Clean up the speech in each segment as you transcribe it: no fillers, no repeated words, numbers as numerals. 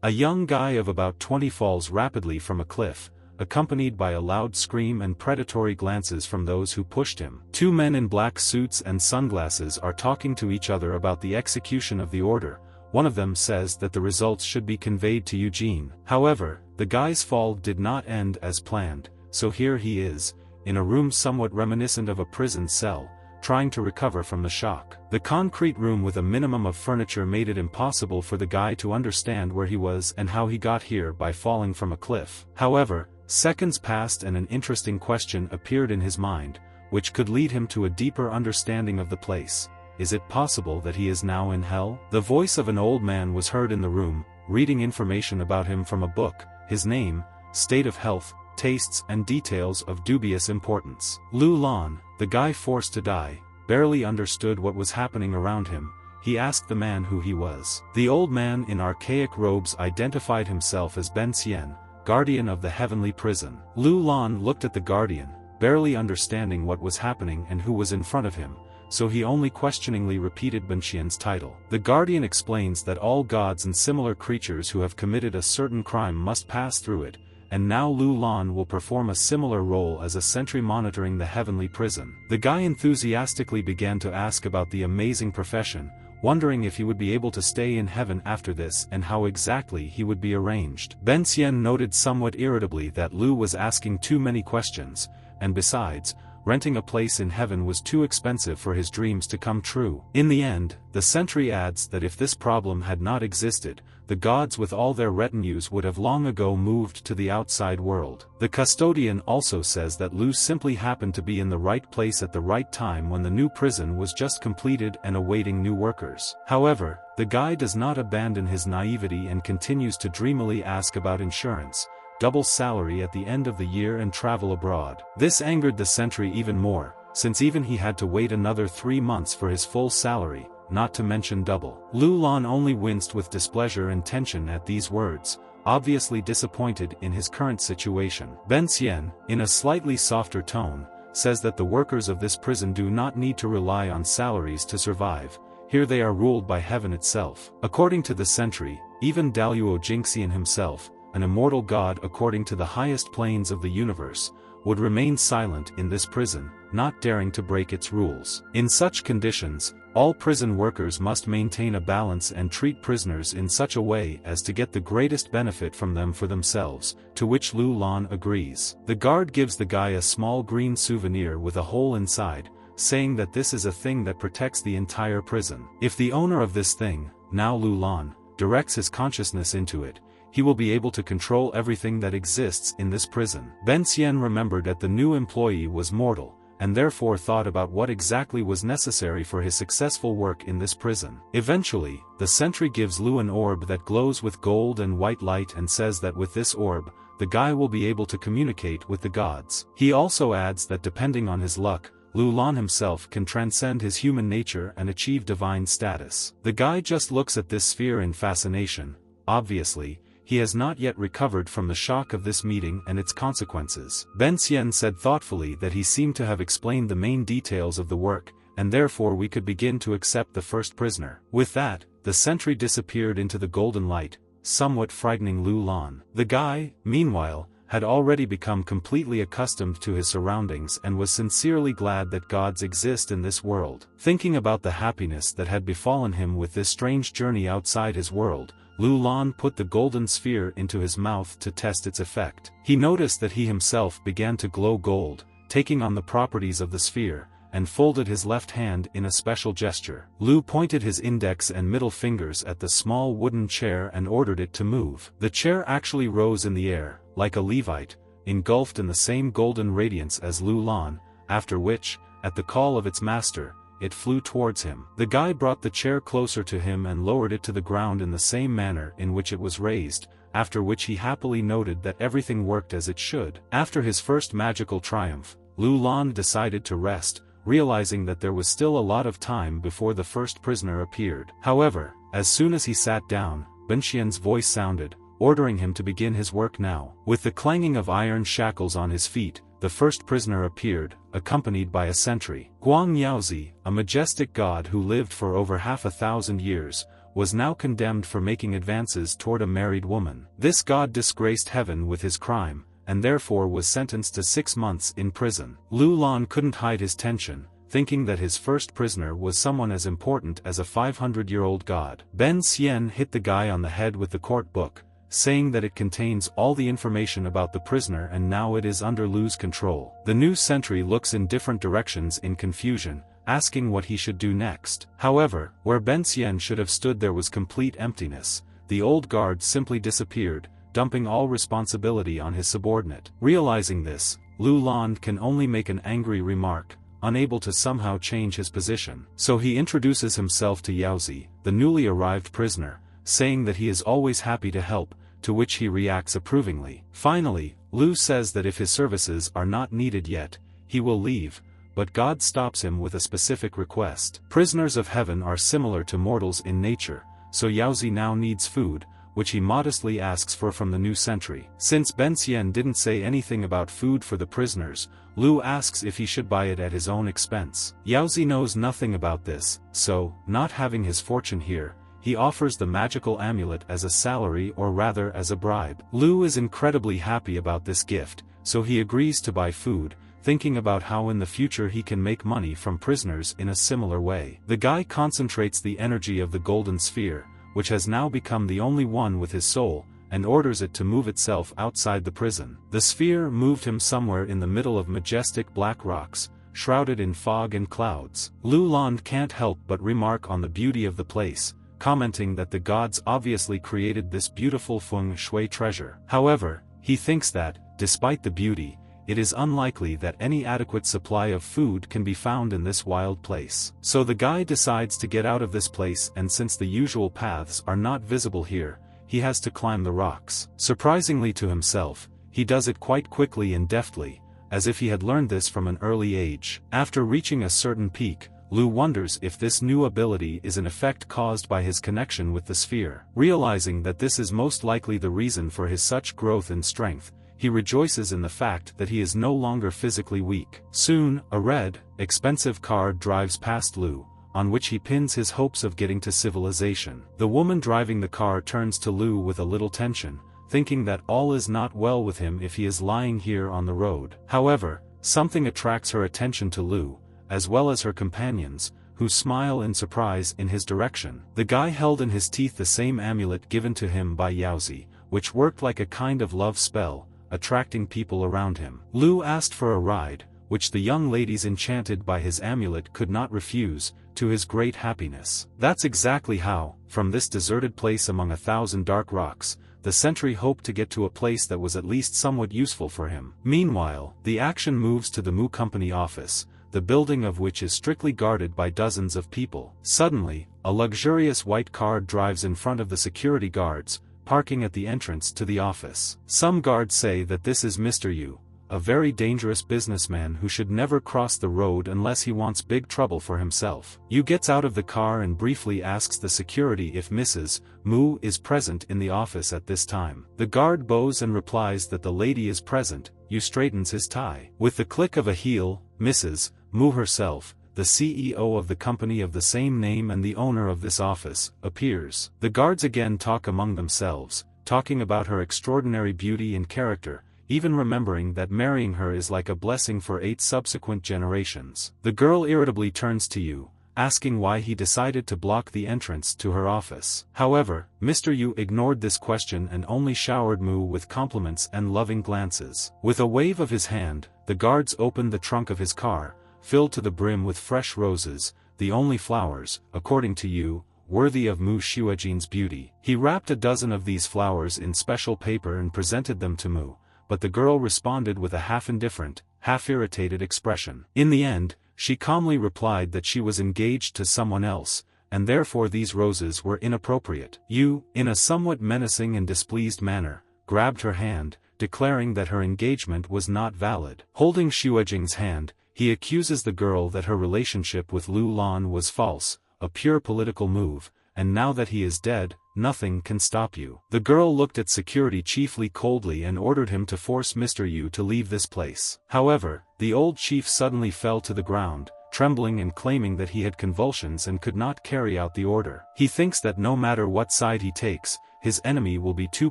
A young guy of about 20 falls rapidly from a cliff, accompanied by a loud scream and predatory glances from those who pushed him. Two men in black suits and sunglasses are talking to each other about the execution of the order. One of them says that the results should be conveyed to Eugene. However, the guy's fall did not end as planned, so here he is, in a room somewhat reminiscent of a prison cell, trying to recover from the shock. The concrete room with a minimum of furniture made it impossible for the guy to understand where he was and how he got here by falling from a cliff. However, seconds passed and an interesting question appeared in his mind, which could lead him to a deeper understanding of the place. Is it possible that he is now in hell? The voice of an old man was heard in the room, reading information about him from a book, his name, state of health, tastes and details of dubious importance. Lu Lan, the guy forced to die, barely understood what was happening around him. He asked the man who he was. The old man in archaic robes identified himself as Ben Xian, guardian of the heavenly prison. Lu Lan looked at the guardian, barely understanding what was happening and who was in front of him, so he only questioningly repeated Ben Xian's title. The guardian explains that all gods and similar creatures who have committed a certain crime must pass through it, and now Lu Lan will perform a similar role as a sentry monitoring the heavenly prison. The guy enthusiastically began to ask about the amazing profession, wondering if he would be able to stay in heaven after this and how exactly he would be arranged. Ben Xian noted somewhat irritably that Lu was asking too many questions, and besides, renting a place in heaven was too expensive for his dreams to come true. In the end, the sentry adds that if this problem had not existed, the gods with all their retinues would have long ago moved to the outside world. The custodian also says that Lu simply happened to be in the right place at the right time when the new prison was just completed and awaiting new workers. However, the guy does not abandon his naivety and continues to dreamily ask about insurance, double salary at the end of the year and travel abroad. This angered the sentry even more, since even he had to wait another 3 months for his full salary, not to mention double. Lu Lan only winced with displeasure and tension at these words, obviously disappointed in his current situation. Ben Xian, in a slightly softer tone, says that the workers of this prison do not need to rely on salaries to survive. Here they are ruled by heaven itself. According to the sentry, even Daluo Jingxian himself, an immortal god according to the highest planes of the universe, would remain silent in this prison, not daring to break its rules. In such conditions, all prison workers must maintain a balance and treat prisoners in such a way as to get the greatest benefit from them for themselves, to which Lu Lan agrees. The guard gives the guy a small green souvenir with a hole inside, saying that this is a thing that protects the entire prison. If the owner of this thing, now Lu Lan, directs his consciousness into it, he will be able to control everything that exists in this prison. Ben Xian remembered that the new employee was mortal, and therefore thought about what exactly was necessary for his successful work in this prison. Eventually, the sentry gives Lu an orb that glows with gold and white light and says that with this orb, the guy will be able to communicate with the gods. He also adds that depending on his luck, Lu Lan himself can transcend his human nature and achieve divine status. The guy just looks at this sphere in fascination. Obviously, he has not yet recovered from the shock of this meeting and its consequences. Ben Xian said thoughtfully that he seemed to have explained the main details of the work, and therefore we could begin to accept the first prisoner. With that, the sentry disappeared into the golden light, somewhat frightening Lu Lan. The guy, meanwhile, had already become completely accustomed to his surroundings and was sincerely glad that gods exist in this world. Thinking about the happiness that had befallen him with this strange journey outside his world, Lu Lan put the golden sphere into his mouth to test its effect. He noticed that he himself began to glow gold, taking on the properties of the sphere, and folded his left hand in a special gesture. Lu pointed his index and middle fingers at the small wooden chair and ordered it to move. The chair actually rose in the air, like a Levite, engulfed in the same golden radiance as Lu Lan, after which, at the call of its master, it flew towards him. The guy brought the chair closer to him and lowered it to the ground in the same manner in which it was raised, after which he happily noted that everything worked as it should. After his first magical triumph, Lu Lan decided to rest, realizing that there was still a lot of time before the first prisoner appeared. However, as soon as he sat down, Ben Xian's voice sounded, ordering him to begin his work now. With the clanging of iron shackles on his feet, the first prisoner appeared, accompanied by a sentry. Guang Yaozi, a majestic god who lived for over 500 years, was now condemned for making advances toward a married woman. This god disgraced heaven with his crime, and therefore was sentenced to 6 months in prison. Lu Lan couldn't hide his tension, thinking that his first prisoner was someone as important as a 500-year-old god. Ben Xian hit the guy on the head with the court book, saying that it contains all the information about the prisoner and now it is under Lu's control. The new sentry looks in different directions in confusion, asking what he should do next. However, where Ben Xian should have stood there was complete emptiness. The old guard simply disappeared, dumping all responsibility on his subordinate. Realizing this, Lu Lan can only make an angry remark, unable to somehow change his position. So he introduces himself to Yaozi, the newly arrived prisoner, saying that he is always happy to help, to which he reacts approvingly. Finally, Lu says that if his services are not needed yet, he will leave, but God stops him with a specific request. Prisoners of heaven are similar to mortals in nature, so Yaozi now needs food, which he modestly asks for from the new sentry. Since Ben Xian didn't say anything about food for the prisoners, Lu asks if he should buy it at his own expense. Yaozi knows nothing about this, so, not having his fortune here, he offers the magical amulet as a salary or rather as a bribe. Lu is incredibly happy about this gift, so he agrees to buy food, thinking about how in the future he can make money from prisoners in a similar way. The guy concentrates the energy of the golden sphere, which has now become the only one with his soul, and orders it to move itself outside the prison. The sphere moved him somewhere in the middle of majestic black rocks, shrouded in fog and clouds. Lu Lan can't help but remark on the beauty of the place, commenting that the gods obviously created this beautiful feng shui treasure. However, he thinks that, despite the beauty, it is unlikely that any adequate supply of food can be found in this wild place. So the guy decides to get out of this place, and since the usual paths are not visible here, he has to climb the rocks. Surprisingly to himself, he does it quite quickly and deftly, as if he had learned this from an early age. After reaching a certain peak, Lu wonders if this new ability is an effect caused by his connection with the sphere. Realizing that this is most likely the reason for his such growth in strength, he rejoices in the fact that he is no longer physically weak. Soon, a red, expensive car drives past Lu, on which he pins his hopes of getting to civilization. The woman driving the car turns to Lu with a little tension, thinking that all is not well with him if he is lying here on the road. However, something attracts her attention to Lu, as well as her companions, who smile in surprise in his direction. The guy held in his teeth the same amulet given to him by Yaozi, which worked like a kind of love spell, attracting people around him. Lu asked for a ride, which the young ladies enchanted by his amulet could not refuse, to his great happiness. That's exactly how, from this deserted place among 1,000 dark rocks, the sentry hoped to get to a place that was at least somewhat useful for him. Meanwhile, the action moves to the Mu Company office, the building of which is strictly guarded by dozens of people. Suddenly, a luxurious white car drives in front of the security guards, parking at the entrance to the office. Some guards say that this is Mr. Yu, a very dangerous businessman who should never cross the road unless he wants big trouble for himself. Yu gets out of the car and briefly asks the security if Mrs. Mu is present in the office at this time. The guard bows and replies that the lady is present. Yu straightens his tie. With the click of a heel, Mrs. Mu herself, the CEO of the company of the same name and the owner of this office, appears. The guards again talk among themselves, talking about her extraordinary beauty and character, even remembering that marrying her is like a blessing for 8 subsequent generations. The girl irritably turns to Yu, asking why he decided to block the entrance to her office. However, Mr. Yu ignored this question and only showered Mu with compliments and loving glances. With a wave of his hand, the guards opened the trunk of his car, filled to the brim with fresh roses, the only flowers, according to Yu, worthy of Mu Xuejin's beauty. He wrapped a dozen of these flowers in special paper and presented them to Mu, but the girl responded with a half-indifferent, half-irritated expression. In the end, she calmly replied that she was engaged to someone else, and therefore these roses were inappropriate. Yu, in a somewhat menacing and displeased manner, grabbed her hand, declaring that her engagement was not valid. Holding Xuejing's hand, he accuses the girl that her relationship with Lu Lan was false, a pure political move, and now that he is dead, nothing can stop you. The girl looked at security chiefly coldly and ordered him to force Mr. Yu to leave this place. However, the old chief suddenly fell to the ground, trembling and claiming that he had convulsions and could not carry out the order. He thinks that no matter what side he takes, his enemy will be too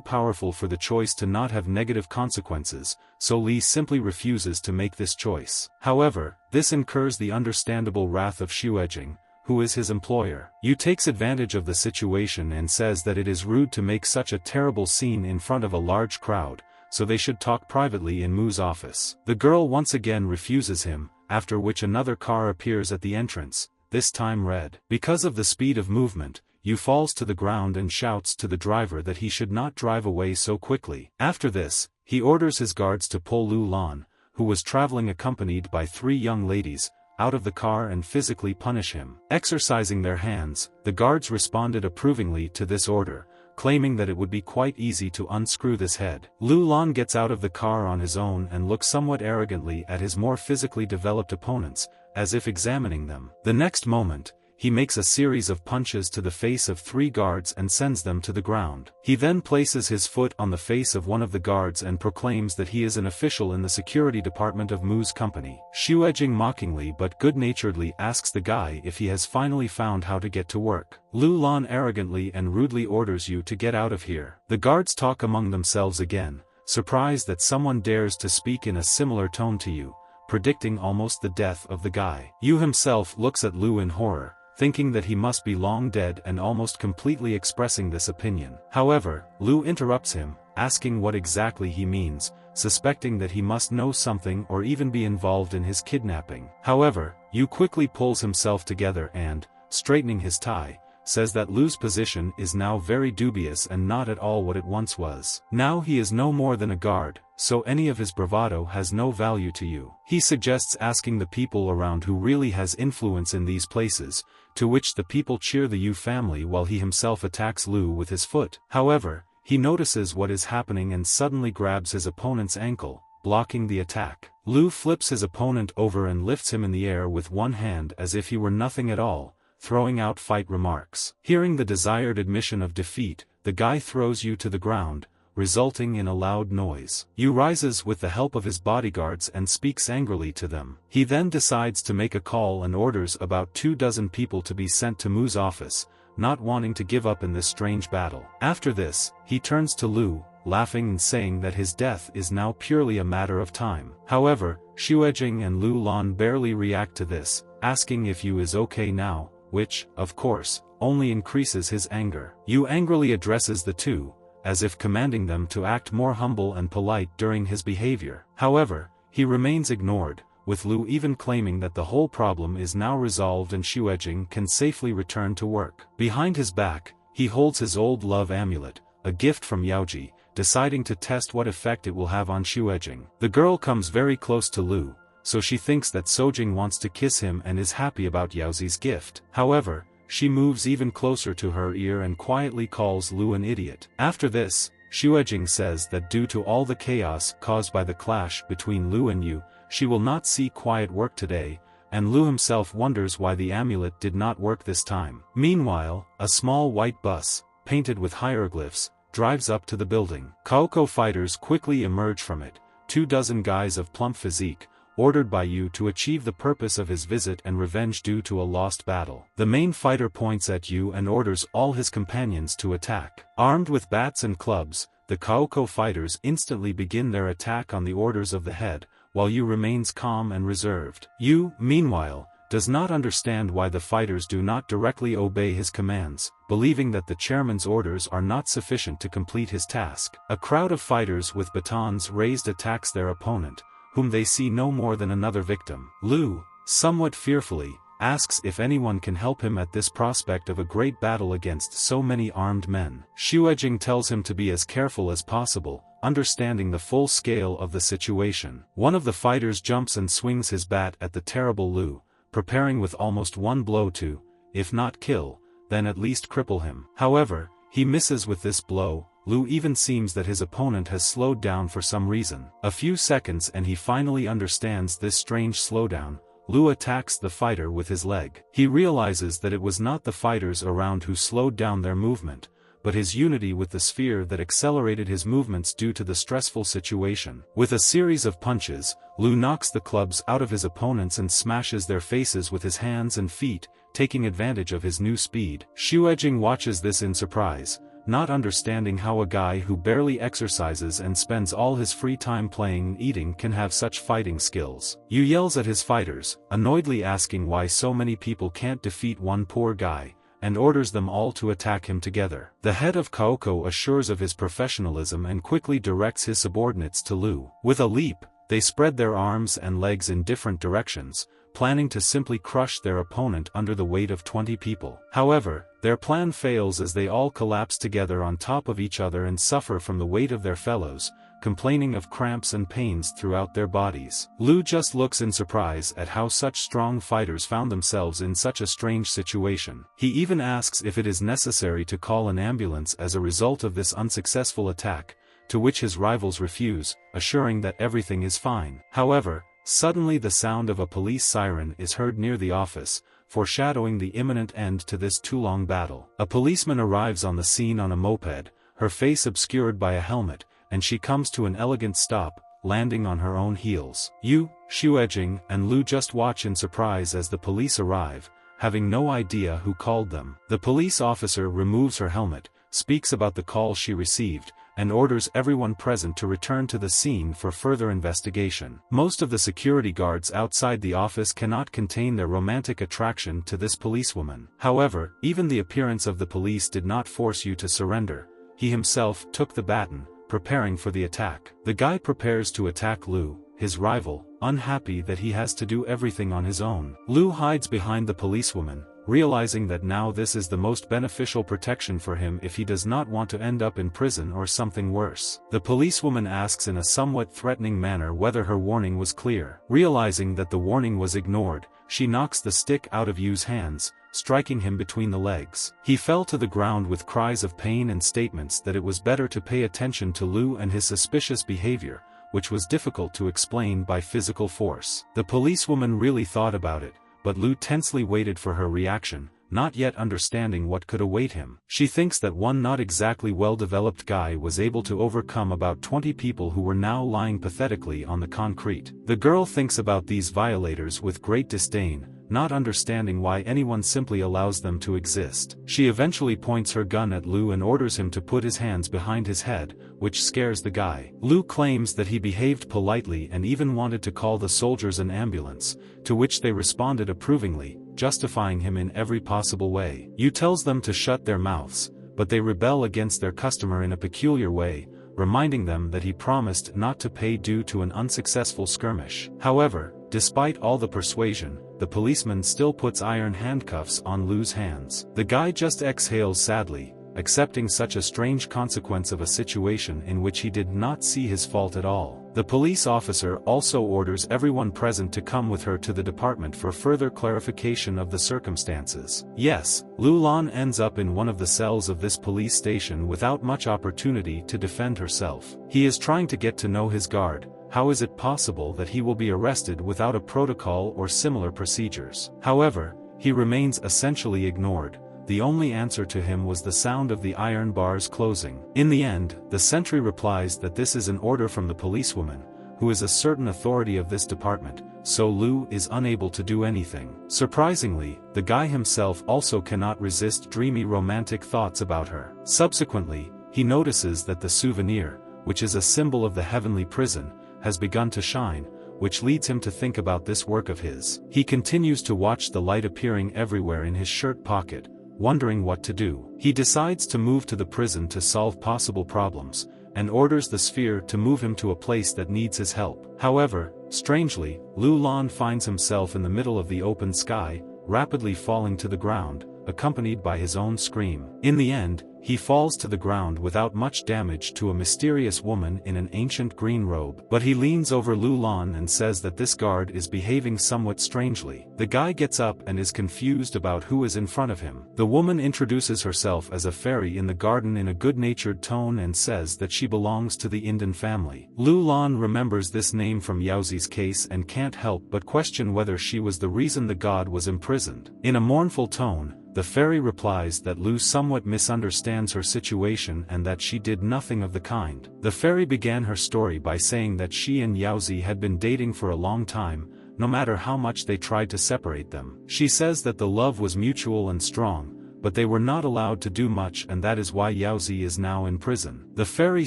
powerful for the choice to not have negative consequences, so Lee simply refuses to make this choice. However, this incurs the understandable wrath of Xuejing, who is his employer. Yu takes advantage of the situation and says that it is rude to make such a terrible scene in front of a large crowd, so they should talk privately in Mu's office. The girl once again refuses him, after which another car appears at the entrance, this time red. Because of the speed of movement, Yu falls to the ground and shouts to the driver that he should not drive away so quickly. After this, he orders his guards to pull Lu Lan, who was traveling accompanied by 3 young ladies, out of the car and physically punish him. Exercising their hands, the guards responded approvingly to this order, claiming that it would be quite easy to unscrew this head. Lu Lan gets out of the car on his own and looks somewhat arrogantly at his more physically developed opponents, as if examining them. The next moment, he makes a series of punches to the face of 3 guards and sends them to the ground. He then places his foot on the face of one of the guards and proclaims that he is an official in the security department of Mu's company. Xuejing mockingly but good-naturedly asks the guy if he has finally found how to get to work. Lu Lan arrogantly and rudely orders Yu to get out of here. The guards talk among themselves again, surprised that someone dares to speak in a similar tone to Yu, predicting almost the death of the guy. Yu himself looks at Lu in horror, thinking that he must be long dead and almost completely expressing this opinion. However, Lu interrupts him, asking what exactly he means, suspecting that he must know something or even be involved in his kidnapping. However, Yu quickly pulls himself together and, straightening his tie, says that Lu's position is now very dubious and not at all what it once was. Now he is no more than a guard, so any of his bravado has no value to Yu. He suggests asking the people around who really has influence in these places, to which the people cheer the Yu family while he himself attacks Lu with his foot. However, he notices what is happening and suddenly grabs his opponent's ankle, blocking the attack. Lu flips his opponent over and lifts him in the air with one hand as if he were nothing at all, throwing out fight remarks. Hearing the desired admission of defeat, the guy throws Yu to the ground, resulting in a loud noise. Yu rises with the help of his bodyguards and speaks angrily to them. He then decides to make a call and orders about 24 people to be sent to Mu's office, not wanting to give up in this strange battle. After this, he turns to Lu, laughing and saying that his death is now purely a matter of time. However, Xuejing and Lu Lan barely react to this, asking if Yu is okay now, which, of course, only increases his anger. Yu angrily addresses the two, as if commanding them to act more humble and polite during his behavior. However, he remains ignored, with Lu even claiming that the whole problem is now resolved and Xuejing can safely return to work. Behind his back, he holds his old love amulet, a gift from Yaoji, deciding to test what effect it will have on Xuejing. The girl comes very close to Lu, so she thinks that Sojing wants to kiss him and is happy about Yaozi's gift. However, she moves even closer to her ear and quietly calls Lu an idiot. After this, Xuejing says that due to all the chaos caused by the clash between Lu and Yu, she will not see quiet work today, and Lu himself wonders why the amulet did not work this time. Meanwhile, a small white bus, painted with hieroglyphs, drives up to the building. Kaoko fighters quickly emerge from it, 24 guys of plump physique, ordered by Yu to achieve the purpose of his visit and revenge due to a lost battle. The main fighter points at Yu and orders all his companions to attack. Armed with bats and clubs, the Kaoko fighters instantly begin their attack on the orders of the head, while Yu remains calm and reserved. Yu, meanwhile, does not understand why the fighters do not directly obey his commands, believing that the chairman's orders are not sufficient to complete his task. A crowd of fighters with batons raised attacks their opponent, whom they see no more than another victim. Lu, somewhat fearfully, asks if anyone can help him at this prospect of a great battle against so many armed men. Xuejing tells him to be as careful as possible, understanding the full scale of the situation. One of the fighters jumps and swings his bat at the terrible Lu, preparing with almost one blow to, if not kill, then at least cripple him. However, he misses with this blow. Lu even seems that his opponent has slowed down for some reason. A few seconds and he finally understands this strange slowdown. Lu attacks the fighter with his leg. He realizes that it was not the fighters around who slowed down their movement, but his unity with the sphere that accelerated his movements due to the stressful situation. With a series of punches, Lu knocks the clubs out of his opponents and smashes their faces with his hands and feet, taking advantage of his new speed. Xuejing watches this in surprise, not understanding how a guy who barely exercises and spends all his free time playing and eating can have such fighting skills. Yu yells at his fighters, annoyedly asking why so many people can't defeat one poor guy, and orders them all to attack him together. The head of Kaoko assures of his professionalism and quickly directs his subordinates to Lu. With a leap, they spread their arms and legs in different directions, planning to simply crush their opponent under the weight of 20 people. However, their plan fails as they all collapse together on top of each other and suffer from the weight of their fellows, complaining of cramps and pains throughout their bodies. Lu just looks in surprise at how such strong fighters found themselves in such a strange situation. He even asks if it is necessary to call an ambulance as a result of this unsuccessful attack, to which his rivals refuse, assuring that everything is fine. However, suddenly the sound of a police siren is heard near the office, foreshadowing the imminent end to this too-long battle. A policeman arrives on the scene on a moped, her face obscured by a helmet, and she comes to an elegant stop, landing on her own heels. Yu, Xuejing, and Lu just watch in surprise as the police arrive, having no idea who called them. The police officer removes her helmet, speaks about the call she received, and orders everyone present to return to the scene for further investigation. Most of the security guards outside the office cannot contain their romantic attraction to this policewoman. However, even the appearance of the police did not force Yu to surrender. He himself took the baton, preparing for the attack. The guy prepares to attack Lu, his rival, unhappy that he has to do everything on his own. Lu hides behind the policewoman, realizing that now this is the most beneficial protection for him if he does not want to end up in prison or something worse. The policewoman asks in a somewhat threatening manner whether her warning was clear. Realizing that the warning was ignored, she knocks the stick out of Yu's hands, striking him between the legs. He fell to the ground with cries of pain and statements that it was better to pay attention to Lu and his suspicious behavior, which was difficult to explain by physical force. The policewoman really thought about it, but Lu tensely waited for her reaction, not yet understanding what could await him. She thinks that one not exactly well-developed guy was able to overcome about 20 people who were now lying pathetically on the concrete. The girl thinks about these violators with great disdain, not understanding why anyone simply allows them to exist. She eventually points her gun at Lu and orders him to put his hands behind his head, which scares the guy. Lu claims that he behaved politely and even wanted to call the soldiers an ambulance, to which they responded approvingly, justifying him in every possible way. Yu tells them to shut their mouths, but they rebel against their customer in a peculiar way, reminding them that he promised not to pay due to an unsuccessful skirmish. However, despite all the persuasion, the policeman still puts iron handcuffs on Lu's hands. The guy just exhales sadly, accepting such a strange consequence of a situation in which he did not see his fault at all. The police officer also orders everyone present to come with her to the department for further clarification of the circumstances. Yes, Lu Lan ends up in one of the cells of this police station without much opportunity to defend herself. He is trying to get to know his guard. How is it possible that he will be arrested without a protocol or similar procedures? However, he remains essentially ignored. The only answer to him was the sound of the iron bars closing. In the end, the sentry replies that this is an order from the policewoman, who is a certain authority of this department, so Lu is unable to do anything. Surprisingly, the guy himself also cannot resist dreamy romantic thoughts about her. Subsequently, he notices that the souvenir, which is a symbol of the heavenly prison, has begun to shine, which leads him to think about this work of his. He continues to watch the light appearing everywhere in his shirt pocket, wondering what to do. He decides to move to the prison to solve possible problems, and orders the sphere to move him to a place that needs his help. However, strangely, Lu Lan finds himself in the middle of the open sky, rapidly falling to the ground, accompanied by his own scream. In the end, he falls to the ground without much damage to a mysterious woman in an ancient green robe. But he leans over Lu Lan and says that this guard is behaving somewhat strangely. The guy gets up and is confused about who is in front of him. The woman introduces herself as a fairy in the garden in a good-natured tone and says that she belongs to the Inden family. Lu Lan remembers this name from Yaozi's case and can't help but question whether she was the reason the god was imprisoned. In a mournful tone, the fairy replies that Lu somewhat somewhat misunderstands her situation and that she did nothing of the kind. The fairy began her story by saying that she and Yaozi had been dating for a long time, no matter how much they tried to separate them. She says that the love was mutual and strong, but they were not allowed to do much, and that is why Yaozi is now in prison. The fairy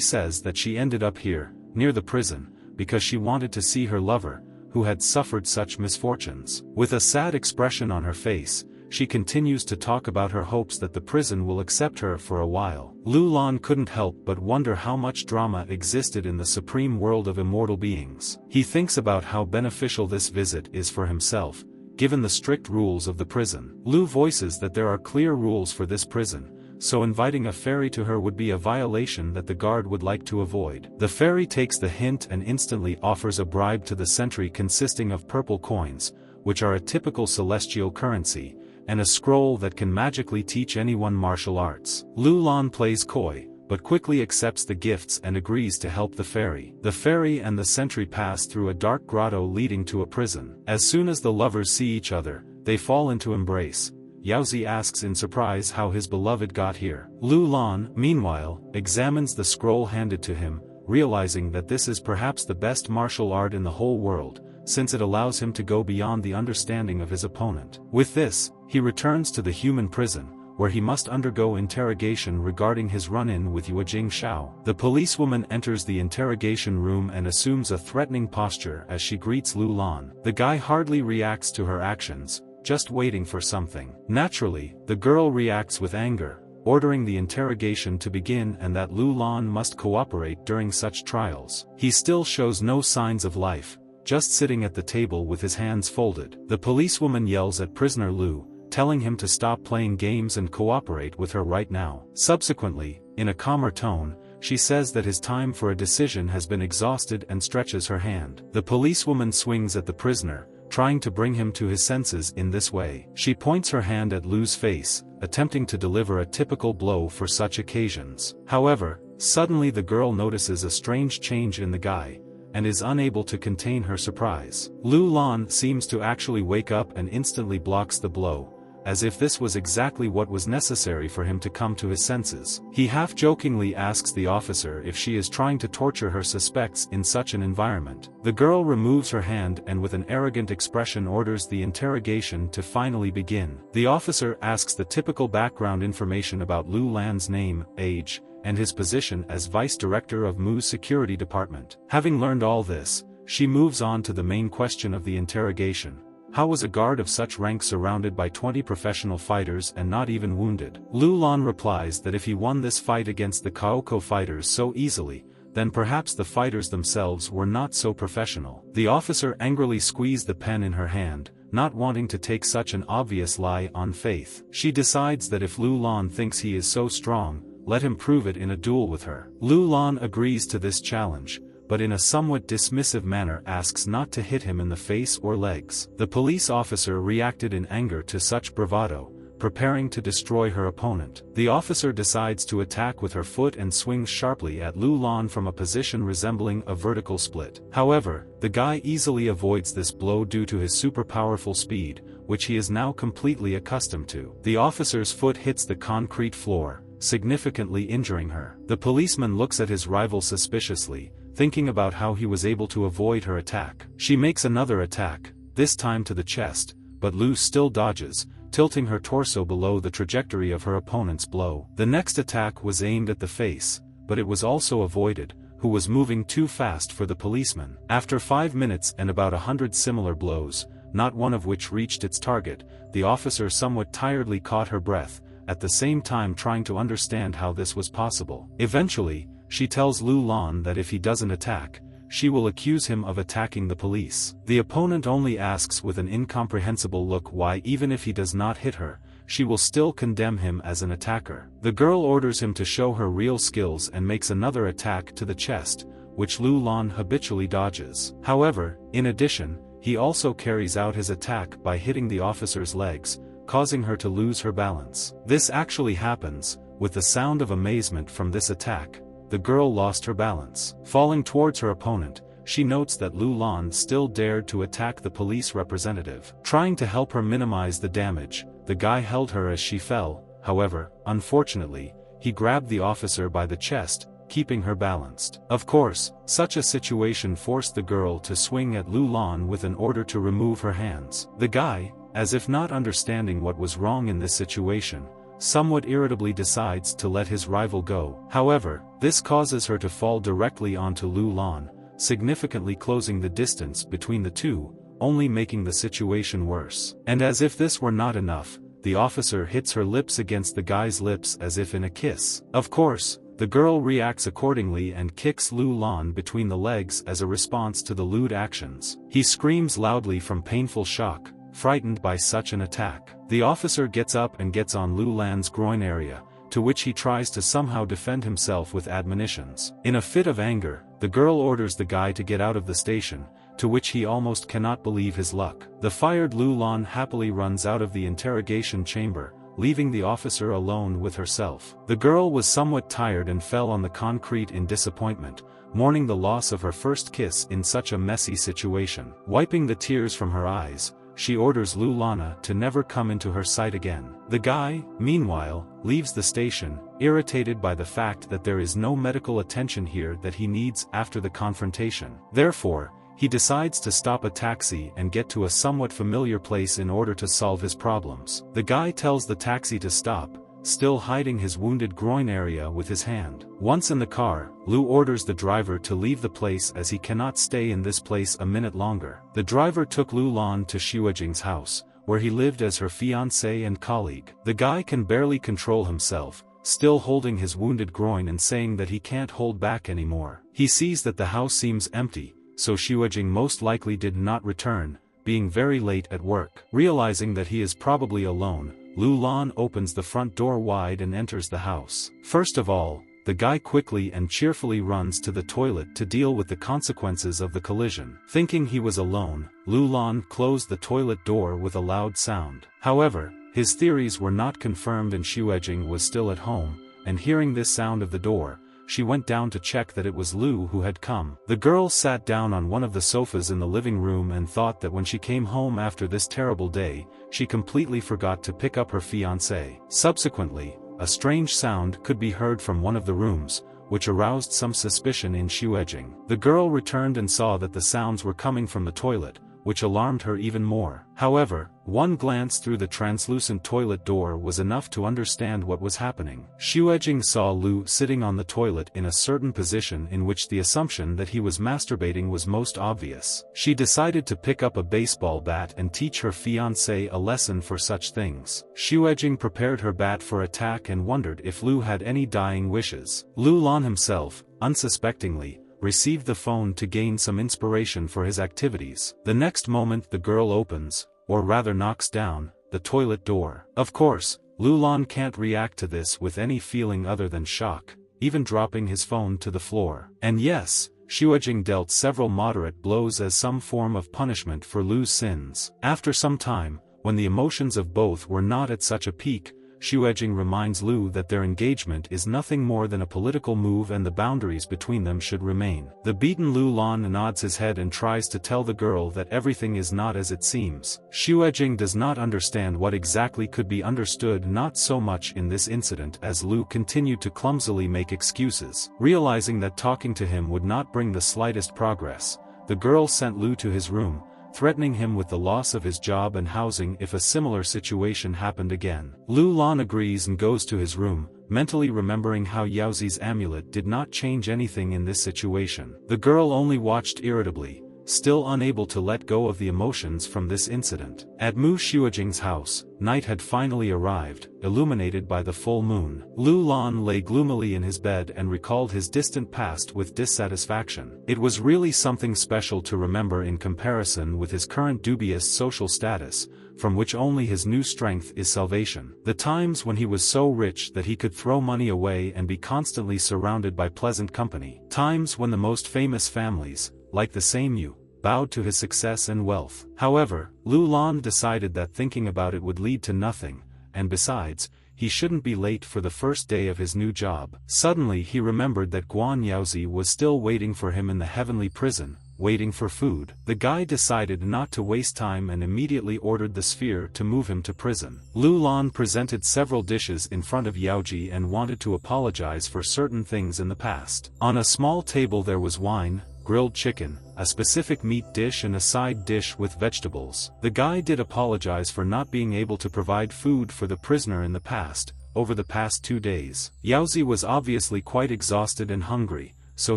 says that she ended up here, near the prison, because she wanted to see her lover, who had suffered such misfortunes. With a sad expression on her face, she continues to talk about her hopes that the prison will accept her for a while. Lu Lan couldn't help but wonder how much drama existed in the supreme world of immortal beings. He thinks about how beneficial this visit is for himself, given the strict rules of the prison. Lu voices that there are clear rules for this prison, so inviting a fairy to her would be a violation that the guard would like to avoid. The fairy takes the hint and instantly offers a bribe to the sentry consisting of purple coins, which are a typical celestial currency, and a scroll that can magically teach anyone martial arts. Lu Lan plays coy, but quickly accepts the gifts and agrees to help the fairy. The fairy and the sentry pass through a dark grotto leading to a prison. As soon as the lovers see each other, they fall into embrace. Yaozi asks in surprise how his beloved got here. Lu Lan, meanwhile, examines the scroll handed to him, realizing that this is perhaps the best martial art in the whole world, since it allows him to go beyond the understanding of his opponent. With this, he returns to the human prison, where he must undergo interrogation regarding his run-in with Yuejing Shao. The policewoman enters the interrogation room and assumes a threatening posture as she greets Lu Lan. The guy hardly reacts to her actions, just waiting for something. Naturally, the girl reacts with anger, ordering the interrogation to begin and that Lu Lan must cooperate during such trials. He still shows no signs of life, just sitting at the table with his hands folded. The policewoman yells at prisoner Lu, telling him to stop playing games and cooperate with her right now. Subsequently, in a calmer tone, she says that his time for a decision has been exhausted and stretches her hand. The policewoman swings at the prisoner, trying to bring him to his senses in this way. She points her hand at Lu's face, attempting to deliver a typical blow for such occasions. However, suddenly the girl notices a strange change in the guy, and is unable to contain her surprise. Lu Lan seems to actually wake up and instantly blocks the blow, as if this was exactly what was necessary for him to come to his senses. He half-jokingly asks the officer if she is trying to torture her suspects in such an environment. The girl removes her hand and with an arrogant expression orders the interrogation to finally begin. The officer asks the typical background information about Lu Lan's name, age, and his position as vice director of Mu's security department. Having learned all this, she moves on to the main question of the interrogation. How was a guard of such rank surrounded by 20 professional fighters and not even wounded? Lu Lan replies that if he won this fight against the Kaoko fighters so easily, then perhaps the fighters themselves were not so professional. The officer angrily squeezed the pen in her hand, not wanting to take such an obvious lie on faith. She decides that if Lu Lan thinks he is so strong, let him prove it in a duel with her. Lu Lan agrees to this challenge, but in a somewhat dismissive manner asks not to hit him in the face or legs. The police officer reacted in anger to such bravado, preparing to destroy her opponent. The officer decides to attack with her foot and swings sharply at Lu Lan from a position resembling a vertical split. However, the guy easily avoids this blow due to his super powerful speed, which he is now completely accustomed to. The officer's foot hits the concrete floor, significantly injuring her. The policeman looks at his rival suspiciously, thinking about how he was able to avoid her attack. She makes another attack, this time to the chest, but Lu still dodges, tilting her torso below the trajectory of her opponent's blow. The next attack was aimed at the face, but it was also avoided, who was moving too fast for the policeman. After 5 minutes and about 100 similar blows, not one of which reached its target, the officer somewhat tiredly caught her breath, at the same time trying to understand how this was possible. Eventually, she tells Lu Lan that if he doesn't attack, she will accuse him of attacking the police. The opponent only asks with an incomprehensible look why even if he does not hit her, she will still condemn him as an attacker. The girl orders him to show her real skills and makes another attack to the chest, which Lu Lan habitually dodges. However, in addition, he also carries out his attack by hitting the officer's legs, causing her to lose her balance. This actually happens. With the sound of amazement from this attack, the girl lost her balance. Falling towards her opponent, she notes that Lu Lan still dared to attack the police representative. Trying to help her minimize the damage, the guy held her as she fell, however, unfortunately, he grabbed the officer by the chest, keeping her balanced. Of course, such a situation forced the girl to swing at Lu Lan with an order to remove her hands. The guy, as if not understanding what was wrong in this situation, somewhat irritably decides to let his rival go. However, this causes her to fall directly onto Lu Lan, significantly closing the distance between the two, only making the situation worse. And as if this were not enough, the officer hits her lips against the guy's lips as if in a kiss. Of course, the girl reacts accordingly and kicks Lu Lan between the legs as a response to the lewd actions. He screams loudly from painful shock, frightened by such an attack. The officer gets up and gets on Lu Lan's groin area, to which he tries to somehow defend himself with admonitions. In a fit of anger, the girl orders the guy to get out of the station, to which he almost cannot believe his luck. The fired Lu Lan happily runs out of the interrogation chamber, leaving the officer alone with herself. The girl was somewhat tired and fell on the concrete in disappointment, mourning the loss of her first kiss in such a messy situation. Wiping the tears from her eyes, she orders Lu Lana to never come into her sight again. The guy, meanwhile, leaves the station, irritated by the fact that there is no medical attention here that he needs after the confrontation. Therefore, he decides to stop a taxi and get to a somewhat familiar place in order to solve his problems. The guy tells the taxi to stop, still hiding his wounded groin area with his hand. Once in the car, Lu orders the driver to leave the place as he cannot stay in this place a minute longer. The driver took Lu Lan to Xuejing's house, where he lived as her fiancé and colleague. The guy can barely control himself, still holding his wounded groin and saying that he can't hold back anymore. He sees that the house seems empty, so Xuejing most likely did not return, being very late at work. Realizing that he is probably alone, Lu Lan opens the front door wide and enters the house. First of all, the guy quickly and cheerfully runs to the toilet to deal with the consequences of the collision. Thinking he was alone, Lu Lan closed the toilet door with a loud sound. However, his theories were not confirmed and Xuejing was still at home, and hearing this sound of the door, she went down to check that it was Lu who had come. The girl sat down on one of the sofas in the living room and thought that when she came home after this terrible day, she completely forgot to pick up her fiancé. Subsequently, a strange sound could be heard from one of the rooms, which aroused some suspicion in Xuejing. The girl returned and saw that the sounds were coming from the toilet, which alarmed her even more. However, one glance through the translucent toilet door was enough to understand what was happening. Xuejing saw Lu sitting on the toilet in a certain position in which the assumption that he was masturbating was most obvious. She decided to pick up a baseball bat and teach her fiancé a lesson for such things. Xuejing prepared her bat for attack and wondered if Lu had any dying wishes. Lu Lan himself, unsuspectingly, received the phone to gain some inspiration for his activities. The next moment the girl opens, or rather knocks down, the toilet door. Of course, Lu Lan can't react to this with any feeling other than shock, even dropping his phone to the floor. And yes, Xuejing dealt several moderate blows as some form of punishment for Lu's sins. After some time, when the emotions of both were not at such a peak, Xuejing reminds Lu that their engagement is nothing more than a political move and the boundaries between them should remain. The beaten Lu Lan nods his head and tries to tell the girl that everything is not as it seems. Xuejing does not understand what exactly could be understood not so much in this incident as Lu continued to clumsily make excuses. Realizing that talking to him would not bring the slightest progress, the girl sent Lu to his room, threatening him with the loss of his job and housing if a similar situation happened again. Lu Lan agrees and goes to his room, mentally remembering how Yaozi's amulet did not change anything in this situation. The girl only watched irritably, still unable to let go of the emotions from this incident. At Mu Xuejing's house, night had finally arrived, illuminated by the full moon. Lu Lan lay gloomily in his bed and recalled his distant past with dissatisfaction. It was really something special to remember in comparison with his current dubious social status, from which only his new strength is salvation. The times when he was so rich that he could throw money away and be constantly surrounded by pleasant company. Times when the most famous families, like the Seimu, bowed to his success and wealth. However, Lu Lan decided that thinking about it would lead to nothing, and besides, he shouldn't be late for the first day of his new job. Suddenly he remembered that Guan Yaozi was still waiting for him in the heavenly prison, waiting for food. The guy decided not to waste time and immediately ordered the sphere to move him to prison. Lu Lan presented several dishes in front of Yaoji and wanted to apologize for certain things in the past. On a small table there was wine, grilled chicken, a specific meat dish and a side dish with vegetables. The guy did apologize for not being able to provide food for the prisoner in the past, over the past 2 days. Yaozi was obviously quite exhausted and hungry, so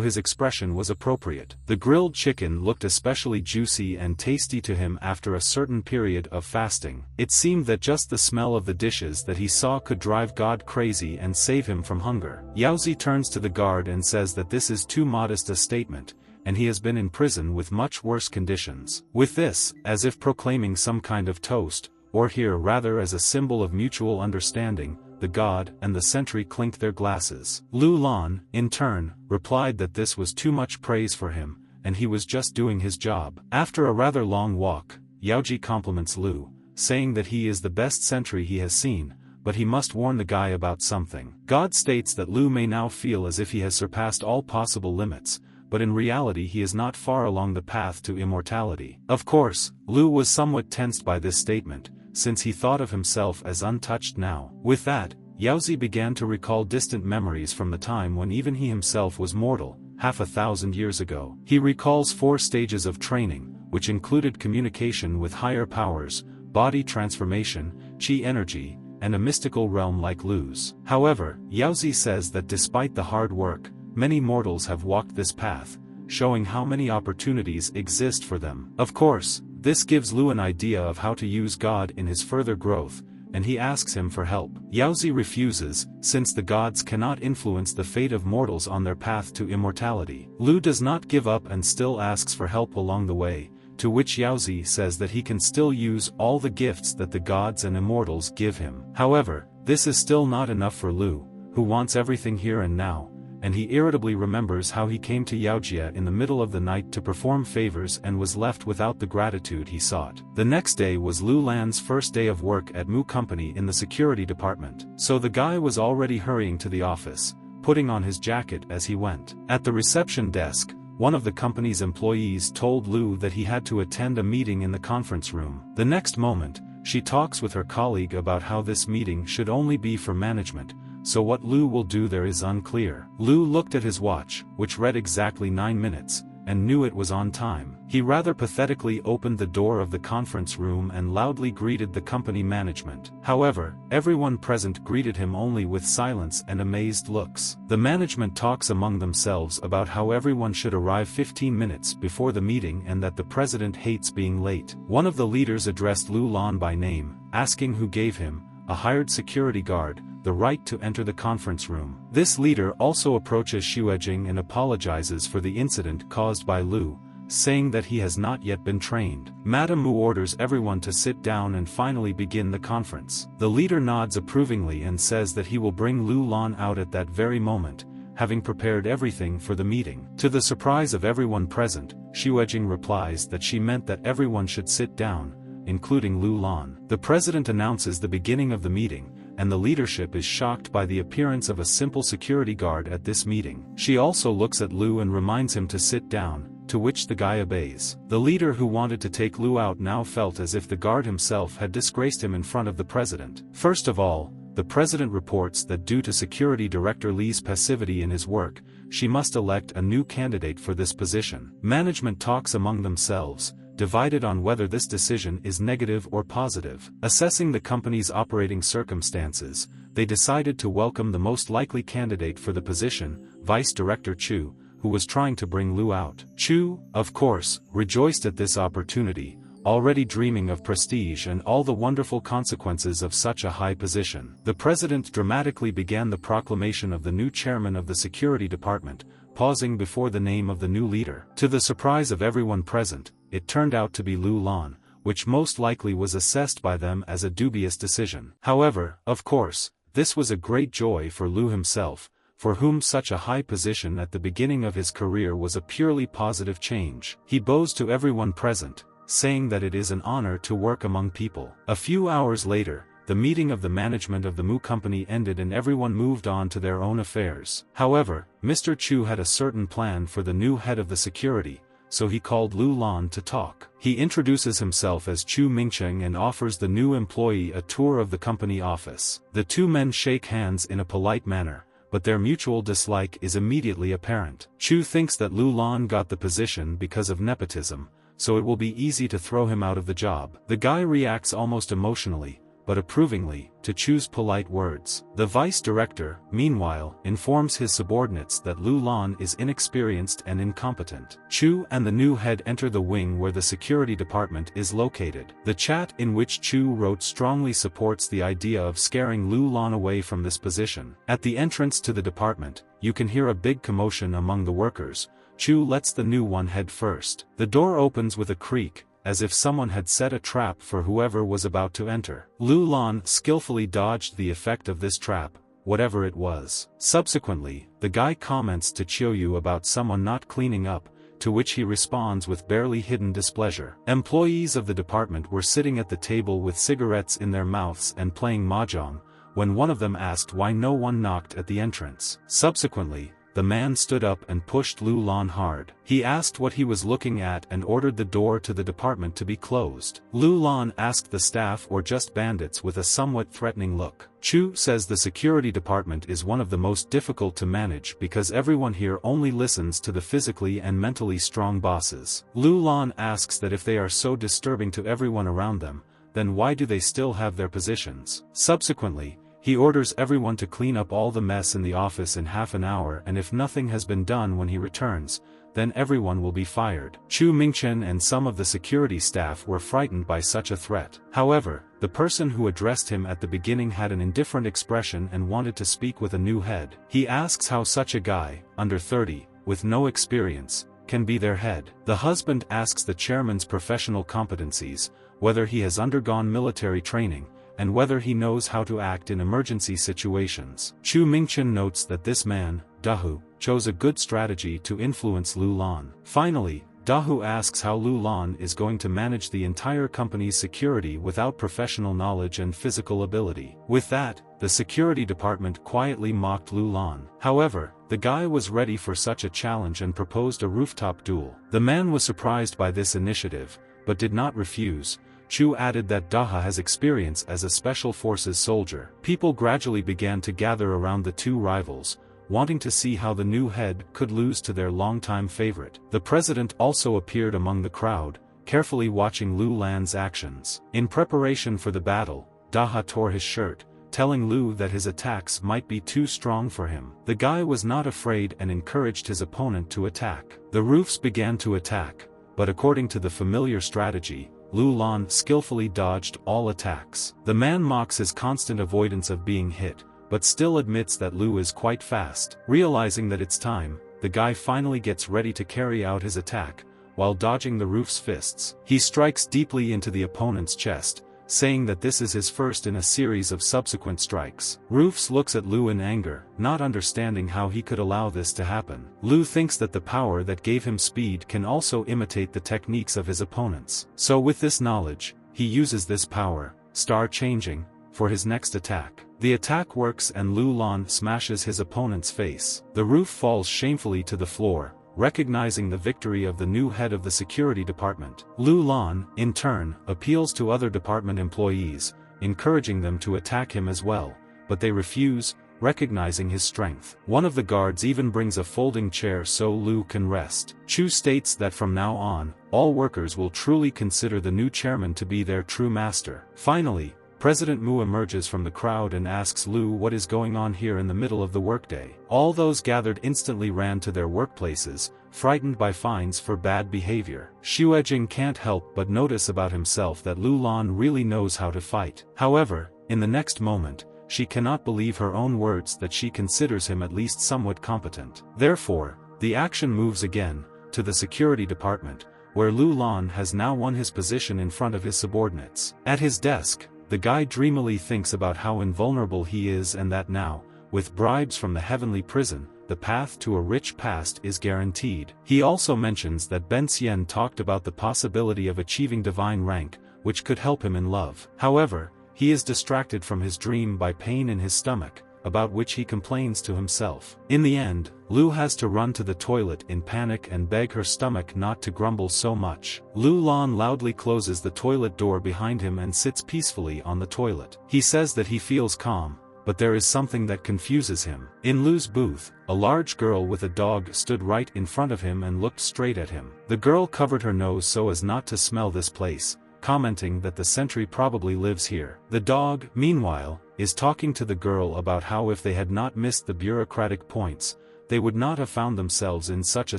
his expression was appropriate. The grilled chicken looked especially juicy and tasty to him after a certain period of fasting. It seemed that just the smell of the dishes that he saw could drive God crazy and save him from hunger. Yaozi turns to the guard and says that this is too modest a statement, and he has been in prison with much worse conditions. With this, as if proclaiming some kind of toast, or here rather as a symbol of mutual understanding, the god and the sentry clinked their glasses. Lu Lan, in turn, replied that this was too much praise for him, and he was just doing his job. After a rather long walk, Yaoji compliments Lu, saying that he is the best sentry he has seen, but he must warn the guy about something. God states that Lu may now feel as if he has surpassed all possible limits, but in reality he is not far along the path to immortality. Of course, Lu was somewhat tensed by this statement, since he thought of himself as untouched now. With that, Yaozi began to recall distant memories from the time when even he himself was mortal, 1,000 years ago. He recalls 4 stages of training, which included communication with higher powers, body transformation, chi energy, and a mystical realm like Lu's. However, Yaozi says that despite the hard work, many mortals have walked this path, showing how many opportunities exist for them. Of course, this gives Lu an idea of how to use God in his further growth, and he asks him for help. Yaozi refuses, since the gods cannot influence the fate of mortals on their path to immortality. Lu does not give up and still asks for help along the way, to which Yaozi says that he can still use all the gifts that the gods and immortals give him. However, this is still not enough for Lu, who wants everything here and now, and he irritably remembers how he came to Yaojia in the middle of the night to perform favors and was left without the gratitude he sought. The next day was Lu Lan's first day of work at Mu Company in the security department, so the guy was already hurrying to the office, putting on his jacket as he went. At the reception desk, one of the company's employees told Lu that he had to attend a meeting in the conference room. The next moment, she talks with her colleague about how this meeting should only be for management, so what Lu will do there is unclear. Lu looked at his watch, which read exactly 9 minutes, and knew it was on time. He rather pathetically opened the door of the conference room and loudly greeted the company management. However, everyone present greeted him only with silence and amazed looks. The management talks among themselves about how everyone should arrive 15 minutes before the meeting and that the president hates being late. One of the leaders addressed Lu Lan by name, asking who gave him, a hired security guard, the right to enter the conference room. This leader also approaches Xuejing and apologizes for the incident caused by Lu, saying that he has not yet been trained. Madame Mu orders everyone to sit down and finally begin the conference. The leader nods approvingly and says that he will bring Lu Lan out at that very moment, having prepared everything for the meeting. To the surprise of everyone present, Xuejing replies that she meant that everyone should sit down, including Lu Lan. The president announces the beginning of the meeting, and the leadership is shocked by the appearance of a simple security guard at this meeting. She also looks at Lu and reminds him to sit down, to which the guy obeys. The leader who wanted to take Lu out now felt as if the guard himself had disgraced him in front of the president. First of all, the president reports that due to security director Li's passivity in his work, she must elect a new candidate for this position. Management talks among themselves, divided on whether this decision is negative or positive. Assessing the company's operating circumstances, they decided to welcome the most likely candidate for the position, Vice Director Chu, who was trying to bring Lu out. Chu, of course, rejoiced at this opportunity, already dreaming of prestige and all the wonderful consequences of such a high position. The president dramatically began the proclamation of the new chairman of the security department, pausing before the name of the new leader. To the surprise of everyone present, it turned out to be Lu Lan, which most likely was assessed by them as a dubious decision. However, of course, this was a great joy for Lu himself, for whom such a high position at the beginning of his career was a purely positive change. He bows to everyone present, saying that it is an honor to work among people. A few hours later, the meeting of the management of the Mu Company ended and everyone moved on to their own affairs. However, Mr. Chu had a certain plan for the new head of the security, so he called Lu Lan to talk. He introduces himself as Chu Mingcheng and offers the new employee a tour of the company office. The two men shake hands in a polite manner, but their mutual dislike is immediately apparent. Chu thinks that Lu Lan got the position because of nepotism, so it will be easy to throw him out of the job. The guy reacts almost emotionally, but approvingly, to Chu's polite words. The vice director, meanwhile, informs his subordinates that Lu Lan is inexperienced and incompetent. Chu and the new head enter the wing where the security department is located. The chat in which Chu wrote strongly supports the idea of scaring Lu Lan away from this position. At the entrance to the department, you can hear a big commotion among the workers. Chu lets the new one head first. The door opens with a creak, as if someone had set a trap for whoever was about to enter. Lu Lan skillfully dodged the effect of this trap, whatever it was. Subsequently, the guy comments to Chiuyu about someone not cleaning up, to which he responds with barely hidden displeasure. Employees of the department were sitting at the table with cigarettes in their mouths and playing mahjong, when one of them asked why no one knocked at the entrance. Subsequently, the man stood up and pushed Lu Lan hard. He asked what he was looking at and ordered the door to the department to be closed. Lu Lan asked the staff or just bandits with a somewhat threatening look. Chu says the security department is one of the most difficult to manage because everyone here only listens to the physically and mentally strong bosses. Lu Lan asks that if they are so disturbing to everyone around them, then why do they still have their positions? Subsequently, he orders everyone to clean up all the mess in the office in half an hour, and if nothing has been done when he returns, then everyone will be fired. Chu Mingchen and some of the security staff were frightened by such a threat. However, the person who addressed him at the beginning had an indifferent expression and wanted to speak with a new head. He asks how such a guy, under 30, with no experience, can be their head. The husband asks the chairman's professional competencies, whether he has undergone military training, and whether he knows how to act in emergency situations. Chu Mingchen notes that this man, Dahu, chose a good strategy to influence Lu Lan. Finally, Dahu asks how Lu Lan is going to manage the entire company's security without professional knowledge and physical ability. With that, the security department quietly mocked Lu Lan. However, the guy was ready for such a challenge and proposed a rooftop duel. The man was surprised by this initiative, but did not refuse. Chu added that Daha has experience as a special forces soldier. People gradually began to gather around the two rivals, wanting to see how the new head could lose to their longtime favorite. The president also appeared among the crowd, carefully watching Lu Lan's actions. In preparation for the battle, Daha tore his shirt, telling Lu that his attacks might be too strong for him. The guy was not afraid and encouraged his opponent to attack. The roofs began to attack, but according to the familiar strategy, Lu Lan skillfully dodged all attacks. The man mocks his constant avoidance of being hit, but still admits that Lu is quite fast. Realizing that it's time, the guy finally gets ready to carry out his attack, while dodging the roof's fists. He strikes deeply into the opponent's chest, saying that this is his first in a series of subsequent strikes. Roofs looks at Lu in anger, not understanding how he could allow this to happen. Lu thinks that the power that gave him speed can also imitate the techniques of his opponents. So with this knowledge, he uses this power, star changing, for his next attack. The attack works and Lu Lan smashes his opponent's face. The roof falls shamefully to the floor, recognizing the victory of the new head of the security department. Lu Lan, in turn, appeals to other department employees, encouraging them to attack him as well, but they refuse, recognizing his strength. One of the guards even brings a folding chair so Lu can rest. Chu states that from now on, all workers will truly consider the new chairman to be their true master. Finally, President Mu emerges from the crowd and asks Lu what is going on here in the middle of the workday. All those gathered instantly ran to their workplaces, frightened by fines for bad behavior. Xuejing can't help but notice about himself that Lu Lan really knows how to fight. However, in the next moment, she cannot believe her own words that she considers him at least somewhat competent. Therefore, the action moves again, to the security department, where Lu Lan has now won his position in front of his subordinates. At his desk, the guy dreamily thinks about how invulnerable he is and that now, with bribes from the heavenly prison, the path to a rich past is guaranteed. He also mentions that Ben Xian talked about the possibility of achieving divine rank, which could help him in love. However, he is distracted from his dream by pain in his stomach, about which he complains to himself. In the end, Lu has to run to the toilet in panic and beg her stomach not to grumble so much. Lu Lan loudly closes the toilet door behind him and sits peacefully on the toilet. He says that he feels calm, but there is something that confuses him. In Lu's booth, a large girl with a dog stood right in front of him and looked straight at him. The girl covered her nose so as not to smell this place, commenting that the sentry probably lives here. The dog, meanwhile, is talking to the girl about how if they had not missed the bureaucratic points, they would not have found themselves in such a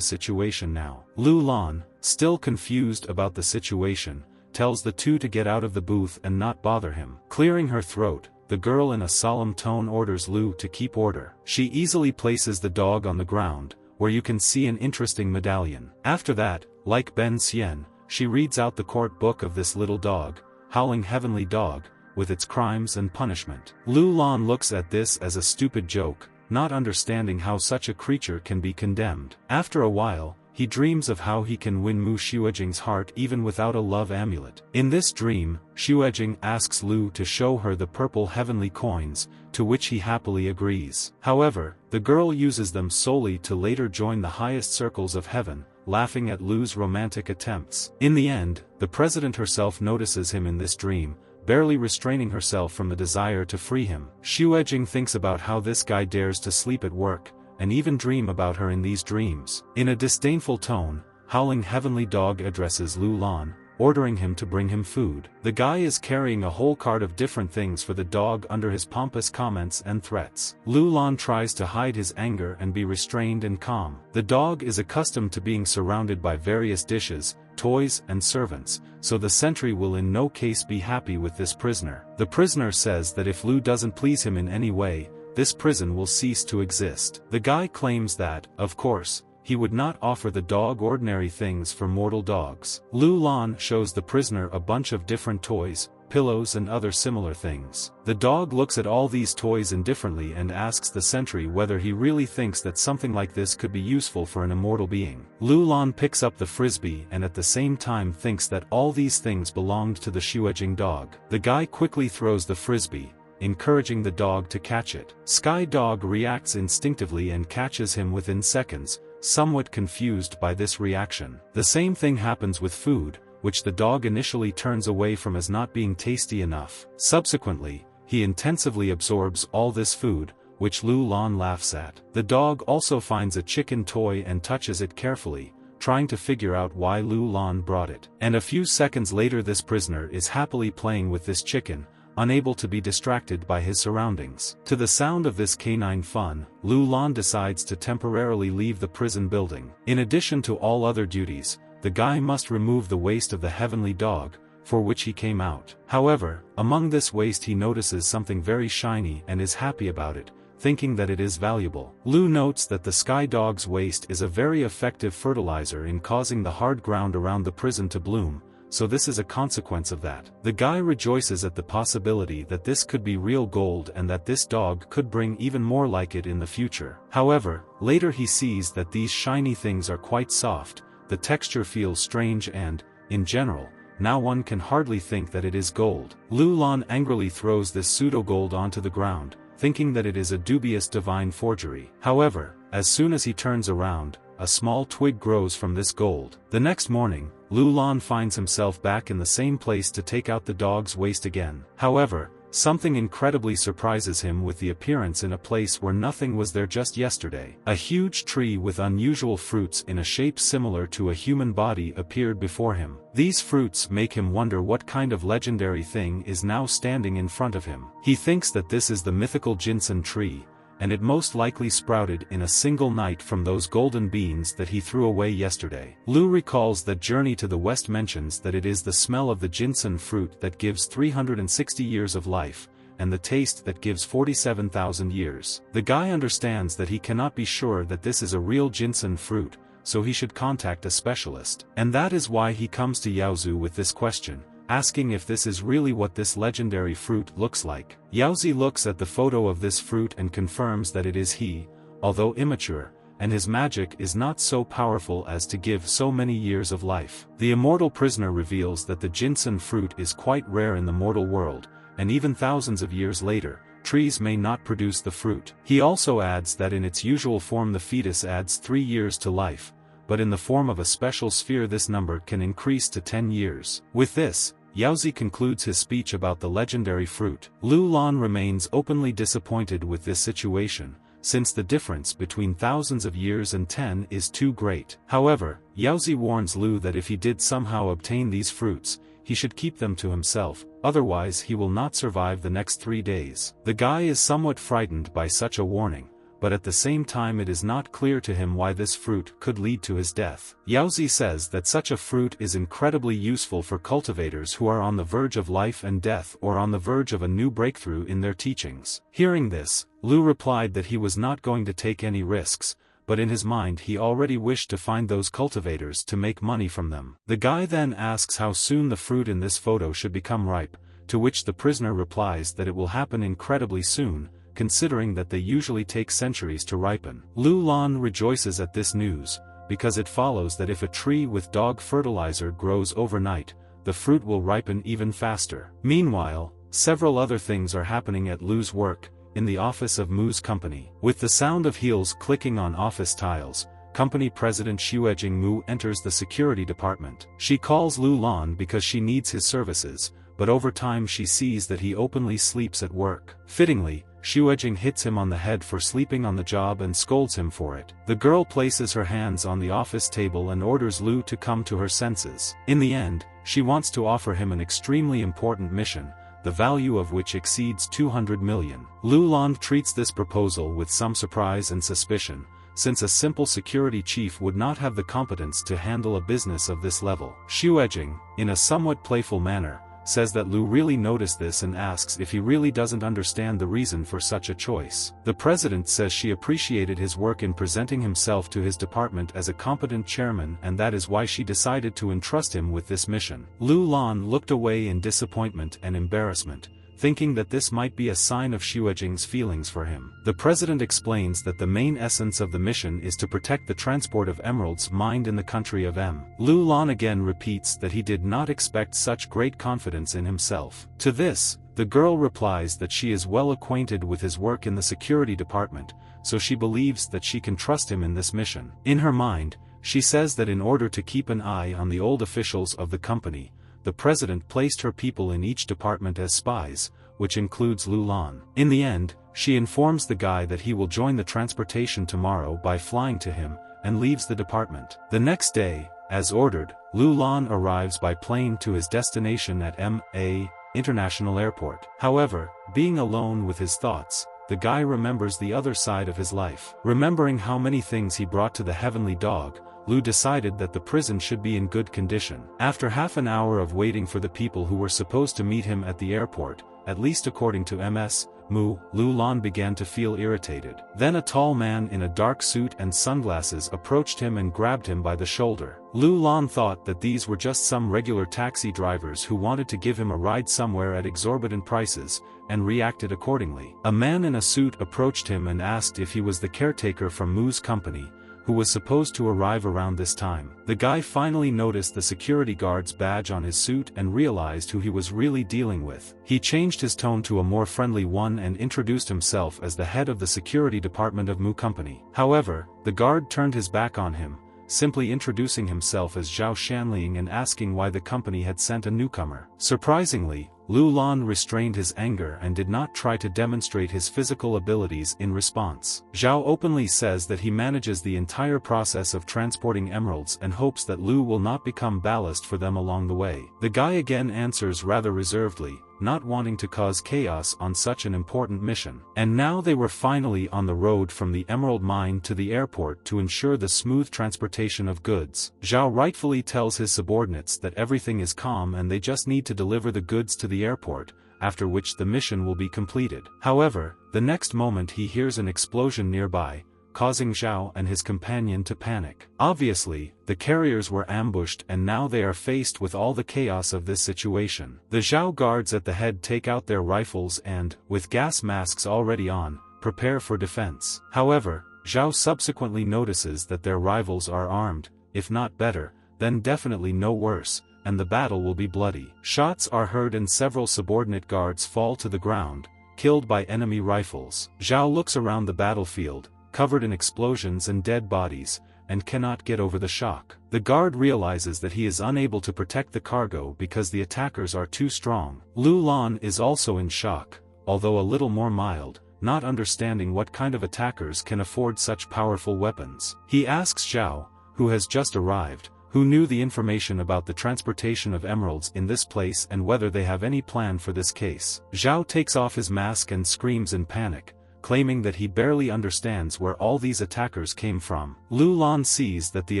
situation now. Lu Lan, still confused about the situation, tells the two to get out of the booth and not bother him. Clearing her throat, the girl in a solemn tone orders Lu to keep order. She easily places the dog on the ground, where you can see an interesting medallion. After that, like Ben Xian, she reads out the court book of this little dog, Howling Heavenly Dog, with its crimes and punishment. Lu Lan looks at this as a stupid joke, not understanding how such a creature can be condemned. After a while, he dreams of how he can win Mu Xuejing's heart even without a love amulet. In this dream, Xuejing asks Lu to show her the purple heavenly coins, to which he happily agrees. However, the girl uses them solely to later join the highest circles of heaven, laughing at Lu's romantic attempts. In the end, the president herself notices him in this dream, barely restraining herself from the desire to free him. Xuejing thinks about how this guy dares to sleep at work, and even dream about her in these dreams. In a disdainful tone, Howling Heavenly Dog addresses Lu Lan, ordering him to bring him food. The guy is carrying a whole cart of different things for the dog under his pompous comments and threats. Lu Lan tries to hide his anger and be restrained and calm. The dog is accustomed to being surrounded by various dishes, toys and servants, so the sentry will in no case be happy with this prisoner. The prisoner says that if Lu doesn't please him in any way, this prison will cease to exist. The guy claims that, of course, he would not offer the dog ordinary things for mortal dogs. Lu Lan shows the prisoner a bunch of different toys, pillows and other similar things. The dog looks at all these toys indifferently and asks the sentry whether he really thinks that something like this could be useful for an immortal being. Lu Lan picks up the frisbee and at the same time thinks that all these things belonged to the Xuejing dog. The guy quickly throws the frisbee, encouraging the dog to catch it. Sky Dog reacts instinctively and catches him within seconds, somewhat confused by this reaction. The same thing happens with food, which the dog initially turns away from as not being tasty enough. Subsequently, he intensively absorbs all this food, which Lu Lan laughs at. The dog also finds a chicken toy and touches it carefully, trying to figure out why Lu Lan brought it. And a few seconds later this prisoner is happily playing with this chicken, unable to be distracted by his surroundings. To the sound of this canine fun, Lu Lan decides to temporarily leave the prison building. In addition to all other duties, the guy must remove the waste of the heavenly dog, for which he came out. However, among this waste he notices something very shiny and is happy about it, thinking that it is valuable. Lu notes that the sky dog's waste is a very effective fertilizer in causing the hard ground around the prison to bloom, so this is a consequence of that. The guy rejoices at the possibility that this could be real gold and that this dog could bring even more like it in the future. However, later he sees that these shiny things are quite soft, the texture feels strange and, in general, now one can hardly think that it is gold. Lu Lan angrily throws this pseudo-gold onto the ground, thinking that it is a dubious divine forgery. However, as soon as he turns around, a small twig grows from this gold. The next morning, Lu Lan finds himself back in the same place to take out the dog's waste again. However, something incredibly surprises him with the appearance in a place where nothing was there just yesterday. A huge tree with unusual fruits in a shape similar to a human body appeared before him. These fruits make him wonder what kind of legendary thing is now standing in front of him. He thinks that this is the mythical ginsen tree, and it most likely sprouted in a single night from those golden beans that he threw away yesterday. Lu recalls that Journey to the West mentions that it is the smell of the ginsen fruit that gives 360 years of life, and the taste that gives 47,000 years. The guy understands that he cannot be sure that this is a real ginsen fruit, so he should contact a specialist. And that is why he comes to Yaozu with this question, asking if this is really what this legendary fruit looks like. Yaozi looks at the photo of this fruit and confirms that it is he, although immature, and his magic is not so powerful as to give so many years of life. The immortal prisoner reveals that the ginsen fruit is quite rare in the mortal world, and even thousands of years later, trees may not produce the fruit. He also adds that in its usual form the fetus adds 3 years to life, but in the form of a special sphere this number can increase to 10 years. With this, Yaozi concludes his speech about the legendary fruit. Lu Lan remains openly disappointed with this situation, since the difference between thousands of years and 10 is too great. However, Yaozi warns Lu that if he did somehow obtain these fruits, he should keep them to himself, otherwise he will not survive the next 3 days. The guy is somewhat frightened by such a warning, but at the same time it is not clear to him why this fruit could lead to his death. Yaozi says that such a fruit is incredibly useful for cultivators who are on the verge of life and death or on the verge of a new breakthrough in their teachings. Hearing this, Lu replied that he was not going to take any risks, but in his mind he already wished to find those cultivators to make money from them. The guy then asks how soon the fruit in this photo should become ripe, to which the prisoner replies that it will happen incredibly soon, considering that they usually take centuries to ripen. Lu Lan rejoices at this news, because it follows that if a tree with dog fertilizer grows overnight, the fruit will ripen even faster. Meanwhile, several other things are happening at Lu's work, in the office of Mu's company. With the sound of heels clicking on office tiles, company president Xuejing Mu enters the security department. She calls Lu Lan because she needs his services, but over time she sees that he openly sleeps at work. Fittingly, Xuejing hits him on the head for sleeping on the job and scolds him for it. The girl places her hands on the office table and orders Lu to come to her senses. In the end, she wants to offer him an extremely important mission, the value of which exceeds 200 million. Lu Lan treats this proposal with some surprise and suspicion, since a simple security chief would not have the competence to handle a business of this level. Xuejing, in a somewhat playful manner, says that Lu really noticed this and asks if he really doesn't understand the reason for such a choice. The president says she appreciated his work in presenting himself to his department as a competent chairman and that is why she decided to entrust him with this mission. Lu Lan looked away in disappointment and embarrassment, thinking that this might be a sign of Xuejing's feelings for him. The president explains that the main essence of the mission is to protect the transport of emeralds mined in the country of M. Lu Lan again repeats that he did not expect such great confidence in himself. To this, the girl replies that she is well acquainted with his work in the security department, so she believes that she can trust him in this mission. In her mind, she says that in order to keep an eye on the old officials of the company, the president placed her people in each department as spies, which includes Lu Lan. In the end, she informs the guy that he will join the transportation tomorrow by flying to him, and leaves the department. The next day, as ordered, Lu Lan arrives by plane to his destination at M.A. International Airport. However, being alone with his thoughts, the guy remembers the other side of his life. Remembering how many things he brought to the heavenly dog, Lu decided that the prison should be in good condition. After half an hour of waiting for the people who were supposed to meet him at the airport, at least according to MS, Mu, Lu Lan began to feel irritated. Then a tall man in a dark suit and sunglasses approached him and grabbed him by the shoulder. Lu Lan thought that these were just some regular taxi drivers who wanted to give him a ride somewhere at exorbitant prices, and reacted accordingly. A man in a suit approached him and asked if he was the caretaker from Mu's company, who was supposed to arrive around this time. The guy finally noticed the security guard's badge on his suit and realized who he was really dealing with. He changed his tone to a more friendly one and introduced himself as the head of the security department of Mu Company. However, the guard turned his back on him, simply introducing himself as Zhao Shanling and asking why the company had sent a newcomer. Surprisingly, Lu Lan restrained his anger and did not try to demonstrate his physical abilities in response. Zhao openly says that he manages the entire process of transporting emeralds and hopes that Lu will not become ballast for them along the way. The guy again answers rather reservedly, not wanting to cause chaos on such an important mission. And now they were finally on the road from the emerald mine to the airport to ensure the smooth transportation of goods. Zhao rightfully tells his subordinates that everything is calm and they just need to deliver the goods to the airport, after which the mission will be completed. However, the next moment he hears an explosion nearby, causing Zhao and his companion to panic. Obviously, the carriers were ambushed and now they are faced with all the chaos of this situation. The Zhao guards at the head take out their rifles and, with gas masks already on, prepare for defense. However, Zhao subsequently notices that their rivals are armed, if not better, then definitely no worse, and the battle will be bloody. Shots are heard and several subordinate guards fall to the ground, killed by enemy rifles. Zhao looks around the battlefield, covered in explosions and dead bodies, and cannot get over the shock. The guard realizes that he is unable to protect the cargo because the attackers are too strong. Lu Lan is also in shock, although a little more mild, not understanding what kind of attackers can afford such powerful weapons. He asks Zhao, who has just arrived, who knew the information about the transportation of emeralds in this place and whether they have any plan for this case. Zhao takes off his mask and screams in panic, claiming that he barely understands where all these attackers came from. Lu Lan sees that the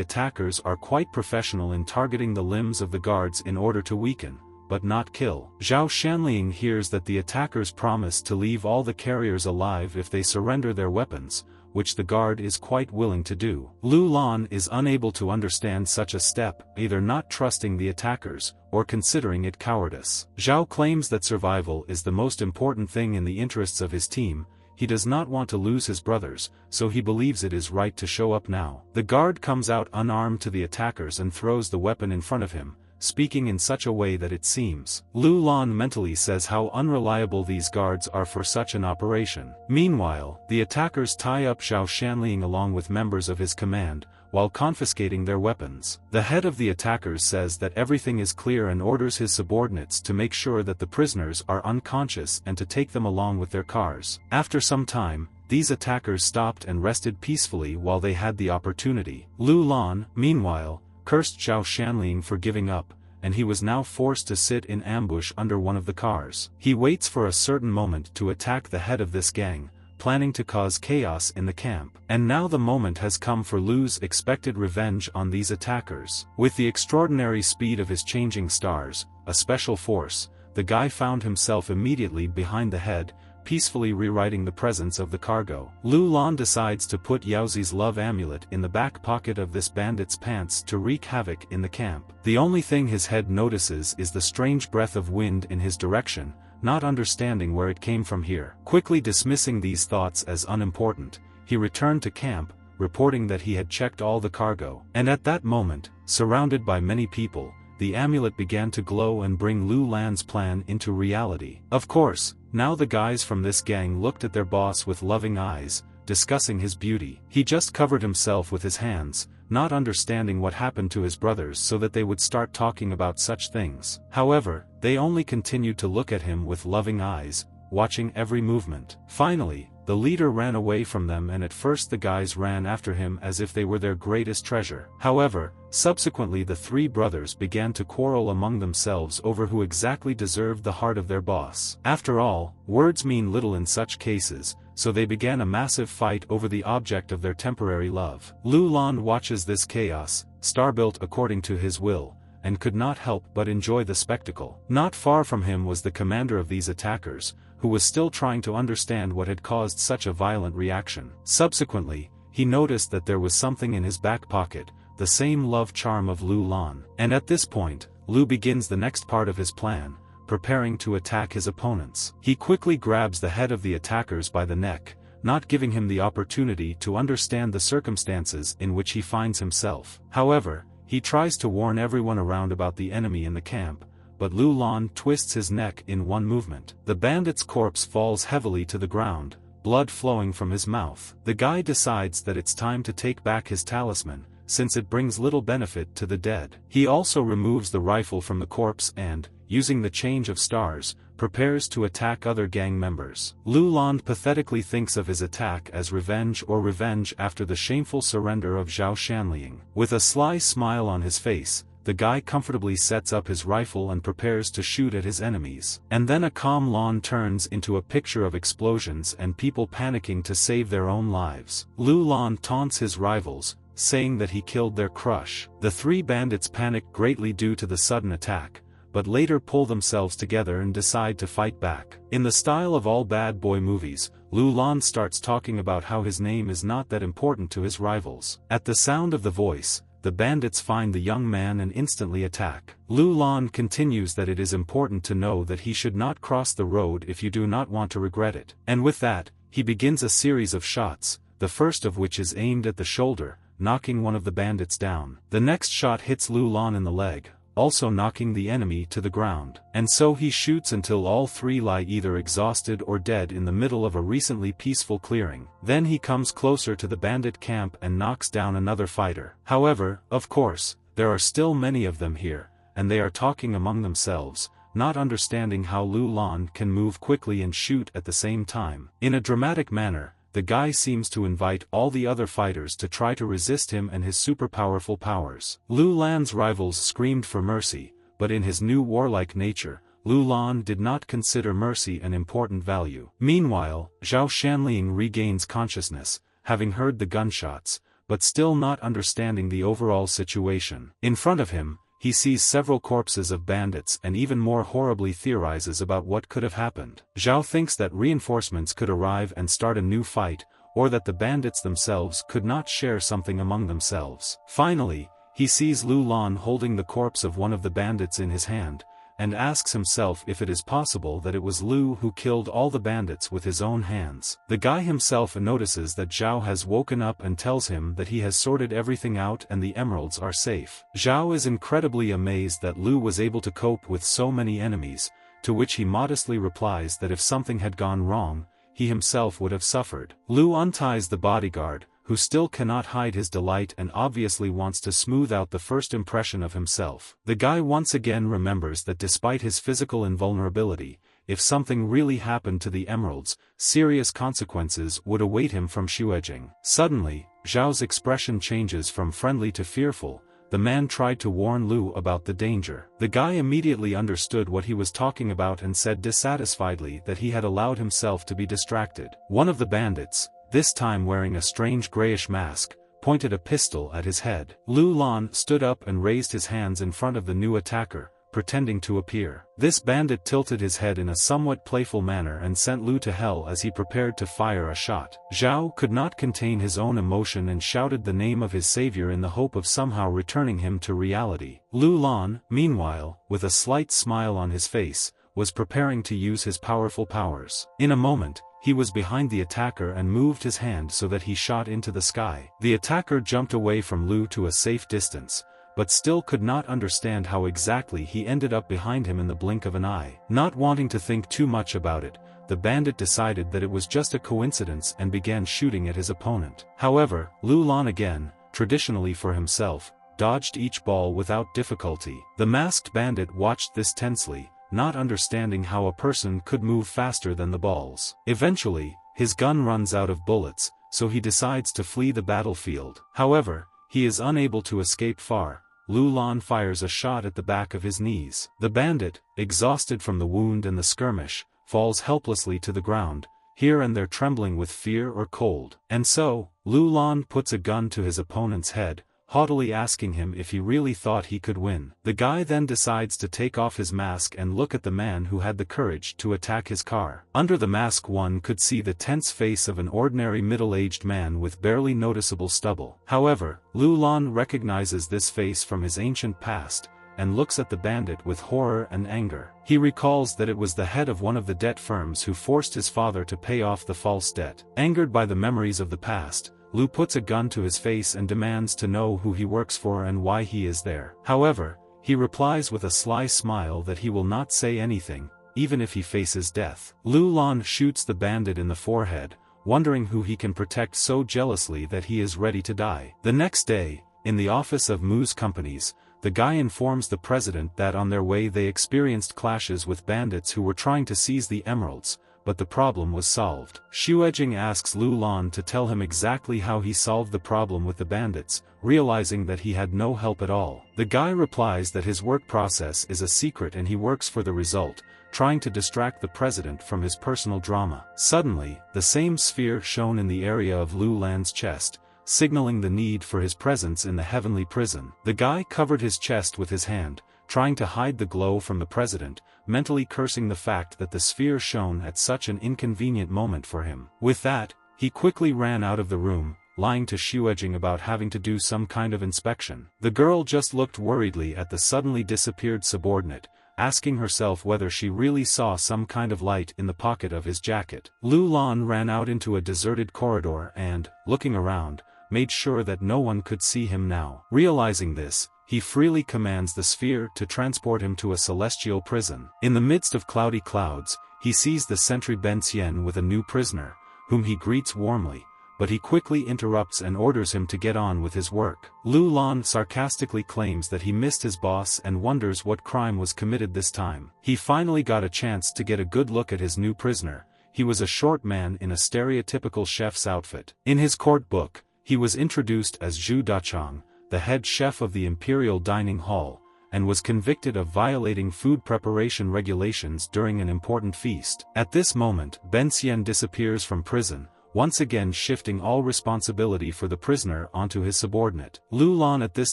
attackers are quite professional in targeting the limbs of the guards in order to weaken, but not kill. Zhao Shanliang hears that the attackers promise to leave all the carriers alive if they surrender their weapons, which the guard is quite willing to do. Lu Lan is unable to understand such a step, either not trusting the attackers, or considering it cowardice. Zhao claims that survival is the most important thing in the interests of his team. He does not want to lose his brothers, so he believes it is right to show up now. The guard comes out unarmed to the attackers and throws the weapon in front of him, speaking in such a way that it seems. Lu Lan mentally says how unreliable these guards are for such an operation. Meanwhile, the attackers tie up Zhao Shanliang along with members of his command, while confiscating their weapons. The head of the attackers says that everything is clear and orders his subordinates to make sure that the prisoners are unconscious and to take them along with their cars. After some time, these attackers stopped and rested peacefully while they had the opportunity. Lu Lan, meanwhile, cursed Zhao Shanliang for giving up, and he was now forced to sit in ambush under one of the cars. He waits for a certain moment to attack the head of this gang, planning to cause chaos in the camp. And now the moment has come for Lu's expected revenge on these attackers. With the extraordinary speed of his changing stars, a special force, the guy found himself immediately behind the head, peacefully rewriting the presence of the cargo. Lu Lan decides to put Yaozi's love amulet in the back pocket of this bandit's pants to wreak havoc in the camp. The only thing his head notices is the strange breath of wind in his direction, not understanding where it came from here. Quickly dismissing these thoughts as unimportant, he returned to camp, reporting that he had checked all the cargo. And at that moment, surrounded by many people, the amulet began to glow and bring Lu Lan's plan into reality. Of course, now the guys from this gang looked at their boss with loving eyes, discussing his beauty. He just covered himself with his hands, not understanding what happened to his brothers so that they would start talking about such things. However, they only continued to look at him with loving eyes, watching every movement. Finally, the leader ran away from them, and at first the guys ran after him as if they were their greatest treasure. However, subsequently the three brothers began to quarrel among themselves over who exactly deserved the heart of their boss. After all, words mean little in such cases, so they began a massive fight over the object of their temporary love. Lu Lan watches this chaos, star-built according to his will, and could not help but enjoy the spectacle. Not far from him was the commander of these attackers, who was still trying to understand what had caused such a violent reaction. Subsequently, he noticed that there was something in his back pocket, the same love charm of Lu Lan. And at this point, Lu begins the next part of his plan, preparing to attack his opponents. He quickly grabs the head of the attackers by the neck, not giving him the opportunity to understand the circumstances in which he finds himself. However, he tries to warn everyone around about the enemy in the camp, but Lu Lan twists his neck in one movement. The bandit's corpse falls heavily to the ground, blood flowing from his mouth. The guy decides that it's time to take back his talisman, since it brings little benefit to the dead. He also removes the rifle from the corpse and, using the change of stars, prepares to attack other gang members. Lu Lan pathetically thinks of his attack as revenge after the shameful surrender of Zhao Shanliang. With a sly smile on his face, the guy comfortably sets up his rifle and prepares to shoot at his enemies. And then a calm lawn turns into a picture of explosions and people panicking to save their own lives. Lu Lan taunts his rivals, saying that he killed their crush. The three bandits panic greatly due to the sudden attack, but later pull themselves together and decide to fight back. In the style of all bad boy movies, Lu Lan starts talking about how his name is not that important to his rivals. At the sound of the voice, the bandits find the young man and instantly attack. Lu Lan continues that it is important to know that he should not cross the road if you do not want to regret it. And with that, he begins a series of shots, the first of which is aimed at the shoulder, knocking one of the bandits down. The next shot hits Lu Lan in the leg, also knocking the enemy to the ground. And so he shoots until all three lie either exhausted or dead in the middle of a recently peaceful clearing. Then he comes closer to the bandit camp and knocks down another fighter. However, of course, there are still many of them here, and they are talking among themselves, not understanding how Lu Lan can move quickly and shoot at the same time. In a dramatic manner, the guy seems to invite all the other fighters to try to resist him and his super-powerful powers. Lu Lan's rivals screamed for mercy, but in his new warlike nature, Lu Lan did not consider mercy an important value. Meanwhile, Zhao Shanling regains consciousness, having heard the gunshots, but still not understanding the overall situation. In front of him, he sees several corpses of bandits and even more horribly theorizes about what could have happened. Zhao thinks that reinforcements could arrive and start a new fight, or that the bandits themselves could not share something among themselves. Finally, he sees Lu Lan holding the corpse of one of the bandits in his hand, and asks himself if it is possible that it was Lu who killed all the bandits with his own hands. The guy himself notices that Zhao has woken up and tells him that he has sorted everything out and the emeralds are safe. Zhao is incredibly amazed that Lu was able to cope with so many enemies, to which he modestly replies that if something had gone wrong, he himself would have suffered. Lu unties the bodyguard, who still cannot hide his delight and obviously wants to smooth out the first impression of himself. The guy once again remembers that despite his physical invulnerability, if something really happened to the emeralds, serious consequences would await him from Shuejing. Suddenly, Zhao's expression changes from friendly to fearful. The man tried to warn Lu about the danger. The guy immediately understood what he was talking about and said dissatisfiedly that he had allowed himself to be distracted. One of the bandits, this time wearing a strange grayish mask, pointed a pistol at his head. Lu Lan stood up and raised his hands in front of the new attacker, pretending to appear. This bandit tilted his head in a somewhat playful manner and sent Lu to hell as he prepared to fire a shot. Zhao could not contain his own emotion and shouted the name of his savior in the hope of somehow returning him to reality. Lu Lan, meanwhile, with a slight smile on his face, was preparing to use his powerful powers. In a moment, he was behind the attacker and moved his hand so that he shot into the sky. The attacker jumped away from Lu to a safe distance, but still could not understand how exactly he ended up behind him in the blink of an eye. Not wanting to think too much about it, the bandit decided that it was just a coincidence and began shooting at his opponent. However, Lu Lan again, traditionally for himself, dodged each ball without difficulty. The masked bandit watched this tensely, not understanding how a person could move faster than the balls. Eventually, his gun runs out of bullets, so he decides to flee the battlefield. However, he is unable to escape far. Lu Lan fires a shot at the back of his knees. The bandit, exhausted from the wound and the skirmish, falls helplessly to the ground, here and there trembling with fear or cold. And so, Lu Lan puts a gun to his opponent's head, haughtily asking him if he really thought he could win. The guy then decides to take off his mask and look at the man who had the courage to attack his car. Under the mask one could see the tense face of an ordinary middle-aged man with barely noticeable stubble. However, Lu Lan recognizes this face from his ancient past, and looks at the bandit with horror and anger. He recalls that it was the head of one of the debt firms who forced his father to pay off the false debt. Angered by the memories of the past, Lu puts a gun to his face and demands to know who he works for and why he is there. However, he replies with a sly smile that he will not say anything, even if he faces death. Lu Lan shoots the bandit in the forehead, wondering who he can protect so jealously that he is ready to die. The next day, in the office of Mu's companies, the guy informs the president that on their way they experienced clashes with bandits who were trying to seize the emeralds, but the problem was solved. Shuejing asks Lu Lan to tell him exactly how he solved the problem with the bandits, realizing that he had no help at all. The guy replies that his work process is a secret and he works for the result, trying to distract the president from his personal drama. Suddenly, the same sphere shone in the area of Lu Lan's chest, signaling the need for his presence in the heavenly prison. The guy covered his chest with his hand, trying to hide the glow from the president, mentally cursing the fact that the sphere shone at such an inconvenient moment for him. With that, he quickly ran out of the room, lying to Shuejing about having to do some kind of inspection. The girl just looked worriedly at the suddenly disappeared subordinate, asking herself whether she really saw some kind of light in the pocket of his jacket. Lu Lan ran out into a deserted corridor and, looking around, made sure that no one could see him now. Realizing this, he freely commands the sphere to transport him to a celestial prison. In the midst of cloudy clouds, he sees the sentry Ben Xian with a new prisoner, whom he greets warmly, but he quickly interrupts and orders him to get on with his work. Lu Lan sarcastically claims that he missed his boss and wonders what crime was committed this time. He finally got a chance to get a good look at his new prisoner. He was a short man in a stereotypical chef's outfit. In his court book, he was introduced as Zhu Dachang, the head chef of the Imperial Dining Hall, and was convicted of violating food preparation regulations during an important feast. At this moment, Ben Xian disappears from prison, once again shifting all responsibility for the prisoner onto his subordinate. Lu Lan at this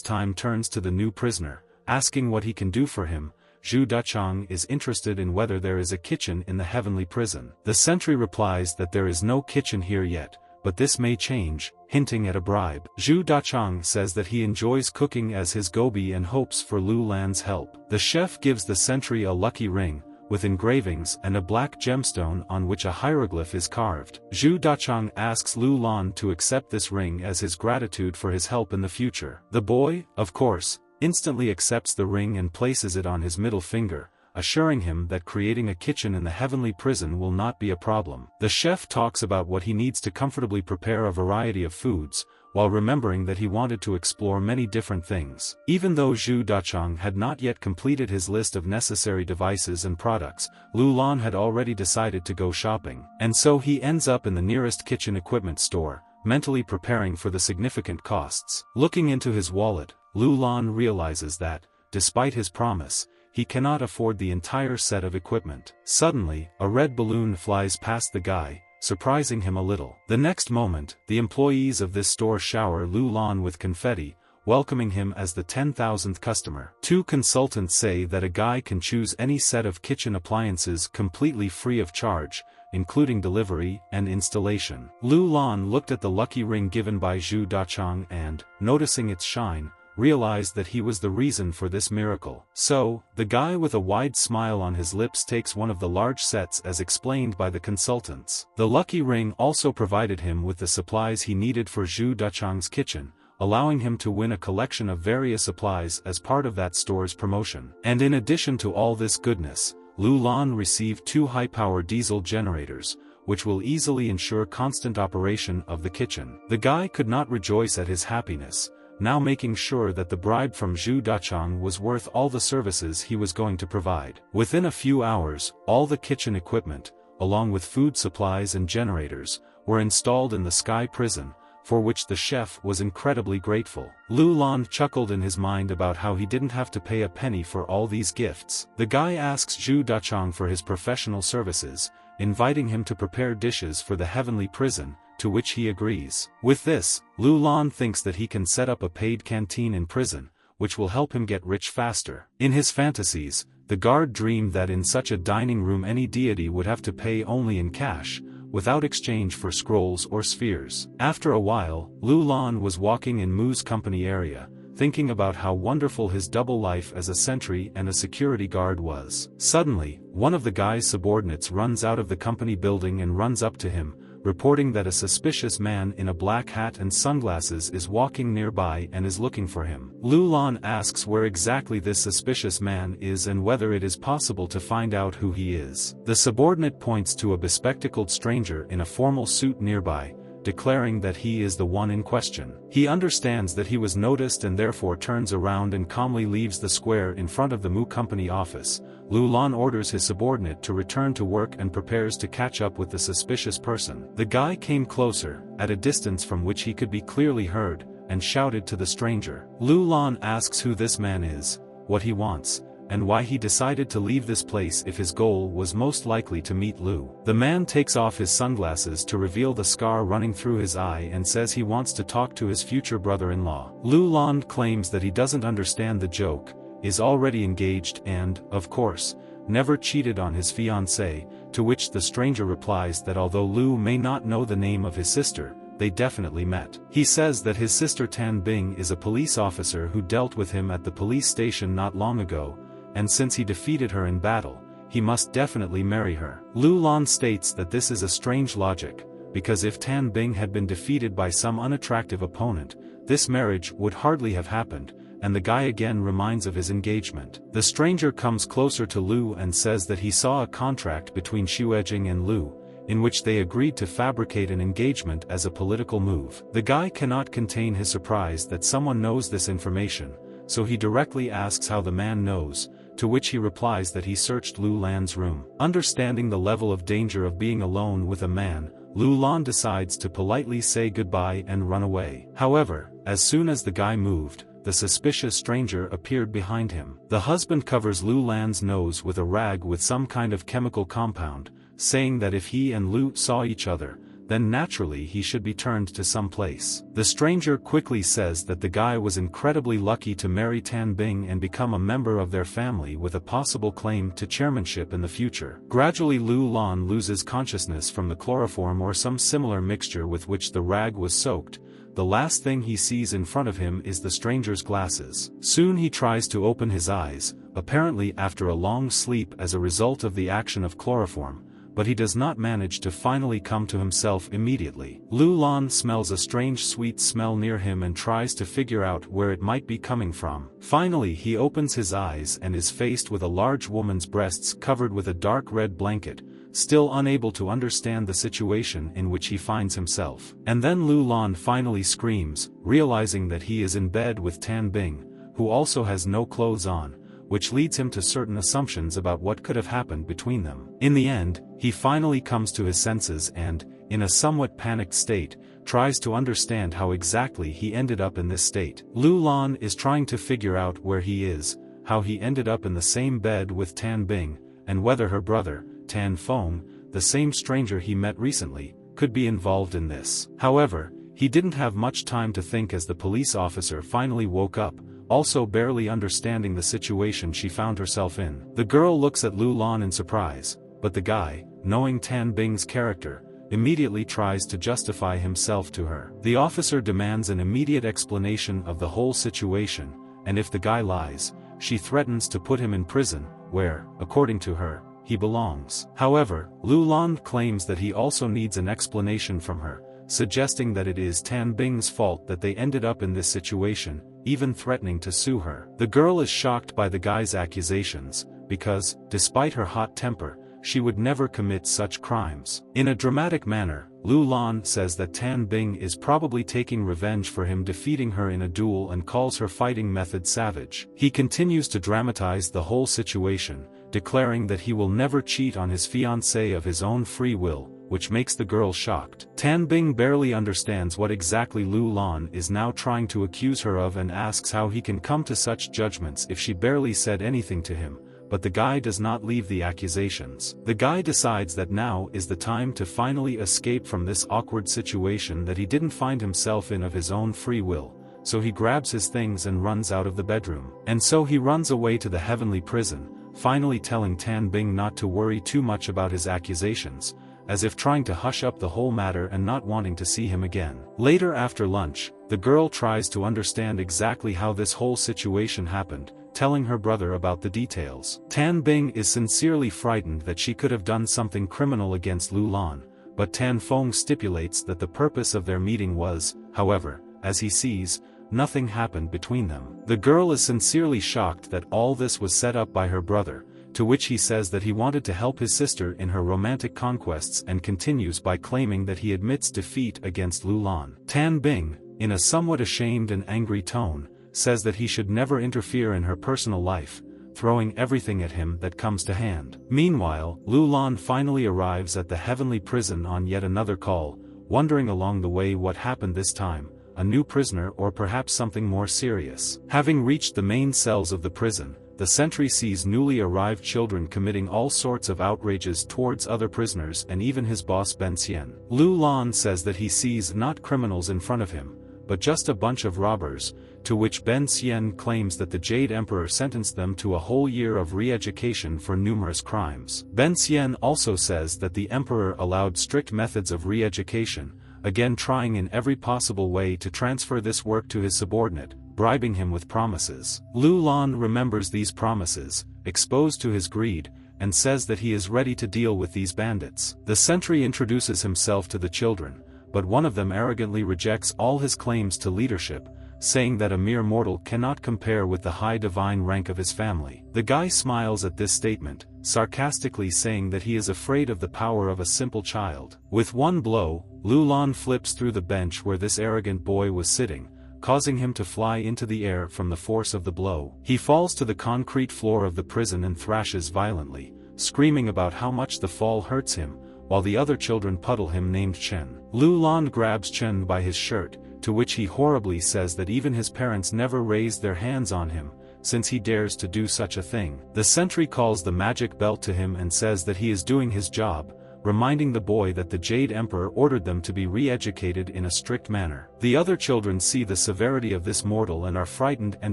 time turns to the new prisoner, asking what he can do for him. Zhu Dachang is interested in whether there is a kitchen in the heavenly prison. The sentry replies that there is no kitchen here yet, but this may change, hinting at a bribe. Zhu Dachang says that he enjoys cooking as his gobi and hopes for Lu Lan's help. The chef gives the sentry a lucky ring, with engravings and a black gemstone on which a hieroglyph is carved. Zhu Dachang asks Lu Lan to accept this ring as his gratitude for his help in the future. The boy, of course, instantly accepts the ring and places it on his middle finger, assuring him that creating a kitchen in the heavenly prison will not be a problem. The chef talks about what he needs to comfortably prepare a variety of foods, while remembering that he wanted to explore many different things. Even though Zhu Dachang had not yet completed his list of necessary devices and products, Lu Lan had already decided to go shopping, and so he ends up in the nearest kitchen equipment store, mentally preparing for the significant costs. Looking into his wallet, Lu Lan realizes that, despite his promise, he cannot afford the entire set of equipment. Suddenly, a red balloon flies past the guy, surprising him a little. The next moment, the employees of this store shower Lu Lan with confetti, welcoming him as the 10,000th customer. Two consultants say that a guy can choose any set of kitchen appliances completely free of charge, including delivery and installation. Lu Lan looked at the lucky ring given by Zhu Dachang and, noticing its shine, realized that he was the reason for this miracle. So, the guy with a wide smile on his lips takes one of the large sets as explained by the consultants. The lucky ring also provided him with the supplies he needed for Zhu Dachang's kitchen, allowing him to win a collection of various supplies as part of that store's promotion. And in addition to all this goodness, Lu Lan received 2 high-power diesel generators, which will easily ensure constant operation of the kitchen. The guy could not rejoice at his happiness, now making sure that the bribe from Zhu Dachang was worth all the services he was going to provide. Within a few hours, all the kitchen equipment, along with food supplies and generators, were installed in the Sky Prison, for which the chef was incredibly grateful. Lu Lan chuckled in his mind about how he didn't have to pay a penny for all these gifts. The guy asks Zhu Dachang for his professional services, inviting him to prepare dishes for the heavenly prison, to which he agrees. With this, Lu Lan thinks that he can set up a paid canteen in prison, which will help him get rich faster. In his fantasies, the guard dreamed that in such a dining room any deity would have to pay only in cash, without exchange for scrolls or spheres. After a while, Lu Lan was walking in Mu's company area, thinking about how wonderful his double life as a sentry and a security guard was. Suddenly, one of the guy's subordinates runs out of the company building and runs up to him, reporting that a suspicious man in a black hat and sunglasses is walking nearby and is looking for him. Lu Lan asks where exactly this suspicious man is and whether it is possible to find out who he is. The subordinate points to a bespectacled stranger in a formal suit nearby, declaring that he is the one in question. He understands that he was noticed and therefore turns around and calmly leaves the square in front of the Mu Company office. Lu Lan orders his subordinate to return to work and prepares to catch up with the suspicious person. The guy came closer, at a distance from which he could be clearly heard, and shouted to the stranger. Lu Lan asks who this man is, what he wants, and why he decided to leave this place if his goal was most likely to meet Lu. The man takes off his sunglasses to reveal the scar running through his eye and says he wants to talk to his future brother-in-law. Lu Lan claims that he doesn't understand the joke, is already engaged and, of course, never cheated on his fiancée, to which the stranger replies that although Lu may not know the name of his sister, they definitely met. He says that his sister Tan Bing is a police officer who dealt with him at the police station not long ago, and since he defeated her in battle, he must definitely marry her. Lu Lan states that this is a strange logic, because if Tan Bing had been defeated by some unattractive opponent, this marriage would hardly have happened, and the guy again reminds of his engagement. The stranger comes closer to Lu and says that he saw a contract between Xuejing and Lu, in which they agreed to fabricate an engagement as a political move. The guy cannot contain his surprise that someone knows this information, so he directly asks how the man knows, to which he replies that he searched Lu Lan's room. Understanding the level of danger of being alone with a man, Lu Lan decides to politely say goodbye and run away. However, as soon as the guy moved, the suspicious stranger appeared behind him. The husband covers Lu Lan's nose with a rag with some kind of chemical compound, saying that if he and Lu saw each other, then naturally he should be turned to some place. The stranger quickly says that the guy was incredibly lucky to marry Tan Bing and become a member of their family with a possible claim to chairmanship in the future. Gradually Lu Lan loses consciousness from the chloroform or some similar mixture with which the rag was soaked. The last thing he sees in front of him is the stranger's glasses. Soon he tries to open his eyes, apparently after a long sleep as a result of the action of chloroform, but he does not manage to finally come to himself immediately. Lu Lan smells a strange sweet smell near him and tries to figure out where it might be coming from. Finally he opens his eyes and is faced with a large woman's breasts covered with a dark red blanket, still unable to understand the situation in which he finds himself. And then Lu Lan finally screams, realizing that he is in bed with Tan Bing, who also has no clothes on, which leads him to certain assumptions about what could have happened between them. In the end, he finally comes to his senses and, in a somewhat panicked state, tries to understand how exactly he ended up in this state. Lu Lan is trying to figure out where he is, how he ended up in the same bed with Tan Bing, and whether her brother, Tan Feng, the same stranger he met recently, could be involved in this. However, he didn't have much time to think as the police officer finally woke up, also barely understanding the situation she found herself in. The girl looks at Lu Lan in surprise, but the guy, knowing Tan Bing's character, immediately tries to justify himself to her. The officer demands an immediate explanation of the whole situation, and if the guy lies, she threatens to put him in prison, where, according to her, he belongs. However, Lu Lan claims that he also needs an explanation from her, suggesting that it is Tan Bing's fault that they ended up in this situation, even threatening to sue her. The girl is shocked by the guy's accusations, because, despite her hot temper, she would never commit such crimes. In a dramatic manner, Lu Lan says that Tan Bing is probably taking revenge for him defeating her in a duel and calls her fighting method savage. He continues to dramatize the whole situation, declaring that he will never cheat on his fiancée of his own free will, which makes the girl shocked. Tan Bing barely understands what exactly Lu Lan is now trying to accuse her of and asks how he can come to such judgments if she barely said anything to him, but the guy does not leave the accusations. The guy decides that now is the time to finally escape from this awkward situation that he didn't find himself in of his own free will, so he grabs his things and runs out of the bedroom. And so he runs away to the heavenly prison, finally telling Tan Bing not to worry too much about his accusations, as if trying to hush up the whole matter and not wanting to see him again. Later after lunch, the girl tries to understand exactly how this whole situation happened, telling her brother about the details. Tan Bing is sincerely frightened that she could have done something criminal against Lu Lan, but Tan Feng stipulates that the purpose of their meeting was, however, as he sees, nothing happened between them. The girl is sincerely shocked that all this was set up by her brother, to which he says that he wanted to help his sister in her romantic conquests and continues by claiming that he admits defeat against Lu Lan. Tan Bing, in a somewhat ashamed and angry tone, says that he should never interfere in her personal life, throwing everything at him that comes to hand. Meanwhile, Lu Lan finally arrives at the heavenly prison on yet another call, wondering along the way what happened this time, a new prisoner or perhaps something more serious. Having reached the main cells of the prison, the sentry sees newly arrived children committing all sorts of outrages towards other prisoners and even his boss Ben Xian. Lu Lan says that he sees not criminals in front of him, but just a bunch of robbers, to which Ben Xian claims that the Jade Emperor sentenced them to a whole year of re-education for numerous crimes. Ben Xian also says that the Emperor allowed strict methods of re-education, again trying in every possible way to transfer this work to his subordinate, bribing him with promises. Lu Lan remembers these promises, exposed to his greed, and says that he is ready to deal with these bandits. The sentry introduces himself to the children, but one of them arrogantly rejects all his claims to leadership, saying that a mere mortal cannot compare with the high divine rank of his family. The guy smiles at this statement, sarcastically saying that he is afraid of the power of a simple child. With one blow, Lu Lan flips through the bench where this arrogant boy was sitting, causing him to fly into the air from the force of the blow. He falls to the concrete floor of the prison and thrashes violently, screaming about how much the fall hurts him, while the other children puddle him named Chen. Lu Lan grabs Chen by his shirt, to which he horribly says that even his parents never raised their hands on him, since he dares to do such a thing. The sentry calls the magic belt to him and says that he is doing his job, reminding the boy that the Jade Emperor ordered them to be re-educated in a strict manner. The other children see the severity of this mortal and are frightened and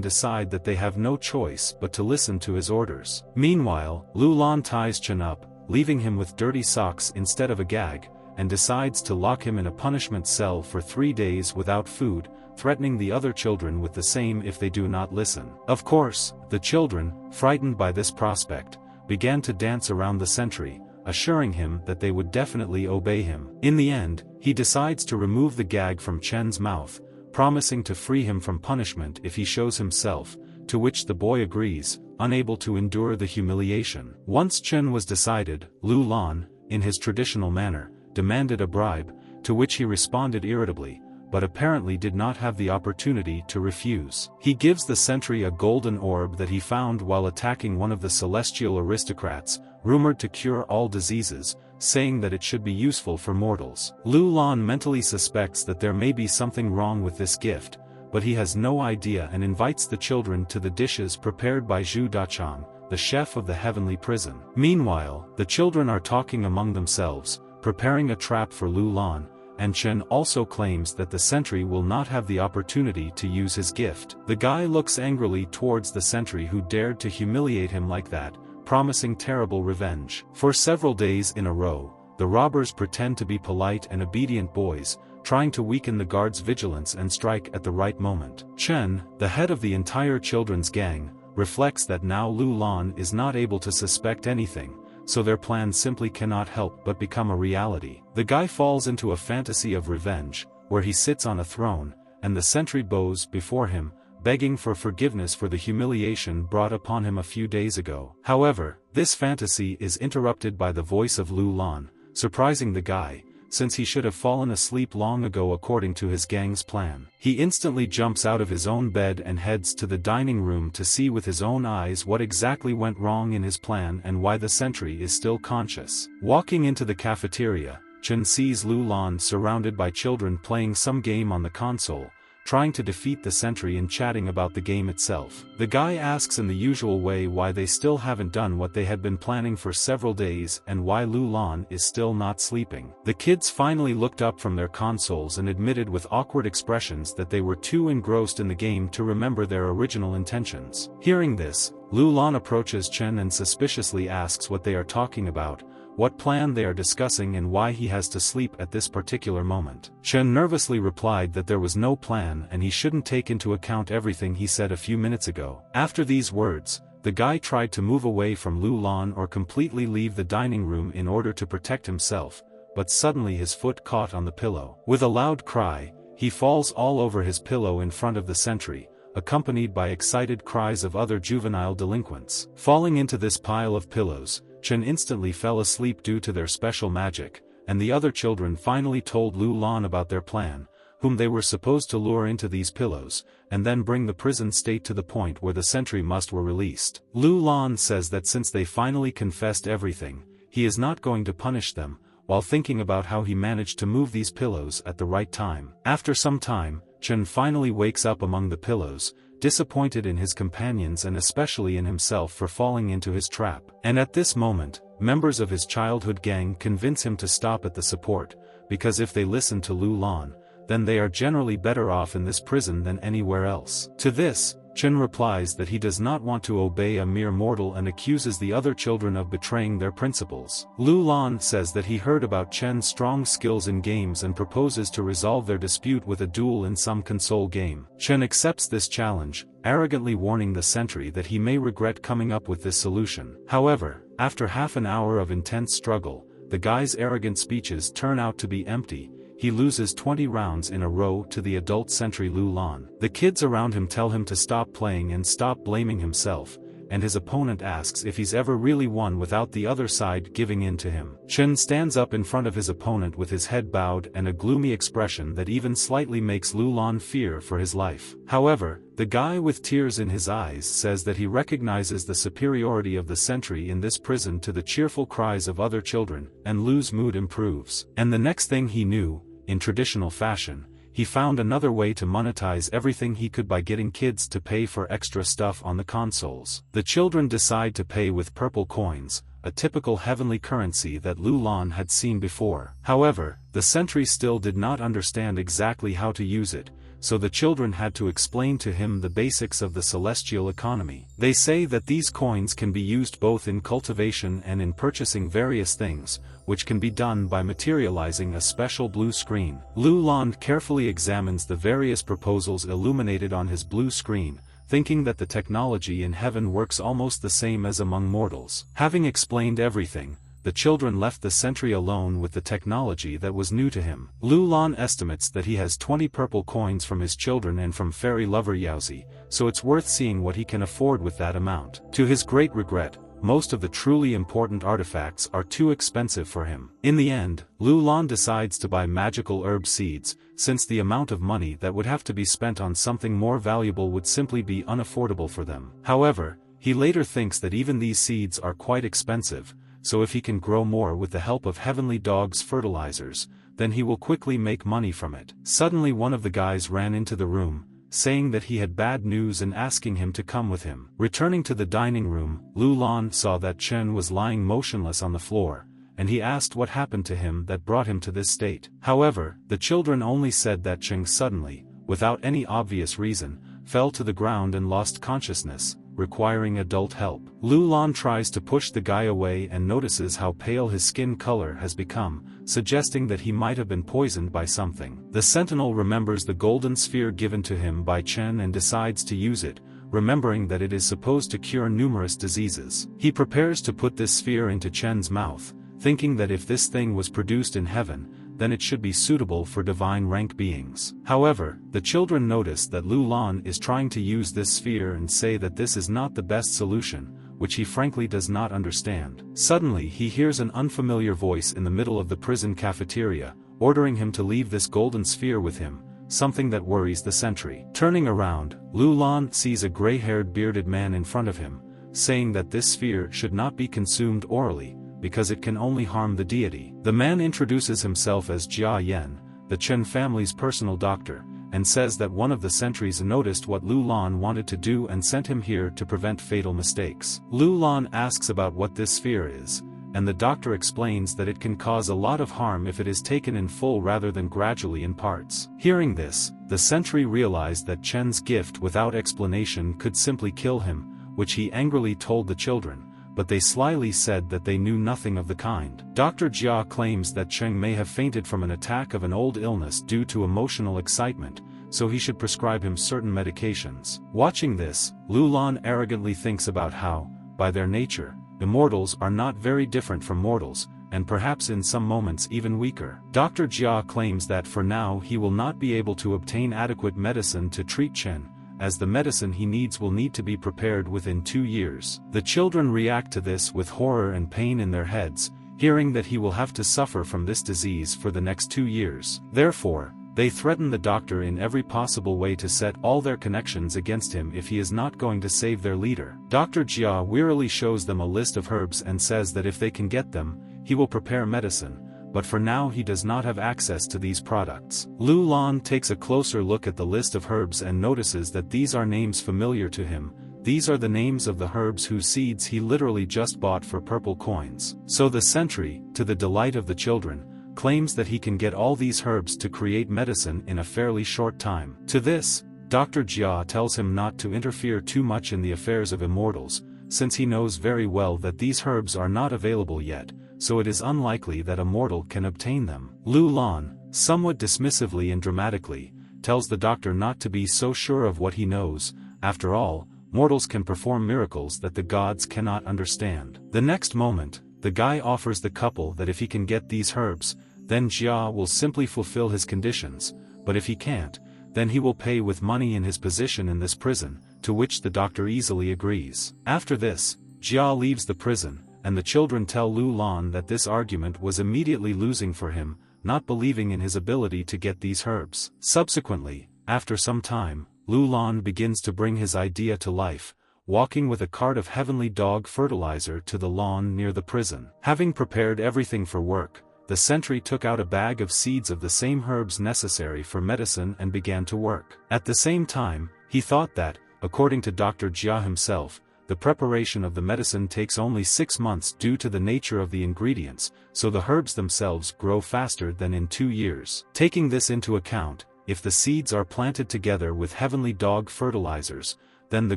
decide that they have no choice but to listen to his orders. Meanwhile, Lu Lan ties Chen up, leaving him with dirty socks instead of a gag, and decides to lock him in a punishment cell for 3 days without food, threatening the other children with the same if they do not listen. Of course, the children, frightened by this prospect, began to dance around the sentry, assuring him that they would definitely obey him. In the end, he decides to remove the gag from Chen's mouth, promising to free him from punishment if he shows himself, to which the boy agrees, unable to endure the humiliation. Once Chen was decided, Lu Lan, in his traditional manner, demanded a bribe, to which he responded irritably, but apparently did not have the opportunity to refuse. He gives the sentry a golden orb that he found while attacking one of the celestial aristocrats, rumored to cure all diseases, saying that it should be useful for mortals. Lu Lan mentally suspects that there may be something wrong with this gift, but he has no idea and invites the children to the dishes prepared by Zhu Dachang, the chef of the heavenly prison. Meanwhile, the children are talking among themselves, preparing a trap for Lu Lan, and Chen also claims that the sentry will not have the opportunity to use his gift. The guy looks angrily towards the sentry who dared to humiliate him like that, promising terrible revenge. For several days in a row, the robbers pretend to be polite and obedient boys, trying to weaken the guards' vigilance and strike at the right moment. Chen, the head of the entire children's gang, reflects that now Lu Lan is not able to suspect anything, so their plan simply cannot help but become a reality. The guy falls into a fantasy of revenge, where he sits on a throne, and the sentry bows before him, begging for forgiveness for the humiliation brought upon him a few days ago. However, this fantasy is interrupted by the voice of Lu Lan, surprising the guy, since he should have fallen asleep long ago according to his gang's plan. He instantly jumps out of his own bed and heads to the dining room to see with his own eyes what exactly went wrong in his plan and why the sentry is still conscious. Walking into the cafeteria, Chen sees Lu Lan surrounded by children playing some game on the console, trying to defeat the sentry and chatting about the game itself. The guy asks in the usual way why they still haven't done what they had been planning for several days and why Lu Lan is still not sleeping. The kids finally looked up from their consoles and admitted with awkward expressions that they were too engrossed in the game to remember their original intentions. Hearing this, Lu Lan approaches Chen and suspiciously asks what they are talking about, what plan they are discussing and why he has to sleep at this particular moment. Chen nervously replied that there was no plan and he shouldn't take into account everything he said a few minutes ago. After these words, the guy tried to move away from Lu Lan or completely leave the dining room in order to protect himself, but suddenly his foot caught on the pillow. With a loud cry, he falls all over his pillow in front of the sentry, accompanied by excited cries of other juvenile delinquents. Falling into this pile of pillows, Chen instantly fell asleep due to their special magic, and the other children finally told Lu Lan about their plan, whom they were supposed to lure into these pillows, and then bring the prison state to the point where the sentry were released. Lu Lan says that since they finally confessed everything, he is not going to punish them, while thinking about how he managed to move these pillows at the right time. After some time, Chen finally wakes up among the pillows, disappointed in his companions and especially in himself for falling into his trap. And at this moment, members of his childhood gang convince him to stop at the support, because if they listen to Lu Lan, then they are generally better off in this prison than anywhere else. To this, Chen replies that he does not want to obey a mere mortal and accuses the other children of betraying their principles. Lu Lan says that he heard about Chen's strong skills in games and proposes to resolve their dispute with a duel in some console game. Chen accepts this challenge, arrogantly warning the sentry that he may regret coming up with this solution. However, after half an hour of intense struggle, the guy's arrogant speeches turn out to be empty. he loses 20 rounds in a row to the adult sentry Lu Lan. The kids around him tell him to stop playing and stop blaming himself, and his opponent asks if he's ever really won without the other side giving in to him. Chen stands up in front of his opponent with his head bowed and a gloomy expression that even slightly makes Lu Lan fear for his life. However, the guy with tears in his eyes says that he recognizes the superiority of the sentry in this prison to the cheerful cries of other children, and Lu's mood improves. And the next thing he knew, in traditional fashion, he found another way to monetize everything he could by getting kids to pay for extra stuff on the consoles. The children decide to pay with purple coins, a typical heavenly currency that Lu Lan had seen before. However, the sentry still did not understand exactly how to use it, so the children had to explain to him the basics of the celestial economy. They say that these coins can be used both in cultivation and in purchasing various things, which can be done by materializing a special blue screen. Lu Lan carefully examines the various proposals illuminated on his blue screen, thinking that the technology in heaven works almost the same as among mortals. Having explained everything, the children left the sentry alone with the technology that was new to him. Lu Lan estimates that he has 20 purple coins from his children and from fairy lover Yaozi, so it's worth seeing what he can afford with that amount. To his great regret, most of the truly important artifacts are too expensive for him. In the end, Lu Lan decides to buy magical herb seeds, since the amount of money that would have to be spent on something more valuable would simply be unaffordable for them. However, he later thinks that even these seeds are quite expensive, so if he can grow more with the help of Heavenly Dog's fertilizers, then he will quickly make money from it. Suddenly one of the guys ran into the room, saying that he had bad news and asking him to come with him. Returning to the dining room, Lu Lan saw that Chen was lying motionless on the floor, and he asked what happened to him that brought him to this state. However, the children only said that Chen suddenly, without any obvious reason, fell to the ground and lost consciousness, requiring adult help. Lu Lan tries to push the guy away and notices how pale his skin color has become, suggesting that he might have been poisoned by something. The sentinel remembers the golden sphere given to him by Chen and decides to use it, remembering that it is supposed to cure numerous diseases. He prepares to put this sphere into Chen's mouth, thinking that if this thing was produced in heaven, then it should be suitable for divine rank beings. However, the children notice that Lu Lan is trying to use this sphere and say that this is not the best solution, which he frankly does not understand. Suddenly he hears an unfamiliar voice in the middle of the prison cafeteria, ordering him to leave this golden sphere with him, something that worries the sentry. Turning around, Lu Lan sees a gray-haired bearded man in front of him, saying that this sphere should not be consumed orally, because it can only harm the deity. The man introduces himself as Jia Yan, the Chen family's personal doctor, and says that one of the sentries noticed what Lu Lan wanted to do and sent him here to prevent fatal mistakes. Lu Lan asks about what this sphere is, and the doctor explains that it can cause a lot of harm if it is taken in full rather than gradually in parts. Hearing this, the sentry realized that Chen's gift without explanation could simply kill him, which he angrily told the children, but they slyly said that they knew nothing of the kind. Dr. Jia claims that Cheng may have fainted from an attack of an old illness due to emotional excitement, so he should prescribe him certain medications. Watching this, Lu Lan arrogantly thinks about how, by their nature, immortals are not very different from mortals, and perhaps in some moments even weaker. Dr. Jia claims that for now he will not be able to obtain adequate medicine to treat Chen, as the medicine he needs will need to be prepared within 2 years. The children react to this with horror and pain in their heads, hearing that he will have to suffer from this disease for the next 2 years. Therefore, they threaten the doctor in every possible way to set all their connections against him if he is not going to save their leader. Dr. Jia wearily shows them a list of herbs and says that if they can get them, he will prepare medicine, but for now he does not have access to these products. Lu Lan takes a closer look at the list of herbs and notices that these are names familiar to him. These are the names of the herbs whose seeds he literally just bought for purple coins. So the sentry, to the delight of the children, claims that he can get all these herbs to create medicine in a fairly short time. To this, Dr. Jia tells him not to interfere too much in the affairs of immortals, since he knows very well that these herbs are not available yet, so it is unlikely that a mortal can obtain them. Lu Lan, somewhat dismissively and dramatically, tells the doctor not to be so sure of what he knows. After all, mortals can perform miracles that the gods cannot understand. The next moment, the guy offers the couple that if he can get these herbs, then Jia will simply fulfill his conditions, but if he can't, then he will pay with money in his position in this prison, to which the doctor easily agrees. After this, Jia leaves the prison, and the children tell Lu Lan that this argument was immediately losing for him, not believing in his ability to get these herbs. Subsequently, after some time, Lu Lan begins to bring his idea to life, walking with a cart of heavenly dog fertilizer to the lawn near the prison. Having prepared everything for work, the sentry took out a bag of seeds of the same herbs necessary for medicine and began to work. At the same time, he thought that, according to Dr. Jia himself, the preparation of the medicine takes only 6 months due to the nature of the ingredients, so the herbs themselves grow faster than in 2 years. Taking this into account, if the seeds are planted together with heavenly dog fertilizers, then the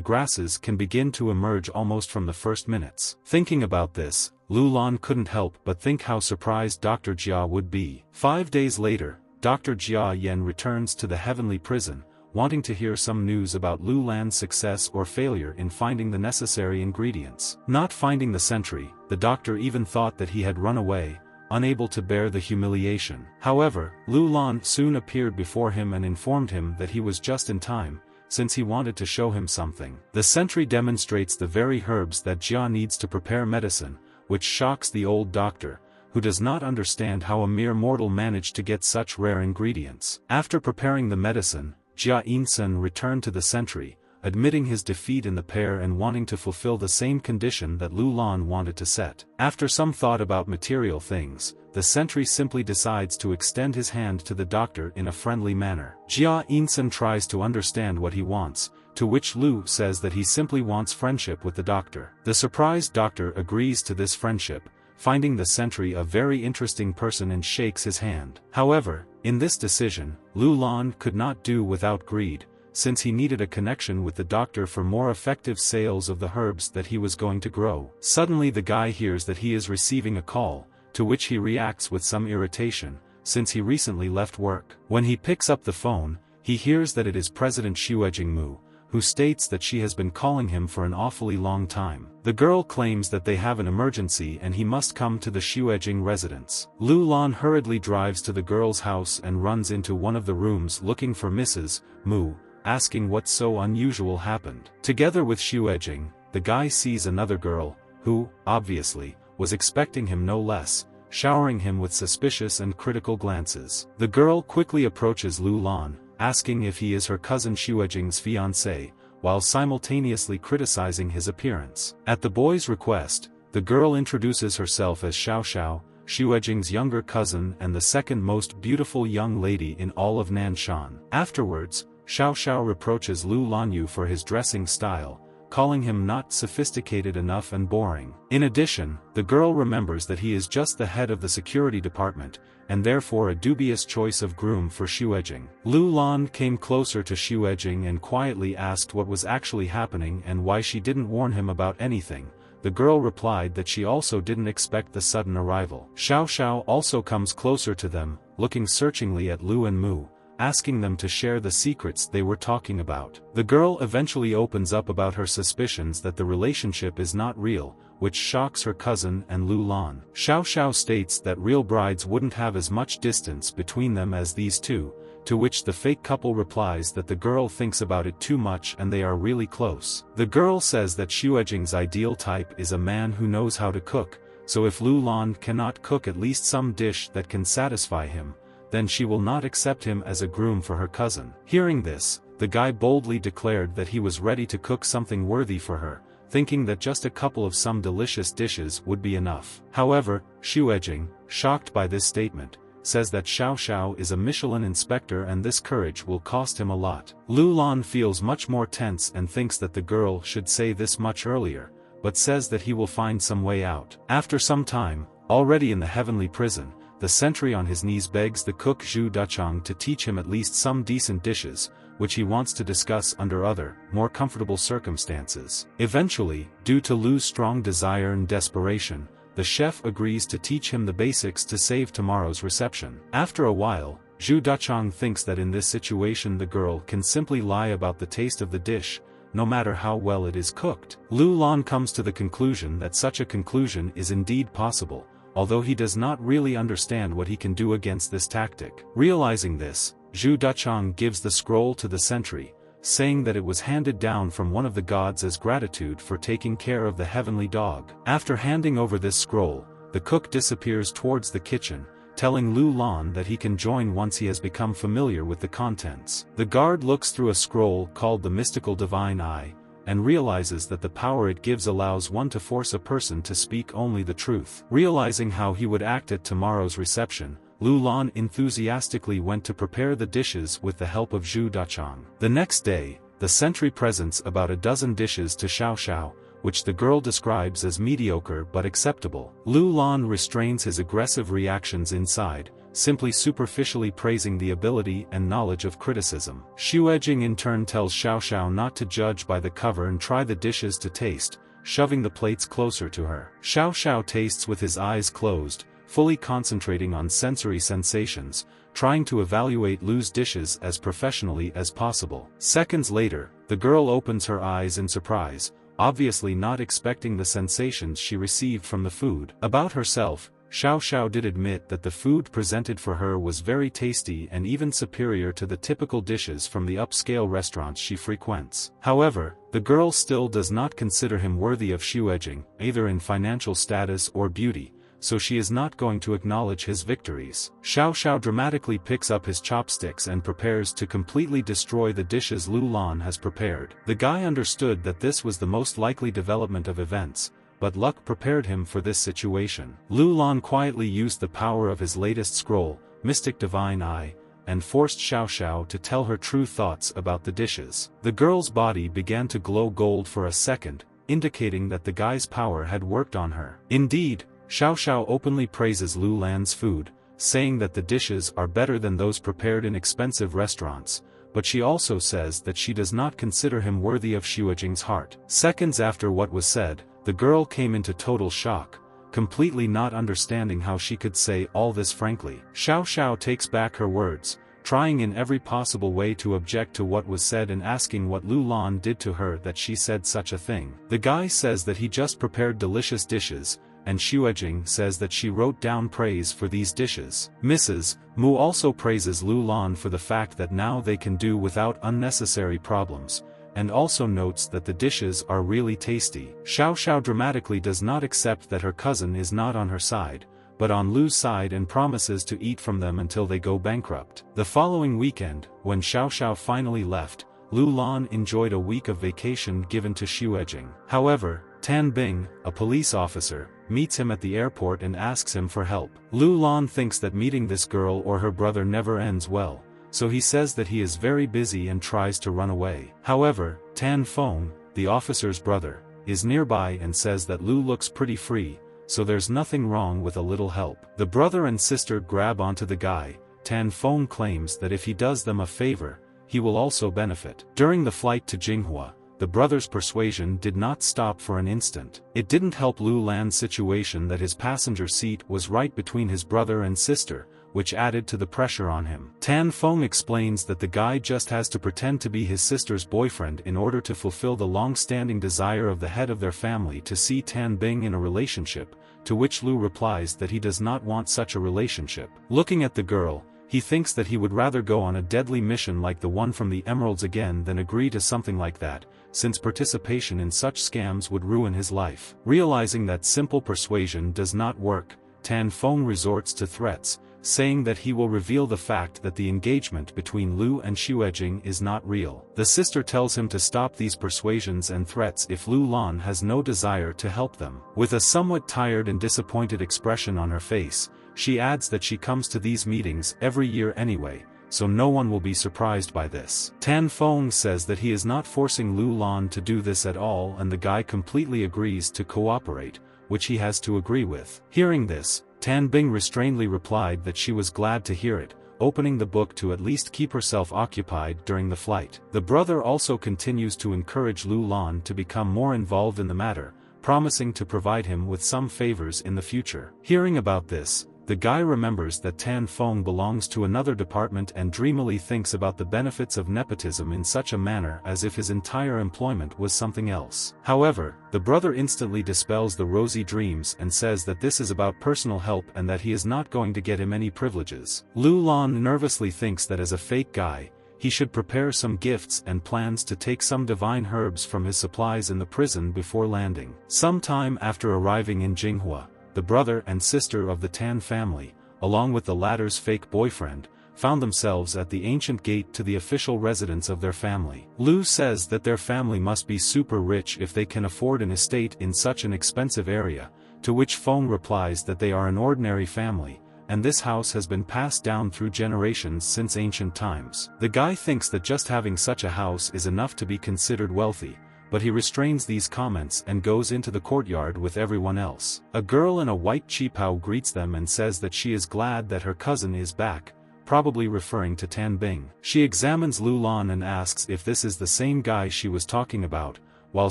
grasses can begin to emerge almost from the first minutes. Thinking about this, Lu Lan couldn't help but think how surprised Dr. Jia would be. 5 days later, Dr. Jia Yen returns to the heavenly prison, wanting to hear some news about Lu Lan's success or failure in finding the necessary ingredients. Not finding the sentry, the doctor even thought that he had run away, unable to bear the humiliation. However, Lu Lan soon appeared before him and informed him that he was just in time, since he wanted to show him something. The sentry demonstrates the very herbs that Jia needs to prepare medicine, which shocks the old doctor, who does not understand how a mere mortal managed to get such rare ingredients. After preparing the medicine, Jia Insen returned to the sentry, admitting his defeat in the pair and wanting to fulfill the same condition that Lu Lan wanted to set. After some thought about material things, the sentry simply decides to extend his hand to the doctor in a friendly manner. Jia Insen tries to understand what he wants, to which Lu says that he simply wants friendship with the doctor. The surprised doctor agrees to this friendship, finding the sentry a very interesting person and shakes his hand. However, in this decision, Lu Lan could not do without greed, since he needed a connection with the doctor for more effective sales of the herbs that he was going to grow. Suddenly the guy hears that he is receiving a call, to which he reacts with some irritation, since he recently left work. When he picks up the phone, he hears that it is President Xuejingmu, who states that she has been calling him for an awfully long time. The girl claims that they have an emergency and he must come to the Xuejing residence. Lu Lan hurriedly drives to the girl's house and runs into one of the rooms looking for Mrs. Mu, asking what so unusual happened. Together with Xuejing, the guy sees another girl, who, obviously, was expecting him no less, showering him with suspicious and critical glances. The girl quickly approaches Lu Lan, asking if he is her cousin Xuejing's fiancé, while simultaneously criticizing his appearance. At the boy's request, the girl introduces herself as Xiao Xiao, Xuejing's younger cousin and the second most beautiful young lady in all of Nanshan. Afterwards, Xiao Xiao reproaches Lu Lanyu for his dressing style, calling him not sophisticated enough and boring. In addition, the girl remembers that he is just the head of the security department, and therefore a dubious choice of groom for Xuejing. Lu Lan came closer to Xuejing and quietly asked what was actually happening and why she didn't warn him about anything. The girl replied that she also didn't expect the sudden arrival. Xiao Xiao also comes closer to them, looking searchingly at Lu and Mu, asking them to share the secrets they were talking about. The girl eventually opens up about her suspicions that the relationship is not real, which shocks her cousin and Lu Lan. Xiao Xiao states that real brides wouldn't have as much distance between them as these two, to which the fake couple replies that the girl thinks about it too much and they are really close. The girl says that Xuejing's ideal type is a man who knows how to cook, so if Lu Lan cannot cook at least some dish that can satisfy him, then she will not accept him as a groom for her cousin. Hearing this, the guy boldly declared that he was ready to cook something worthy for her, thinking that just a couple of some delicious dishes would be enough. However, Xuejing, shocked by this statement, says that Xiao Xiao is a Michelin inspector and this courage will cost him a lot. Lu Lan feels much more tense and thinks that the girl should say this much earlier, but says that he will find some way out. After some time, already in the heavenly prison, the sentry on his knees begs the cook Zhu Duchang to teach him at least some decent dishes, which he wants to discuss under other, more comfortable circumstances. Eventually, due to Lu's strong desire and desperation, the chef agrees to teach him the basics to save tomorrow's reception. After a while, Zhu Duchang thinks that in this situation the girl can simply lie about the taste of the dish, no matter how well it is cooked. Lu Lan comes to the conclusion that such a conclusion is indeed possible, although he does not really understand what he can do against this tactic. Realizing this, Zhu Duchang gives the scroll to the sentry, saying that it was handed down from one of the gods as gratitude for taking care of the heavenly dog. After handing over this scroll, the cook disappears towards the kitchen, telling Lu Lan that he can join once he has become familiar with the contents. The guard looks through a scroll called the Mystical Divine Eye, and realizes that the power it gives allows one to force a person to speak only the truth. Realizing how he would act at tomorrow's reception, Lu Lan enthusiastically went to prepare the dishes with the help of Zhu Duchang. The next day, the sentry presents about a dozen dishes to Xiao Xiao, which the girl describes as mediocre but acceptable. Lu Lan restrains his aggressive reactions inside, simply superficially praising the ability and knowledge of criticism. Xuejing in turn tells Xiao Xiao not to judge by the cover and try the dishes to taste, shoving the plates closer to her. Xiao Xiao tastes with his eyes closed, fully concentrating on sensory sensations, trying to evaluate Lu's dishes as professionally as possible. Seconds later, the girl opens her eyes in surprise, obviously not expecting the sensations she received from the food. About herself, Xiao Xiao did admit that the food presented for her was very tasty and even superior to the typical dishes from the upscale restaurants she frequents. However, the girl still does not consider him worthy of Xuejing, either in financial status or beauty, so she is not going to acknowledge his victories. Xiao Xiao dramatically picks up his chopsticks and prepares to completely destroy the dishes Lu Lan has prepared. The guy understood that this was the most likely development of events, but luck prepared him for this situation. Lu Lan quietly used the power of his latest scroll, Mystic Divine Eye, and forced Xiao Xiao to tell her true thoughts about the dishes. The girl's body began to glow gold for a second, indicating that the guy's power had worked on her. Indeed, Xiao Xiao openly praises Lu Lan's food, saying that the dishes are better than those prepared in expensive restaurants, but she also says that she does not consider him worthy of Xuejing's heart. Seconds after what was said, the girl came into total shock, completely not understanding how she could say all this frankly. Xiao Xiao takes back her words, trying in every possible way to object to what was said and asking what Lu Lan did to her that she said such a thing. The guy says that he just prepared delicious dishes, and Xuejing says that she wrote down praise for these dishes. Mrs. Mu also praises Lu Lan for the fact that now they can do without unnecessary problems, and also notes that the dishes are really tasty. Xiao Xiao dramatically does not accept that her cousin is not on her side, but on Lu's side, and promises to eat from them until they go bankrupt. The following weekend, when Xiao Xiao finally left, Lu Lan enjoyed a week of vacation given to Xuejing. However, Tan Bing, a police officer, meets him at the airport and asks him for help. Lu Lan thinks that meeting this girl or her brother never ends well, so he says that he is very busy and tries to run away. However, Tan Feng, the officer's brother, is nearby and says that Lu looks pretty free, so there's nothing wrong with a little help. The brother and sister grab onto the guy. Tan Feng claims that if he does them a favor, he will also benefit. During the flight to Jinghua, the brother's persuasion did not stop for an instant. It didn't help Lu Lan's situation that his passenger seat was right between his brother and sister, which added to the pressure on him. Tan Feng explains that the guy just has to pretend to be his sister's boyfriend in order to fulfill the long-standing desire of the head of their family to see Tan Bing in a relationship, to which Lu replies that he does not want such a relationship. Looking at the girl, he thinks that he would rather go on a deadly mission like the one from the Emeralds again than agree to something like that, since participation in such scams would ruin his life. Realizing that simple persuasion does not work, Tan Feng resorts to threats, saying that he will reveal the fact that the engagement between Lu and Xuejing is not real. The sister tells him to stop these persuasions and threats if Lu Lan has no desire to help them. With a somewhat tired and disappointed expression on her face, she adds that she comes to these meetings every year anyway, so no one will be surprised by this. Tan Feng says that he is not forcing Lu Lan to do this at all, and the guy completely agrees to cooperate, which he has to agree with. Hearing this, Tan Bing restrainedly replied that she was glad to hear it, opening the book to at least keep herself occupied during the flight. The brother also continues to encourage Lu Lan to become more involved in the matter, promising to provide him with some favors in the future. Hearing about this, the guy remembers that Tan Feng belongs to another department and dreamily thinks about the benefits of nepotism in such a manner as if his entire employment was something else. However, the brother instantly dispels the rosy dreams and says that this is about personal help and that he is not going to get him any privileges. Lu Lan nervously thinks that as a fake guy, he should prepare some gifts and plans to take some divine herbs from his supplies in the prison before landing. Sometime after arriving in Jinghua, the brother and sister of the Tan family, along with the latter's fake boyfriend, found themselves at the ancient gate to the official residence of their family. Lu says that their family must be super rich if they can afford an estate in such an expensive area, to which Feng replies that they are an ordinary family, and this house has been passed down through generations since ancient times. The guy thinks that just having such a house is enough to be considered wealthy, but he restrains these comments and goes into the courtyard with everyone else. A girl in a white qipao greets them and says that she is glad that her cousin is back, probably referring to Tan Bing. She examines Lu Lan and asks if this is the same guy she was talking about, while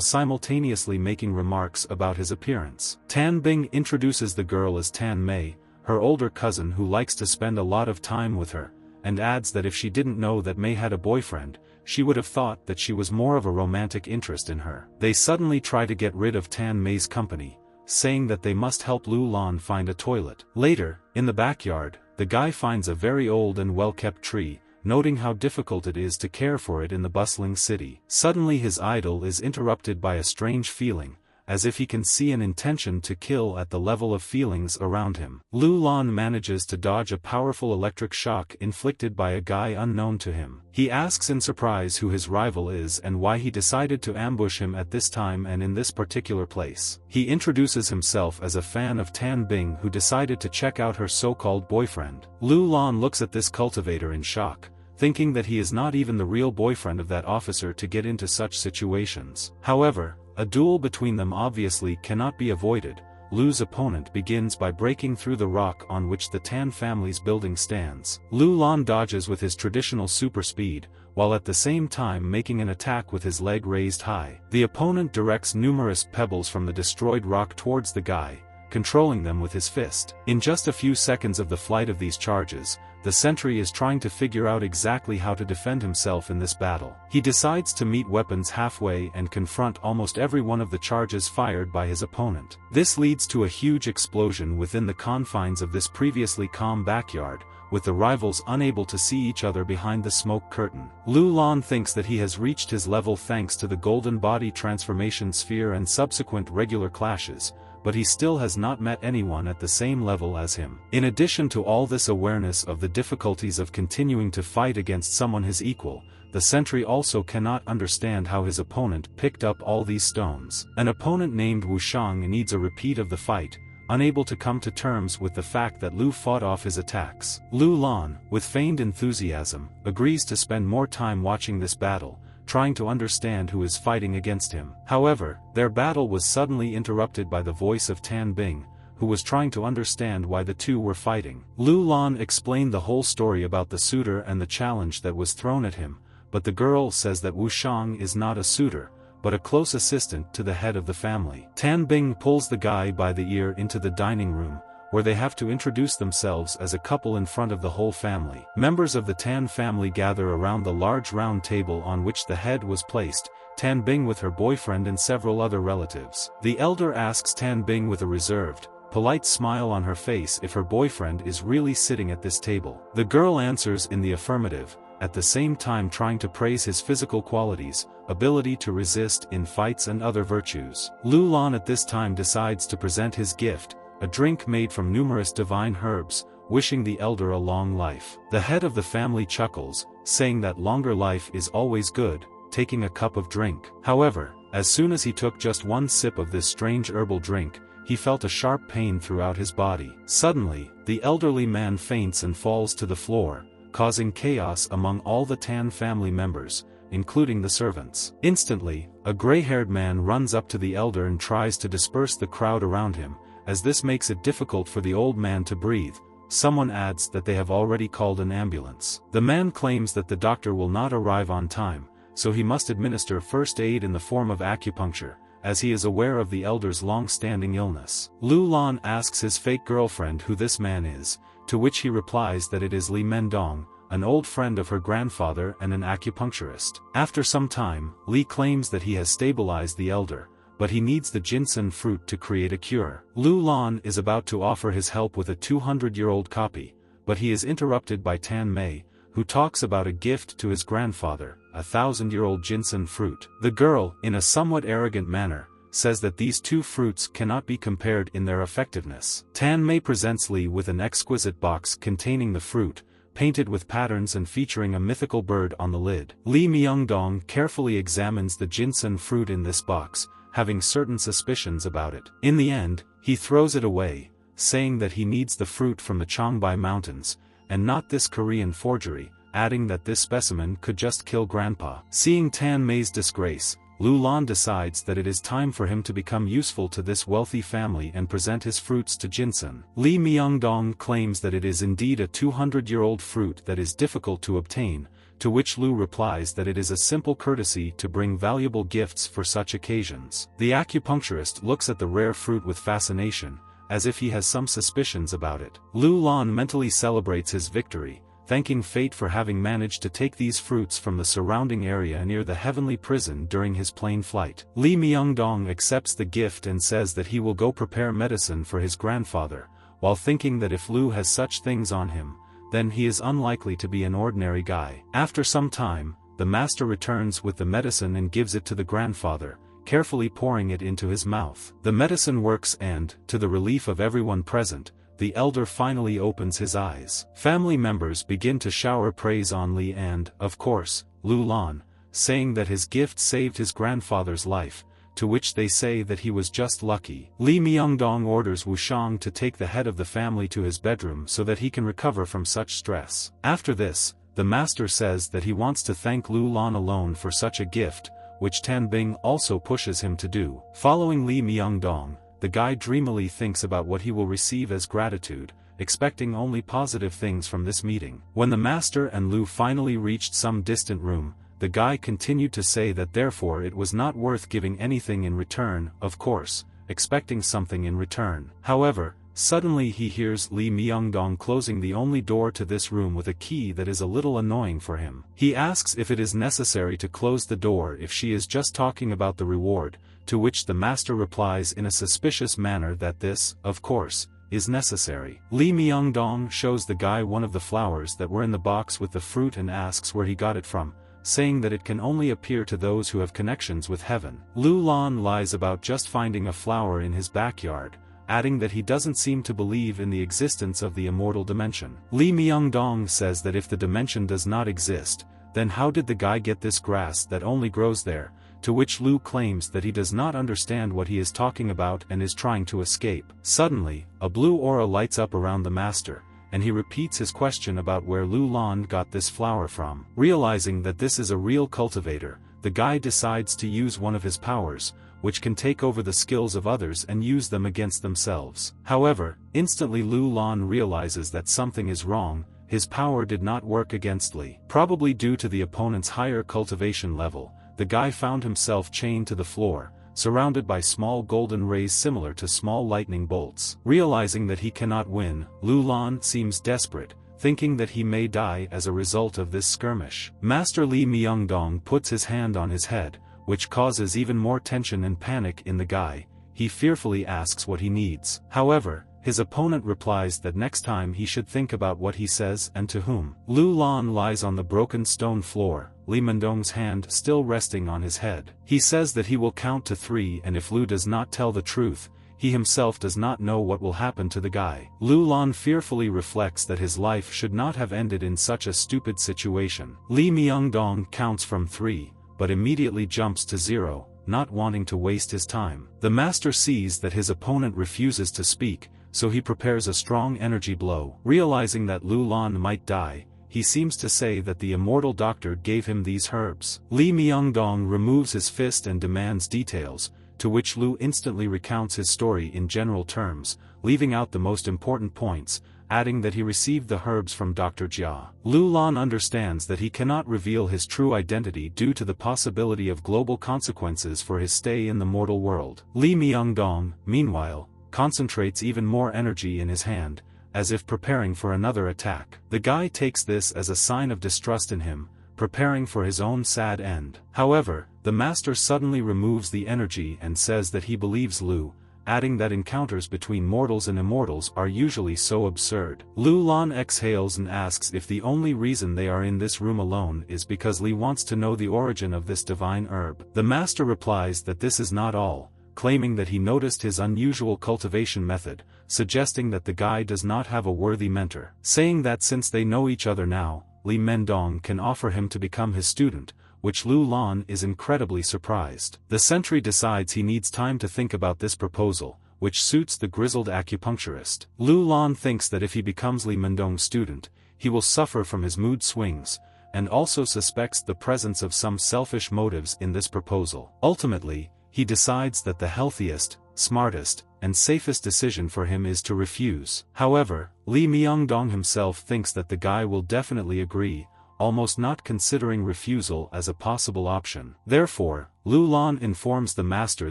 simultaneously making remarks about his appearance. Tan Bing introduces the girl as Tan Mei, her older cousin who likes to spend a lot of time with her, and adds that if she didn't know that Mei had a boyfriend, she would have thought that she was more of a romantic interest in her. They suddenly try to get rid of Tan Mei's company, saying that they must help Lu Lan find a toilet. Later, in the backyard, the guy finds a very old and well-kept tree, noting how difficult it is to care for it in the bustling city. Suddenly his idyll is interrupted by a strange feeling, as if he can see an intention to kill at the level of feelings around him. Lu Lan manages to dodge a powerful electric shock inflicted by a guy unknown to him. He asks in surprise who his rival is and why he decided to ambush him at this time and in this particular place. He introduces himself as a fan of Tan Bing who decided to check out her so-called boyfriend. Lu Lan looks at this cultivator in shock, thinking that he is not even the real boyfriend of that officer to get into such situations. However, a duel between them obviously cannot be avoided. Lu's opponent begins by breaking through the rock on which the Tan family's building stands. Lu Lan dodges with his traditional super speed, while at the same time making an attack with his leg raised high. The opponent directs numerous pebbles from the destroyed rock towards the guy, controlling them with his fist. In just a few seconds of the flight of these charges, the sentry is trying to figure out exactly how to defend himself in this battle. He decides to meet weapons halfway and confront almost every one of the charges fired by his opponent. This leads to a huge explosion within the confines of this previously calm backyard, with the rivals unable to see each other behind the smoke curtain. Lu Lan thinks that he has reached his level thanks to the golden body transformation sphere and subsequent regular clashes, but he still has not met anyone at the same level as him. In addition to all this awareness of the difficulties of continuing to fight against someone his equal, the sentry also cannot understand how his opponent picked up all these stones. An opponent named Wu Shang needs a repeat of the fight, unable to come to terms with the fact that Lu fought off his attacks. Lu Lan, with feigned enthusiasm, agrees to spend more time watching this battle, trying to understand who is fighting against him. However, their battle was suddenly interrupted by the voice of Tan Bing, who was trying to understand why the two were fighting. Lu Lan explained the whole story about the suitor and the challenge that was thrown at him, but the girl says that Wu Shang is not a suitor, but a close assistant to the head of the family. Tan Bing pulls the guy by the ear into the dining room, where they have to introduce themselves as a couple in front of the whole family. Members of the Tan family gather around the large round table on which the head was placed, Tan Bing with her boyfriend and several other relatives. The elder asks Tan Bing with a reserved, polite smile on her face if her boyfriend is really sitting at this table. The girl answers in the affirmative, at the same time trying to praise his physical qualities, ability to resist in fights and other virtues. Lu Lan at this time decides to present his gift, a drink made from numerous divine herbs, wishing the elder a long life. The head of the family chuckles, saying that longer life is always good, taking a cup of drink. However, as soon as he took just one sip of this strange herbal drink, he felt a sharp pain throughout his body. Suddenly, the elderly man faints and falls to the floor, causing chaos among all the Tan family members, including the servants. Instantly, a gray-haired man runs up to the elder and tries to disperse the crowd around him. As this makes it difficult for the old man to breathe, someone adds that they have already called an ambulance. The man claims that the doctor will not arrive on time, so he must administer first aid in the form of acupuncture, as he is aware of the elder's long-standing illness. Lu Lan asks his fake girlfriend who this man is, to which he replies that it is Li Mendong, an old friend of her grandfather and an acupuncturist. After some time, Li claims that he has stabilized the elder, but he needs the ginsen fruit to create a cure. Lu Lan is about to offer his help with a 200-year-old copy, but he is interrupted by Tan Mei, who talks about a gift to his grandfather, a 1,000-year-old ginsen fruit. The girl, in a somewhat arrogant manner, says that these two fruits cannot be compared in their effectiveness. Tan Mei presents Li with an exquisite box containing the fruit, painted with patterns and featuring a mythical bird on the lid. Li Myeongdong carefully examines the ginsen fruit in this box, having certain suspicions about it. In the end, he throws it away, saying that he needs the fruit from the Changbai Mountains, and not this Korean forgery, adding that this specimen could just kill Grandpa. Seeing Tan Mei's disgrace, Lu Lan decides that it is time for him to become useful to this wealthy family and present his fruits to Ginsen. Li Myeongdong claims that it is indeed a 200-year-old fruit that is difficult to obtain, to which Lu replies that it is a simple courtesy to bring valuable gifts for such occasions. The acupuncturist looks at the rare fruit with fascination, as if he has some suspicions about it. Lu Lan mentally celebrates his victory, thanking fate for having managed to take these fruits from the surrounding area near the heavenly prison during his plane flight. Li Myeongdong accepts the gift and says that he will go prepare medicine for his grandfather, while thinking that if Lu has such things on him, then he is unlikely to be an ordinary guy. After some time, the master returns with the medicine and gives it to the grandfather, carefully pouring it into his mouth. The medicine works and, to the relief of everyone present, the elder finally opens his eyes. Family members begin to shower praise on Li and, of course, Lu Lan, saying that his gift saved his grandfather's life, to which they say that he was just lucky. Li Myeongdong orders Wu Shang to take the head of the family to his bedroom so that he can recover from such stress. After this, the master says that he wants to thank Lu Lan alone for such a gift, which Tan Bing also pushes him to do. Following Li Myeongdong, the guy dreamily thinks about what he will receive as gratitude, expecting only positive things from this meeting. When the master and Lu finally reached some distant room, the guy continued to say that therefore it was not worth giving anything in return, of course, expecting something in return. However, suddenly he hears Li Myeongdong closing the only door to this room with a key that is a little annoying for him. He asks if it is necessary to close the door if she is just talking about the reward, to which the master replies in a suspicious manner that this, of course, is necessary. Li Myeongdong shows the guy one of the flowers that were in the box with the fruit and asks where he got it from, saying that it can only appear to those who have connections with heaven. Lu Lan lies about just finding a flower in his backyard, adding that he doesn't seem to believe in the existence of the immortal dimension. Li Myeongdong says that if the dimension does not exist, then how did the guy get this grass that only grows there, to which Lu claims that he does not understand what he is talking about and is trying to escape. Suddenly, a blue aura lights up around the master, and he repeats his question about where Lu Lan got this flower from. Realizing that this is a real cultivator, the guy decides to use one of his powers, which can take over the skills of others and use them against themselves. However, instantly Lu Lan realizes that something is wrong. His power did not work against Li. Probably due to the opponent's higher cultivation level, the guy found himself chained to the floor, surrounded by small golden rays similar to small lightning bolts. Realizing that he cannot win, Lu Lan seems desperate, thinking that he may die as a result of this skirmish. Master Li Myeongdong puts his hand on his head, which causes even more tension and panic in the guy. He fearfully asks what he needs. However, his opponent replies that next time he should think about what he says and to whom. Lu Lan lies on the broken stone floor, Li Myeongdong's hand still resting on his head. He says that he will count to 3 and if Lu does not tell the truth, he himself does not know what will happen to the guy. Lu Lan fearfully reflects that his life should not have ended in such a stupid situation. Li Myeongdong counts from 3, but immediately jumps to 0, not wanting to waste his time. The master sees that his opponent refuses to speak, so he prepares a strong energy blow. Realizing that Lu Lan might die, he seems to say that the immortal doctor gave him these herbs. Li Myeongdong removes his fist and demands details, to which Lu instantly recounts his story in general terms, leaving out the most important points, adding that he received the herbs from Dr. Jia. Lu Lan understands that he cannot reveal his true identity due to the possibility of global consequences for his stay in the mortal world. Li Myungdong, meanwhile, concentrates even more energy in his hand, as if preparing for another attack. The guy takes this as a sign of distrust in him, preparing for his own sad end. However, the master suddenly removes the energy and says that he believes Lu, adding that encounters between mortals and immortals are usually so absurd. Lu Lan exhales and asks if the only reason they are in this room alone is because Li wants to know the origin of this divine herb. The master replies that this is not all, claiming that he noticed his unusual cultivation method, suggesting that the guy does not have a worthy mentor, saying that since they know each other now, Li Mendong can offer him to become his student, which Lu Lan is incredibly surprised. The sentry decides he needs time to think about this proposal, which suits the grizzled acupuncturist. Lu Lan thinks that if he becomes Li Mendong's student, he will suffer from his mood swings, and also suspects the presence of some selfish motives in this proposal. Ultimately, he decides that the healthiest, smartest, and safest decision for him is to refuse. However, Li Myungdong himself thinks that the guy will definitely agree, almost not considering refusal as a possible option. Therefore, Lu Lan informs the master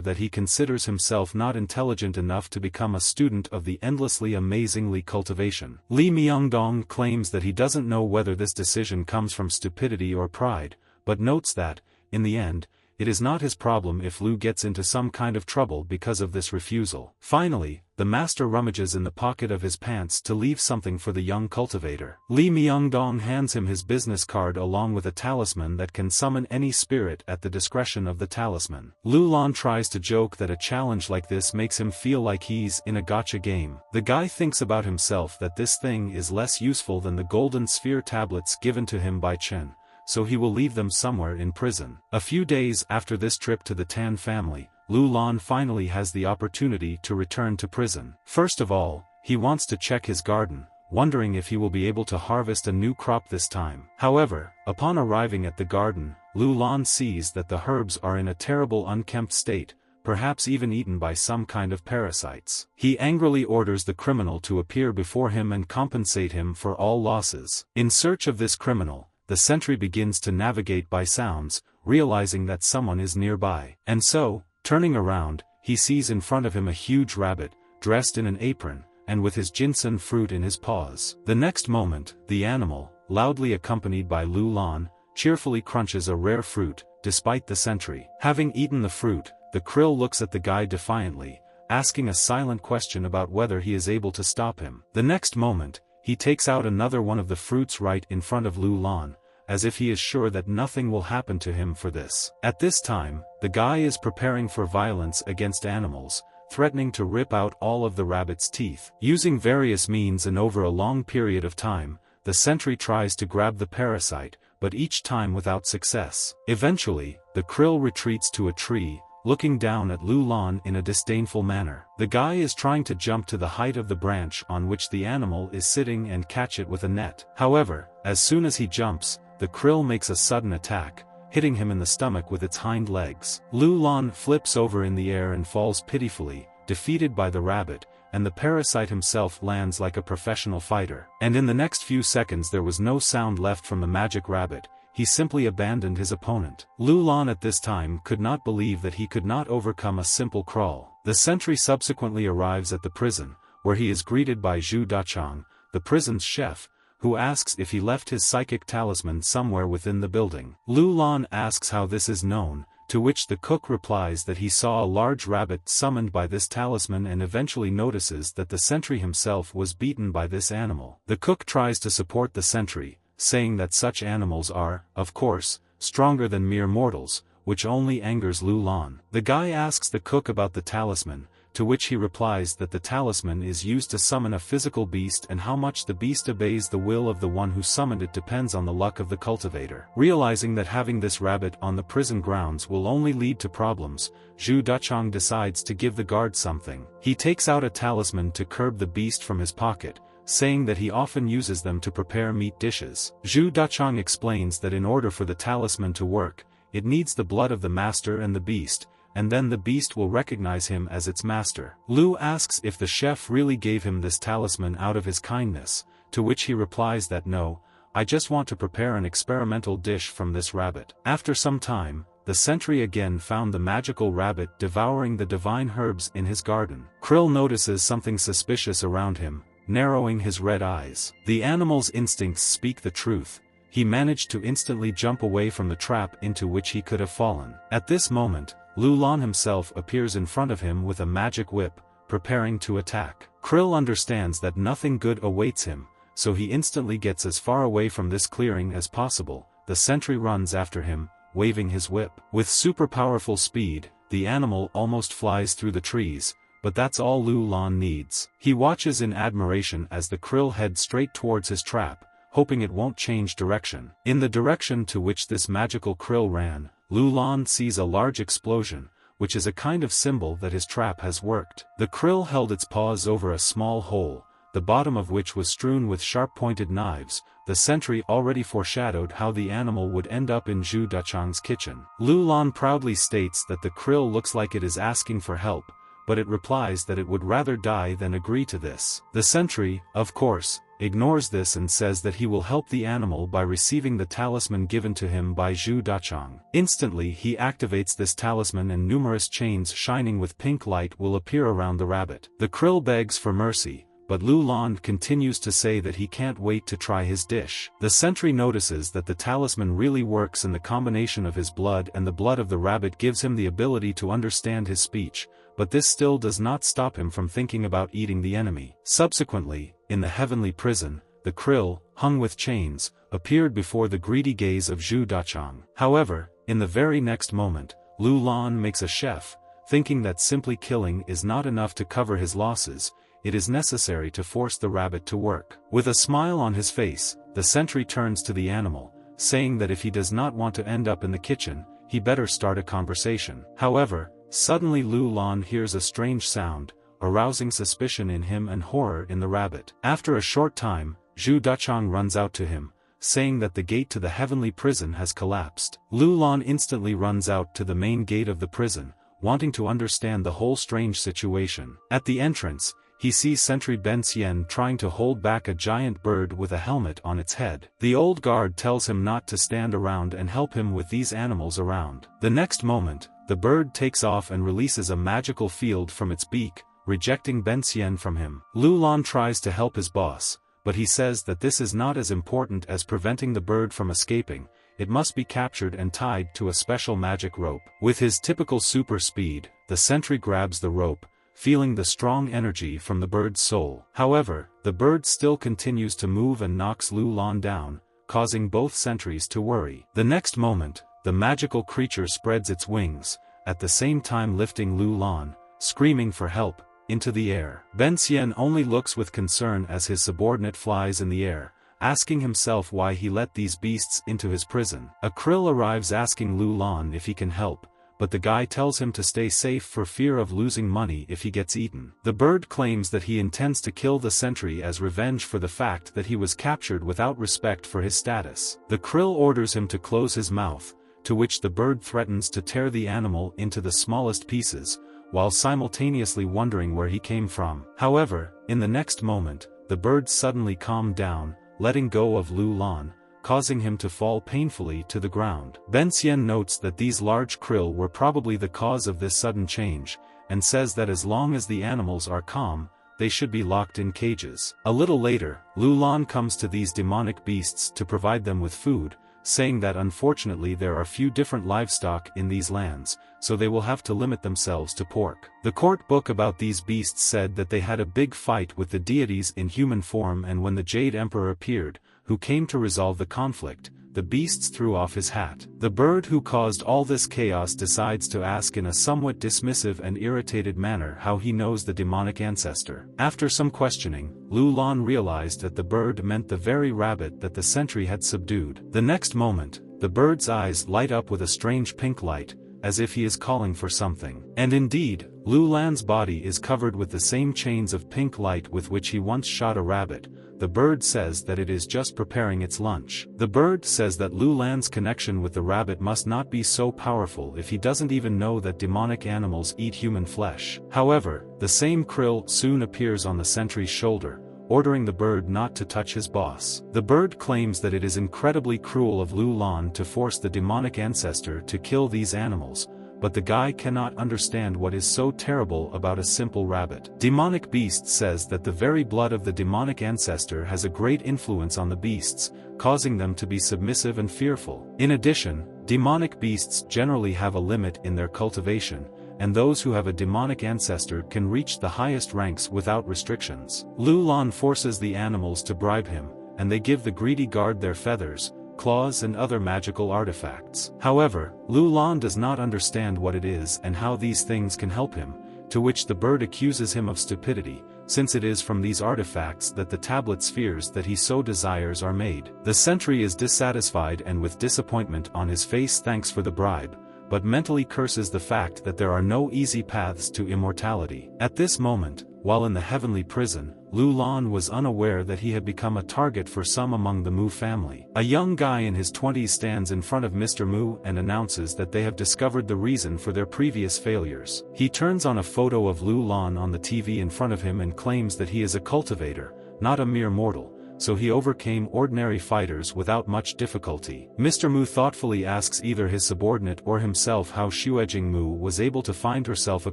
that he considers himself not intelligent enough to become a student of the endlessly amazingly cultivation. Li Myungdong claims that he doesn't know whether this decision comes from stupidity or pride, but notes that, in the end, it is not his problem if Lu gets into some kind of trouble because of this refusal. Finally, the master rummages in the pocket of his pants to leave something for the young cultivator. Li Myungdong hands him his business card along with a talisman that can summon any spirit at the discretion of the talisman. Lu Lan tries to joke that a challenge like this makes him feel like he's in a gotcha game. The guy thinks about himself that this thing is less useful than the golden sphere tablets given to him by Chen, so he will leave them somewhere in prison. A few days after this trip to the Tan family, Lu Lan finally has the opportunity to return to prison. First of all, he wants to check his garden, wondering if he will be able to harvest a new crop this time. However, upon arriving at the garden, Lu Lan sees that the herbs are in a terrible unkempt state, perhaps even eaten by some kind of parasites. He angrily orders the criminal to appear before him and compensate him for all losses. In search of this criminal, the sentry begins to navigate by sounds, realizing that someone is nearby. And so, turning around, he sees in front of him a huge rabbit, dressed in an apron, and with his ginsen fruit in his paws. The next moment, the animal, loudly accompanied by Lu Lan, cheerfully crunches a rare fruit, despite the sentry. Having eaten the fruit, the krill looks at the guy defiantly, asking a silent question about whether he is able to stop him. The next moment, he takes out another one of the fruits right in front of Lu Lan, as if he is sure that nothing will happen to him for this. At this time, the guy is preparing for violence against animals, threatening to rip out all of the rabbit's teeth. Using various means and over a long period of time, the sentry tries to grab the parasite, but each time without success. Eventually, the krill retreats to a tree, looking down at Lu Lan in a disdainful manner. The guy is trying to jump to the height of the branch on which the animal is sitting and catch it with a net. However, as soon as he jumps, the krill makes a sudden attack, hitting him in the stomach with its hind legs. Lu Lan flips over in the air and falls pitifully, defeated by the rabbit, and the parasite himself lands like a professional fighter. And in the next few seconds there was no sound left from the magic rabbit. He simply abandoned his opponent. Lu Lan at this time could not believe that he could not overcome a simple crawl. The sentry subsequently arrives at the prison, where he is greeted by Zhu Dachang, the prison's chef, who asks if he left his psychic talisman somewhere within the building. Lu Lan asks how this is known, to which the cook replies that he saw a large rabbit summoned by this talisman and eventually notices that the sentry himself was beaten by this animal. The cook tries to support the sentry, saying that such animals are, of course, stronger than mere mortals, which only angers Lu Lan. The guy asks the cook about the talisman, to which he replies that the talisman is used to summon a physical beast and how much the beast obeys the will of the one who summoned it depends on the luck of the cultivator. Realizing that having this rabbit on the prison grounds will only lead to problems, Zhu Dachang decides to give the guard something. He takes out a talisman to curb the beast from his pocket, saying that he often uses them to prepare meat dishes. Zhu Dachang explains that in order for the talisman to work, it needs the blood of the master and the beast, and then the beast will recognize him as its master. Lu asks if the chef really gave him this talisman out of his kindness, to which he replies that no, I just want to prepare an experimental dish from this rabbit. After some time, the sentry again found the magical rabbit devouring the divine herbs in his garden. Krill notices something suspicious around him, narrowing his red eyes. The animal's instincts speak the truth. He managed to instantly jump away from the trap into which he could have fallen. At this moment, Lu Lan himself appears in front of him with a magic whip, preparing to attack. Krill understands that nothing good awaits him, so he instantly gets as far away from this clearing as possible. The sentry runs after him, waving his whip. With super powerful speed, the animal almost flies through the trees, but that's all Lu Lan needs. He watches in admiration as the krill head straight towards his trap, hoping it won't change direction. In the direction to which this magical krill ran, Lu Lan sees a large explosion, which is a kind of symbol that his trap has worked. The krill held its paws over a small hole, the bottom of which was strewn with sharp-pointed knives. The sentry already foreshadowed how the animal would end up in Zhu Dachang's kitchen. Lu Lan proudly states that the krill looks like it is asking for help, but it replies that it would rather die than agree to this. The sentry, of course, ignores this and says that he will help the animal by receiving the talisman given to him by Zhu Dachang. Instantly he activates this talisman and numerous chains shining with pink light will appear around the rabbit. The krill begs for mercy, but Lu Lan continues to say that he can't wait to try his dish. The sentry notices that the talisman really works, and the combination of his blood and the blood of the rabbit gives him the ability to understand his speech, but this still does not stop him from thinking about eating the enemy. Subsequently, in the heavenly prison, the krill, hung with chains, appeared before the greedy gaze of Zhu Dachang. However, in the very next moment, Lu Lan makes a chef, thinking that simply killing is not enough to cover his losses. It is necessary to force the rabbit to work. With a smile on his face, the sentry turns to the animal, saying that if he does not want to end up in the kitchen, he better start a conversation. However, suddenly Lu Lan hears a strange sound, arousing suspicion in him and horror in the rabbit. After a short time, Zhu Dachang runs out to him, saying that the gate to the heavenly prison has collapsed. Lu Lan instantly runs out to the main gate of the prison, wanting to understand the whole strange situation. At the entrance, he sees sentry Ben Xian trying to hold back a giant bird with a helmet on its head. The old guard tells him not to stand around and help him with these animals around. The next moment, the bird takes off and releases a magical field from its beak, rejecting Ben Xian from him. Lu Lan tries to help his boss, but he says that this is not as important as preventing the bird from escaping. It must be captured and tied to a special magic rope. With his typical super speed, the sentry grabs the rope, feeling the strong energy from the bird's soul. However, the bird still continues to move and knocks Lu Lan down, causing both sentries to worry. The next moment, the magical creature spreads its wings, at the same time lifting Lu Lan, screaming for help, into the air. Ben Xian only looks with concern as his subordinate flies in the air, asking himself why he let these beasts into his prison. A krill arrives asking Lu Lan if he can help, but the guy tells him to stay safe for fear of losing money if he gets eaten. The bird claims that he intends to kill the sentry as revenge for the fact that he was captured without respect for his status. The krill orders him to close his mouth, to which the bird threatens to tear the animal into the smallest pieces, while simultaneously wondering where he came from. However, in the next moment, the bird suddenly calmed down, letting go of Lu Lan, causing him to fall painfully to the ground. Ben Xian notes that these large krill were probably the cause of this sudden change, and says that as long as the animals are calm, they should be locked in cages. A little later, Lu Lan comes to these demonic beasts to provide them with food, saying that unfortunately there are few different livestock in these lands, so they will have to limit themselves to pork. The court book about these beasts said that they had a big fight with the deities in human form, and when the Jade Emperor appeared, who came to resolve the conflict, the beasts threw off his hat. The bird who caused all this chaos decides to ask in a somewhat dismissive and irritated manner how he knows the demonic ancestor. After some questioning, Lu Lan realized that the bird meant the very rabbit that the sentry had subdued. The next moment, the bird's eyes light up with a strange pink light, as if he is calling for something. And indeed, Lu Lan's body is covered with the same chains of pink light with which he once shot a rabbit. The bird says that it is just preparing its lunch. The bird says that Lu Lan's connection with the rabbit must not be so powerful if he doesn't even know that demonic animals eat human flesh. However, the same krill soon appears on the sentry's shoulder, ordering the bird not to touch his boss. The bird claims that it is incredibly cruel of Lu Lan to force the demonic ancestor to kill these animals, but the guy cannot understand what is so terrible about a simple rabbit. Demonic Beast says that the very blood of the demonic ancestor has a great influence on the beasts, causing them to be submissive and fearful. In addition, demonic beasts generally have a limit in their cultivation, and those who have a demonic ancestor can reach the highest ranks without restrictions. Lu Lan forces the animals to bribe him, and they give the greedy guard their feathers, claws and other magical artifacts. However, Lu Lan does not understand what it is and how these things can help him, to which the bird accuses him of stupidity, since it is from these artifacts that the tablet spheres that he so desires are made. The sentry is dissatisfied and with disappointment on his face thanks for the bribe, but mentally curses the fact that there are no easy paths to immortality. At this moment, while in the heavenly prison, Lu Lan was unaware that he had become a target for some among the Mu family. A young guy in his 20s stands in front of Mr. Mu and announces that they have discovered the reason for their previous failures. He turns on a photo of Lu Lan on the TV in front of him and claims that he is a cultivator, not a mere mortal, so he overcame ordinary fighters without much difficulty. Mr. Mu thoughtfully asks either his subordinate or himself how Xuejing Mu was able to find herself a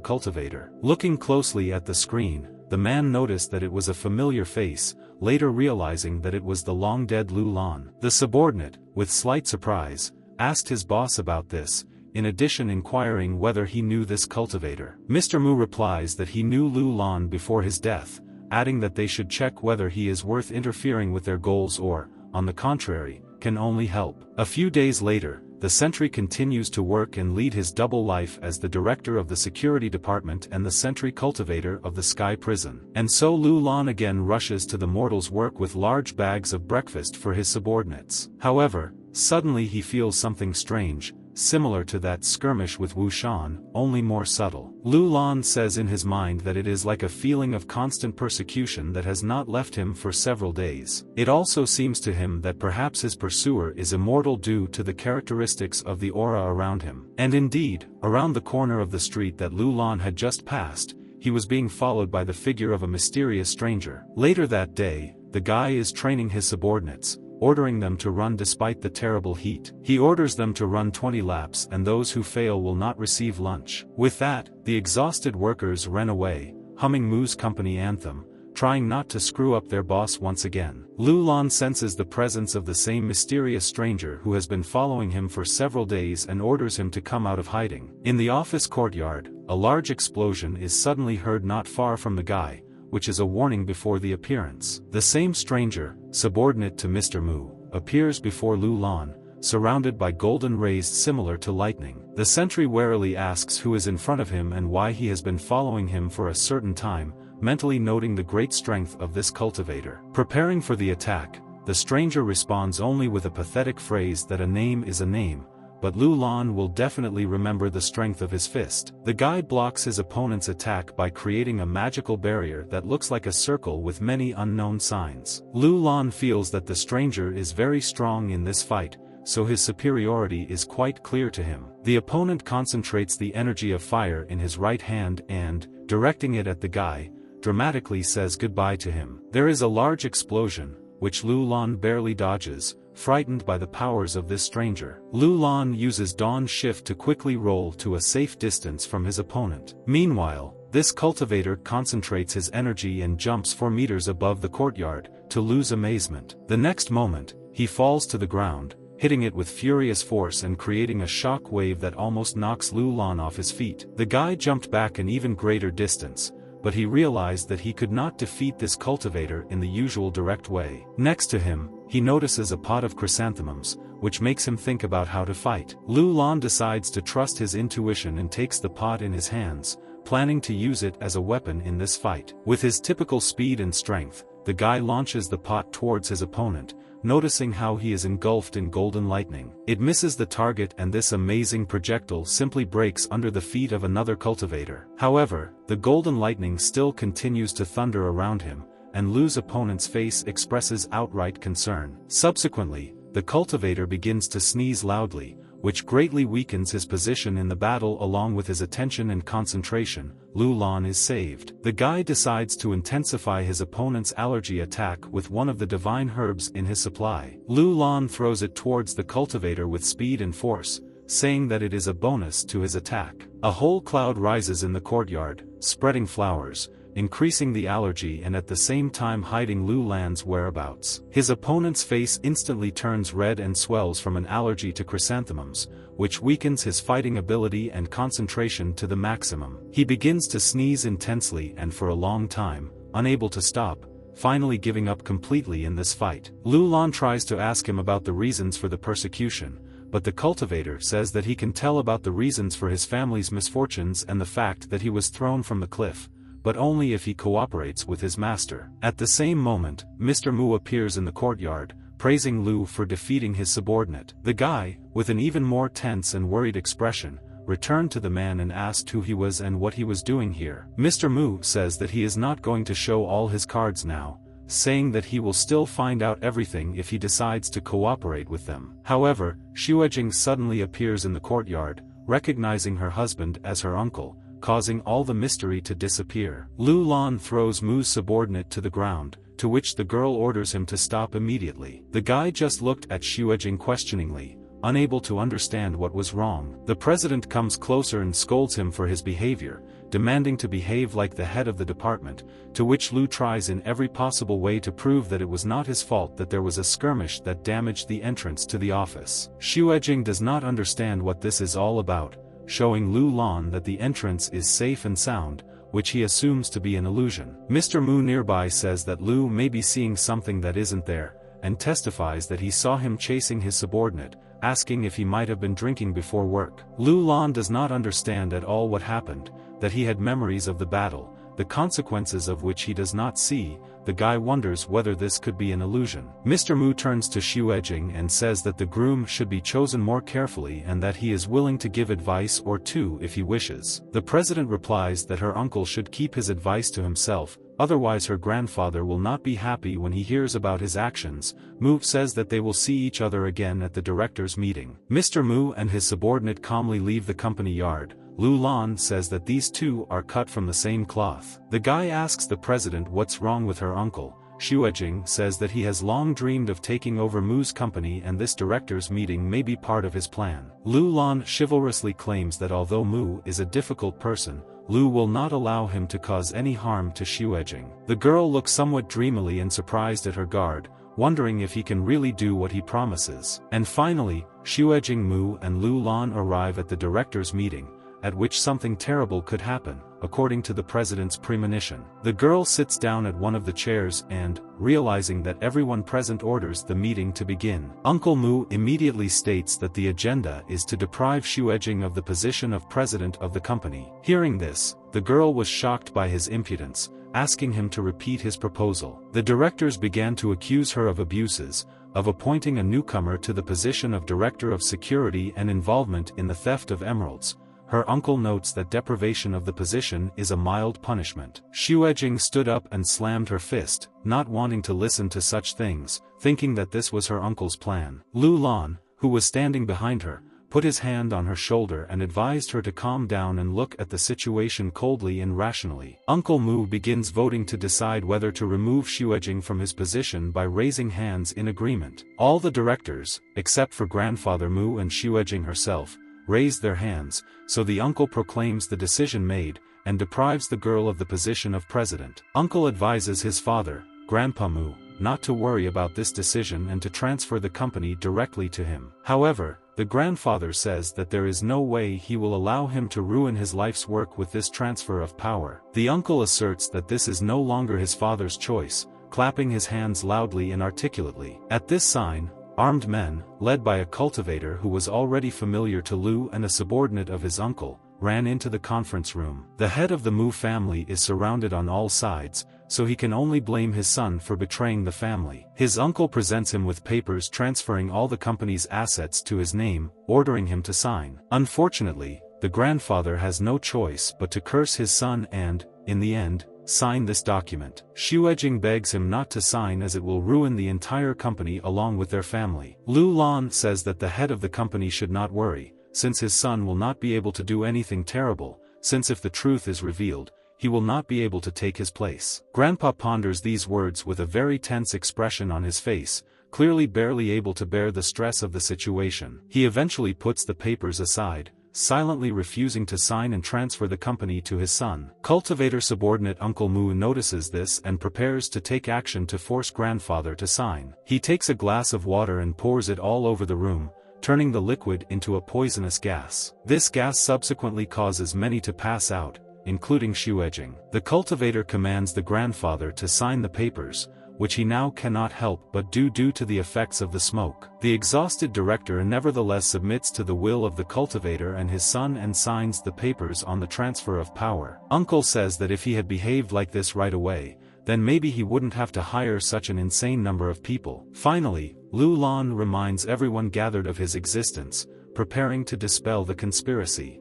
cultivator. Looking closely at the screen, the man noticed that it was a familiar face, later realizing that it was the long-dead Lu Lan. The subordinate, with slight surprise, asked his boss about this, in addition inquiring whether he knew this cultivator. Mr. Mu replies that he knew Lu Lan before his death, adding that they should check whether he is worth interfering with their goals or, on the contrary, can only help. A few days later, the sentry continues to work and lead his double life as the director of the security department and the sentry cultivator of the Sky Prison. And so Lu Lan again rushes to the mortal's work with large bags of breakfast for his subordinates. However, suddenly he feels something strange, similar to that skirmish with Wu Shan, only more subtle. Lu Lan says in his mind that it is like a feeling of constant persecution that has not left him for several days. It also seems to him that perhaps his pursuer is immortal due to the characteristics of the aura around him. And indeed, around the corner of the street that Lu Lan had just passed, he was being followed by the figure of a mysterious stranger. Later that day, the guy is training his subordinates, ordering them to run despite the terrible heat. He orders them to run 20 laps and those who fail will not receive lunch. With that, the exhausted workers ran away, humming Mu's company anthem, trying not to screw up their boss once again. Lu Lan senses the presence of the same mysterious stranger who has been following him for several days and orders him to come out of hiding. In the office courtyard, a large explosion is suddenly heard not far from the guy, which is a warning before the appearance. The same stranger, subordinate to Mr. Mu, appears before Lu Lan, surrounded by golden rays similar to lightning. The sentry warily asks who is in front of him and why he has been following him for a certain time, mentally noting the great strength of this cultivator. Preparing for the attack, the stranger responds only with a pathetic phrase that a name is a name, but Lu Lan will definitely remember the strength of his fist. The guy blocks his opponent's attack by creating a magical barrier that looks like a circle with many unknown signs. Lu Lan feels that the stranger is very strong in this fight, so his superiority is quite clear to him. The opponent concentrates the energy of fire in his right hand and, directing it at the guy, dramatically says goodbye to him. There is a large explosion, which Lu Lan barely dodges, frightened by the powers of this stranger. Lu Lan uses Dawn Shift to quickly roll to a safe distance from his opponent. Meanwhile, this cultivator concentrates his energy and jumps 4 meters above the courtyard, to Lu's amazement. The next moment, he falls to the ground, hitting it with furious force and creating a shock wave that almost knocks Lu Lan off his feet. The guy jumped back an even greater distance, but he realized that he could not defeat this cultivator in the usual direct way. Next to him, he notices a pot of chrysanthemums, which makes him think about how to fight. Lu Lan decides to trust his intuition and takes the pot in his hands, planning to use it as a weapon in this fight. With his typical speed and strength, the guy launches the pot towards his opponent, noticing how he is engulfed in golden lightning. It misses the target and this amazing projectile simply breaks under the feet of another cultivator. However, the golden lightning still continues to thunder around him, and Lu's opponent's face expresses outright concern. Subsequently, the cultivator begins to sneeze loudly, which greatly weakens his position in the battle. Along with his attention and concentration, Lu Lan is saved. The guy decides to intensify his opponent's allergy attack with one of the divine herbs in his supply. Lu Lan throws it towards the cultivator with speed and force, saying that it is a bonus to his attack. A whole cloud rises in the courtyard, spreading flowers, increasing the allergy and at the same time hiding Lu Lan's whereabouts. His opponent's face instantly turns red and swells from an allergy to chrysanthemums, which weakens his fighting ability and concentration to the maximum. He begins to sneeze intensely and for a long time, unable to stop, finally giving up completely in this fight. Lu Lan tries to ask him about the reasons for the persecution, but the cultivator says that he can tell about the reasons for his family's misfortunes and the fact that he was thrown from the cliff, but only if he cooperates with his master. At the same moment, Mr. Mu appears in the courtyard, praising Lu for defeating his subordinate. The guy, with an even more tense and worried expression, returned to the man and asked who he was and what he was doing here. Mr. Mu says that he is not going to show all his cards now, saying that he will still find out everything if he decides to cooperate with them. However, Xuejing suddenly appears in the courtyard, recognizing her husband as her uncle, causing all the mystery to disappear. Lu Lan throws Mu's subordinate to the ground, to which the girl orders him to stop immediately. The guy just looked at Xuejing questioningly, unable to understand what was wrong. The president comes closer and scolds him for his behavior, demanding to behave like the head of the department, to which Lu tries in every possible way to prove that it was not his fault that there was a skirmish that damaged the entrance to the office. Xuejing does not understand what this is all about, showing Lu Lan that the entrance is safe and sound, which he assumes to be an illusion. Mr. Mu nearby says that Lu may be seeing something that isn't there, and testifies that he saw him chasing his subordinate, asking if he might have been drinking before work. Lu Lan does not understand at all what happened, that he had memories of the battle, the consequences of which he does not see. The guy wonders whether this could be an illusion. Mr. Mu turns to Xuejing and says that the groom should be chosen more carefully and that he is willing to give advice or two if he wishes. The president replies that her uncle should keep his advice to himself, otherwise her grandfather will not be happy when he hears about his actions. Mu says that they will see each other again at the directors' meeting. Mr. Mu and his subordinate calmly leave the company yard. Lu Lan says that these two are cut from the same cloth. The guy asks the president what's wrong with her uncle. Xuejing says that he has long dreamed of taking over Mu's company and this director's meeting may be part of his plan. Lu Lan chivalrously claims that although Mu is a difficult person, Lu will not allow him to cause any harm to Xuejing. The girl looks somewhat dreamily and surprised at her guard, wondering if he can really do what he promises. And finally, Xuejing, Mu and Lu Lan arrive at the director's meeting, at which something terrible could happen, according to the president's premonition. The girl sits down at one of the chairs and, realizing that everyone present, orders the meeting to begin. Uncle Mu immediately states that the agenda is to deprive Xuejing of the position of president of the company. Hearing this, the girl was shocked by his impudence, asking him to repeat his proposal. The directors began to accuse her of abuses, of appointing a newcomer to the position of director of security and involvement in the theft of emeralds. Her uncle notes that deprivation of the position is a mild punishment. Xuejing stood up and slammed her fist, not wanting to listen to such things, thinking that this was her uncle's plan. Lu Lan, who was standing behind her, put his hand on her shoulder and advised her to calm down and look at the situation coldly and rationally. Uncle Mu begins voting to decide whether to remove Xuejing from his position by raising hands in agreement. All the directors, except for Grandfather Mu and Xuejing herself, raised their hands, so the uncle proclaims the decision made, and deprives the girl of the position of president. Uncle advises his father, Grandpa Mu, not to worry about this decision and to transfer the company directly to him. However, the grandfather says that there is no way he will allow him to ruin his life's work with this transfer of power. The uncle asserts that this is no longer his father's choice, clapping his hands loudly and articulately. At this sign, armed men, led by a cultivator who was already familiar to Lu and a subordinate of his uncle, ran into the conference room. The head of the Mu family is surrounded on all sides, so he can only blame his son for betraying the family. His uncle presents him with papers transferring all the company's assets to his name, ordering him to sign. Unfortunately, the grandfather has no choice but to curse his son and, in the end, sign this document. Shuejing begs him not to sign as it will ruin the entire company along with their family. Lu Lan says that the head of the company should not worry, since his son will not be able to do anything terrible, since if the truth is revealed, he will not be able to take his place. Grandpa ponders these words with a very tense expression on his face, clearly barely able to bear the stress of the situation. He eventually puts the papers aside, silently refusing to sign and transfer the company to his son. Cultivator subordinate Uncle Mu notices this and prepares to take action to force grandfather to sign. He takes a glass of water and pours it all over the room, turning the liquid into a poisonous gas. This gas subsequently causes many to pass out, including Shuejing. The cultivator commands the grandfather to sign the papers, which he now cannot help but do due to the effects of the smoke. The exhausted director nevertheless submits to the will of the cultivator and his son and signs the papers on the transfer of power. Uncle says that if he had behaved like this right away, then maybe he wouldn't have to hire such an insane number of people. Finally, Lu Lan reminds everyone gathered of his existence, preparing to dispel the conspiracy.